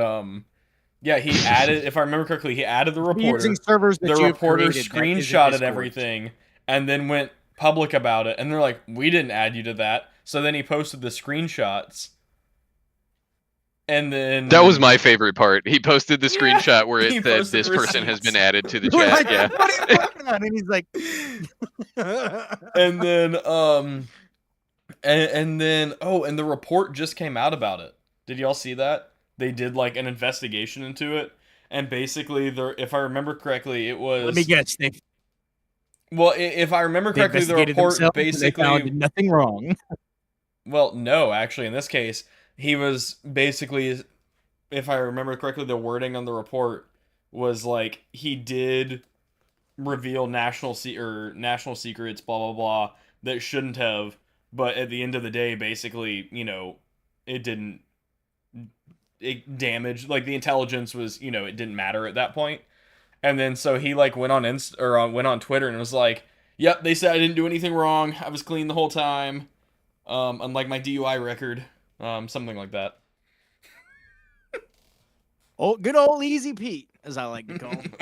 yeah, he added. If I remember correctly, he added the reporter. Using servers that The you've reporter created, that isn't screenshotted Discord. everything and then went public about it. And they're like, "We didn't add you to that." So then he posted the screenshots. And then That was my favorite part. He posted the Yeah, screenshot where he it said posted this person has receipts. been added to the We're chat. like, Yeah. what are you talking about? And he's like, and then and the report just came out about it. Did y'all see that? They did like an investigation into it, and basically, if I remember correctly, it was. let me guess. They Well, if I remember correctly, the investigated report themselves and they basically. found nothing wrong. Well, no, actually, in this case, he was basically, if I remember correctly, the wording on the report was like he did reveal national secrets, blah blah blah, that shouldn't have. But at the end of the day, basically, you know, it didn't. It damaged, like the intelligence was, you know, it didn't matter at that point. And then so he like went on went on Twitter and was like, "Yep, they said I didn't do anything wrong. I was clean the whole time. Unlike my DUI record, something like that." Oh, good old Easy Pete, as I like to call him.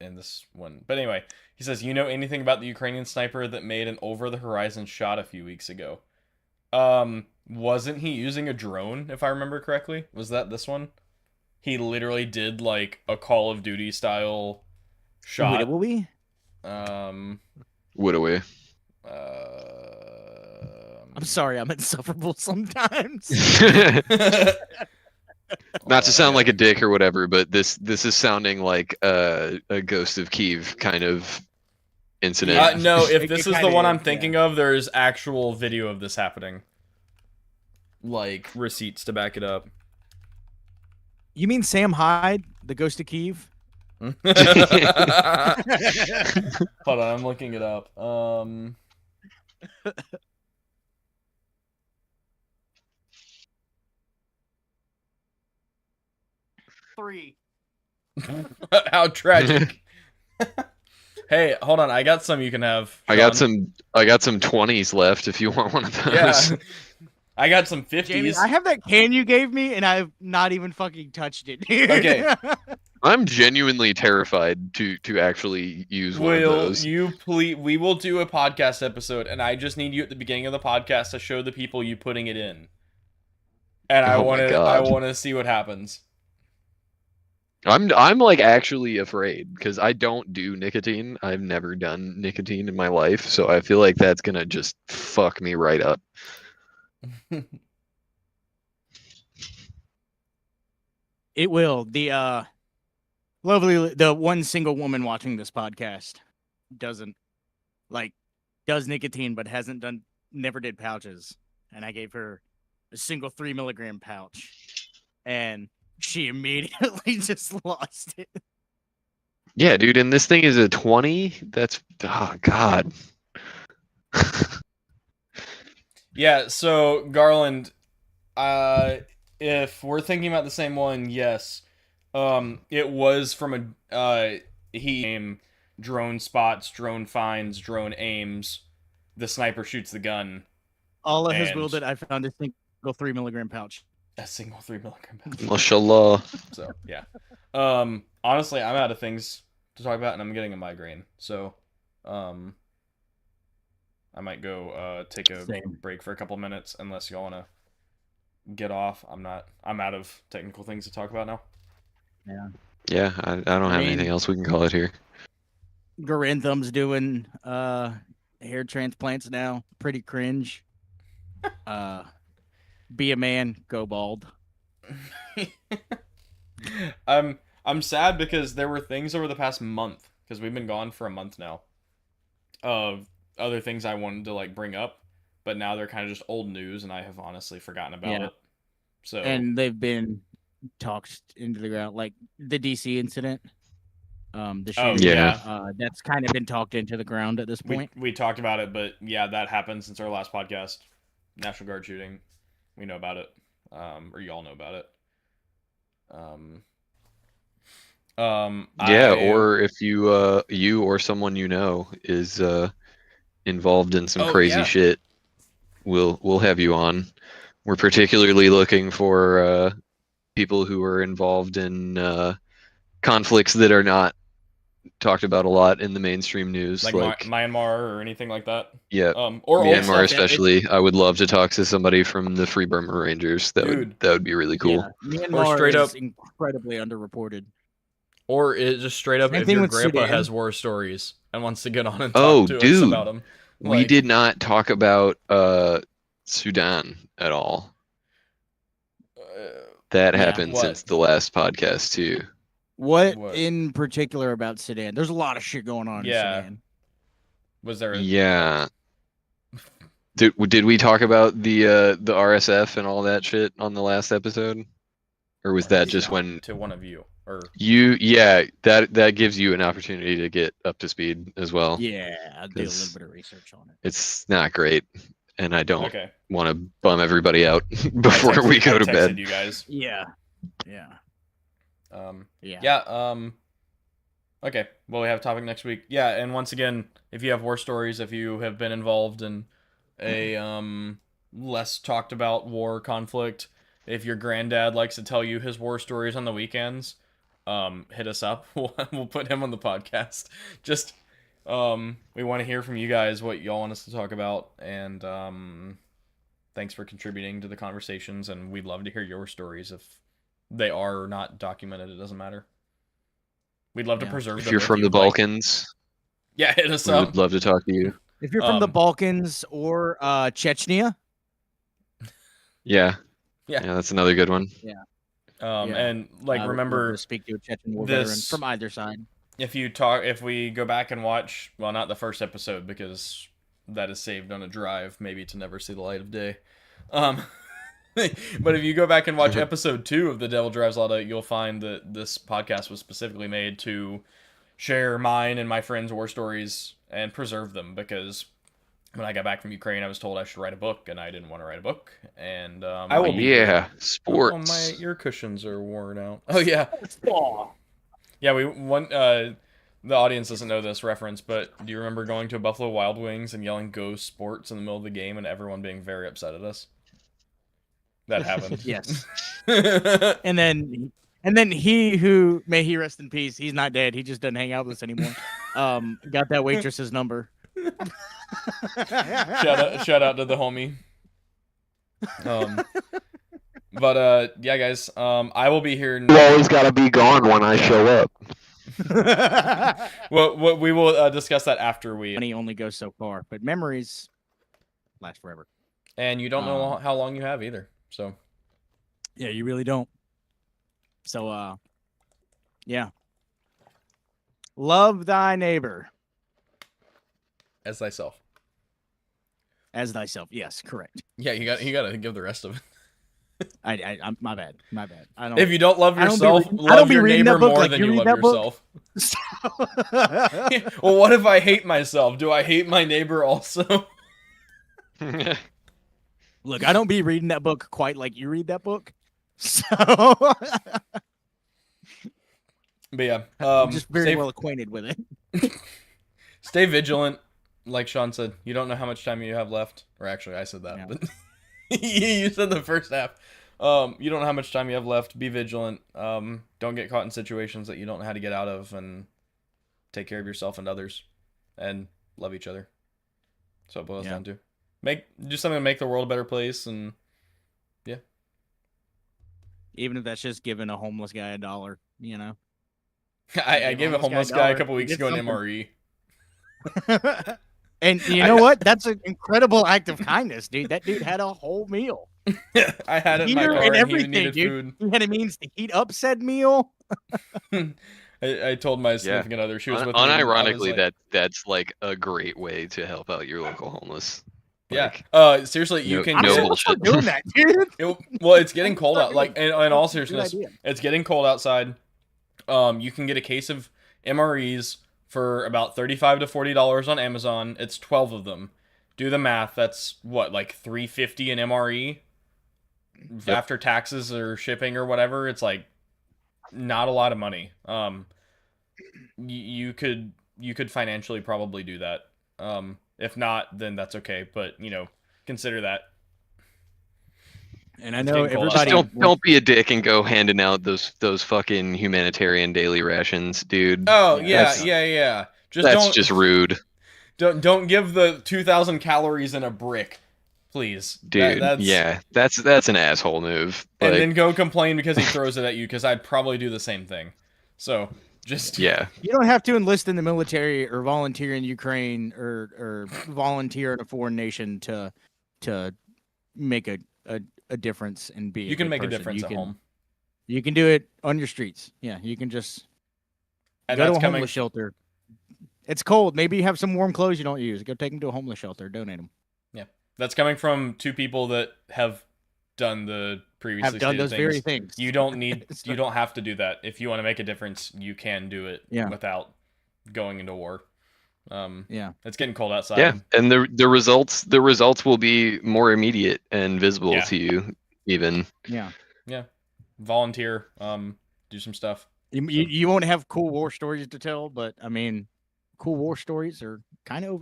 And this one, but anyway, he says, "You know anything about the Ukrainian sniper that made an over-the-horizon shot a few weeks ago?" Wasn't he using a drone? If I remember correctly, was that this one? He literally did like a Call of Duty style shot. Will we? Would we? I'm sorry, I'm insufferable sometimes. Not to sound like a dick or whatever, but this is sounding like a Ghost of Kiev kind of incident. no, if It this is the kinda one I'm is, thinking of, there's actual video of this happening. Like receipts to back it up. You mean Sam Hyde, the Ghost of Kiev? Hold on, I'm looking it up. Three. How tragic. Hey, hold on, I got some you can have. I got Sean. some 20s left if you want one of those. Yeah. I got some 50s. Jamie, I have that can you gave me, and I've not even fucking touched it. Okay. I'm genuinely terrified to actually use one of Will those. you please? We will do a podcast episode, and I just need you at the beginning of the podcast to show the people you putting it in. And I Oh my want to. God. I want to see what happens. I'm like actually afraid because I don't do nicotine. I've never done nicotine in my life, so I feel like that's gonna just fuck me right up. It will. The one single woman watching this podcast does nicotine, but never did pouches. And I gave her a single 3 milligram pouch, and she immediately just lost it. Yeah, dude, and this thing is a 20. That's God. Yeah. So Garland, if we're thinking about the same one, yes. It was from a he aim, drone spots, drone finds, drone aims. The sniper shoots the gun. Allah has And- willed it. I found a single 3 milligram pouch. A single 3 milligram pouch. Mashallah. So yeah. Honestly, I'm out of things to talk about, and I'm getting a migraine. So, I'm I might go take a Same. break for a couple minutes unless y'all want to get off. I'm out of technical things to talk about now. Yeah. Yeah, I don't have anything else we can call it here. Garintham's doing hair transplants now. Pretty cringe. Be a man, go bald. I'm sad because there were things over the past month, because we've been gone for a month now, of other things I wanted to like bring up, but now they're kind of just old news and I have honestly forgotten about it. So And they've been talked into the ground, like the DC incident. The shooting, yeah. that's kind of been talked into the ground at this point. we talked about it, but yeah, that happened since our last podcast. National Guard shooting. We know about it. Or y'all know about it. Or if you or someone you know is involved in some crazy shit, we'll have you on. We're particularly looking for people who are involved in conflicts that are not talked about a lot in the mainstream news, like Myanmar or anything like that. Yeah, or Myanmar especially. I would love to talk to somebody from the Free Burma Rangers. That would be really cool. Yeah, Myanmar straight is incredibly underreported. Or it just straight up, if your grandpa has war stories and wants to get on and talk to us about them. We did not talk about Sudan at all. That happened since the last podcast too. What in particular about Sudan? There's a lot of shit going on in Sudan. Was there? Did we talk about the RSF and all that shit on the last episode, or was that just when to one of you or you? Yeah, that gives you an opportunity to get up to speed as well. Yeah, I'll do a little bit of research on it. It's not great, and I don't want to bum everybody out before we go to bed. You guys. Yeah. Okay. Well, we have a topic next week. Yeah, and once again, if you have war stories, if you have been involved in a less talked about war conflict, if your granddad likes to tell you his war stories on the weekends, hit us up. We'll put him on the podcast. Just we want to hear from you guys what y'all want us to talk about, and thanks for contributing to the conversations, and we'd love to hear your stories if they are or not documented. It doesn't matter. We'd love to preserve them. If you're from the Balkans, hit us up. We'd love to talk to you. If you're from the Balkans or Chechnya. Yeah, that's another good one. Yeah. And remember to speak to a Chechen war veteran from either side. If we go back and watch, well, not the first episode because that is saved on a drive, maybe to never see the light of day. But if you go back and watch episode 2 of The Devil Drives Lada, you'll find that this podcast was specifically made to share mine and my friends' war stories and preserve them, because when I got back from Ukraine, I was told I should write a book, and I didn't want to write a book. And I will sports. Oh, my ear cushions are worn out. Oh yeah. Yeah, the audience doesn't know this reference, but do you remember going to a Buffalo Wild Wings and yelling "Go Sports" in the middle of the game and everyone being very upset at us? That happened. Yes. and then he who, may he rest in peace, he's not dead. He just doesn't hang out with us anymore. Got that waitress's number. Shout out to the homie. But yeah, guys. I will be here. You always gotta be gone when I show up. Well, we will discuss that after we. Money only goes so far, but memories last forever. And you don't know how long you have either. So. Yeah, you really don't. So, yeah. Love thy neighbor as thyself. As thyself, yes, correct. Yeah, you got to give the rest of it. I'm my bad. I don't. If you don't love yourself, love your neighbor more than you love yourself. Well, what if I hate myself? Do I hate my neighbor also? Look, I don't be reading that book quite like you read that book. So, but yeah, I'm just very well acquainted with it. Stay vigilant, like Sean said. You don't know how much time you have left. Or actually, I said that, but you said the first half. You don't know how much time you have left. Be vigilant. Don't get caught in situations that you don't know how to get out of, and take care of yourself and others, and love each other. So it boils Yeah. down to do something to make the world a better place, and Even if that's just giving a homeless guy $1, you know. I Give a gave a homeless homeless guy guy a $1, couple you weeks did ago an something. MRE. And you know what? That's an incredible act of kindness, dude. That dude had a whole meal. I had it in my Heater car, and and he everything, needed dude. food. He had a means to heat up said meal. I told my Yeah. significant other, she was with me. And I was Unironically, like, that's like a great way to help out your local homeless. yeah. Like, Seriously, you no- can no Honestly, get. let's start bullshit. doing that, dude. Well, it's getting Let's cold start out. Like, doing in all that. Good seriousness, idea. it's getting cold outside. You can get a case of MREs for about $35 to $40 on Amazon. It's 12 of them. Do the math. That's what, like $3.50 an MRE Yep. after taxes or shipping or whatever. It's like not a lot of money. You could financially probably do that. If not, then that's okay. But consider that. And I It's know getting cold everybody. outside. Don't be a dick and go handing out those fucking humanitarian daily rations, dude. Oh Yeah, yeah. That's just rude, Don't give the 2,000 calories in a brick, please. dude. That's an asshole move. And Like, then go complain because he throws it at you, because I'd probably do the same thing. So just yeah, You don't have to enlist in the military or volunteer in Ukraine or volunteer in a foreign nation to make a difference and be. you can good make a person. difference You at can, home. You can do it on your streets. Yeah, you can just And go to that's a coming. homeless shelter. It's cold. Maybe you have some warm clothes you don't use. Go take them to a homeless shelter. Donate them. Yeah, that's coming from two people that have done the previously Have done stated those things. very things. You don't need. So- You don't have to do that. If you want to make a difference, you can do it. Yeah. Without going into war. Yeah. It's getting cold outside. yeah. And the results will be more immediate and visible Yeah. to you, even. Yeah. Volunteer. Do some stuff. You won't have cool war stories to tell, but I mean, cool war stories are kind of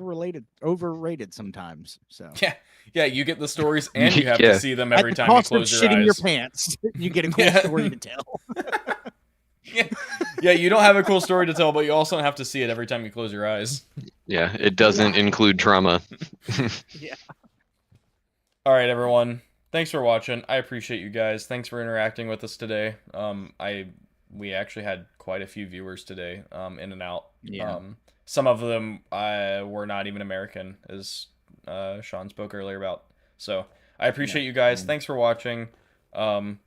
overrated sometimes. So Yeah. You get the stories, and you have Yeah. to see them at every the time you cost of close your shitting eyes. your pants, you get a cool Yeah. story to tell. Yeah, you don't have a cool story to tell, but you also have to see it every time you close your eyes. Yeah, it doesn't include trauma. Yeah. All right, everyone. Thanks for watching. I appreciate you guys. Thanks for interacting with us today. We actually had quite a few viewers today, in and out. Yeah. Some of them were not even American, as Sean spoke earlier about. So I appreciate you guys. Yeah. Thanks for watching.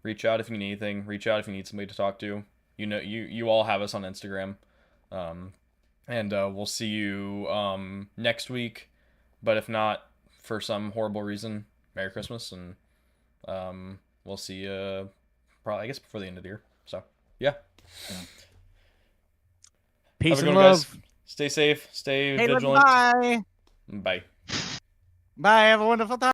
Reach out if you need anything. Reach out if you need somebody to talk to. You all have us on Instagram. And we'll see you next week. But if not, for some horrible reason, Merry Christmas, and we'll see you probably, I guess, before the end of the year. So yeah. Peace Have a and good one, guys. love. Stay safe. Stay Hey, vigilant. bye. Bye. Bye. Have a wonderful time.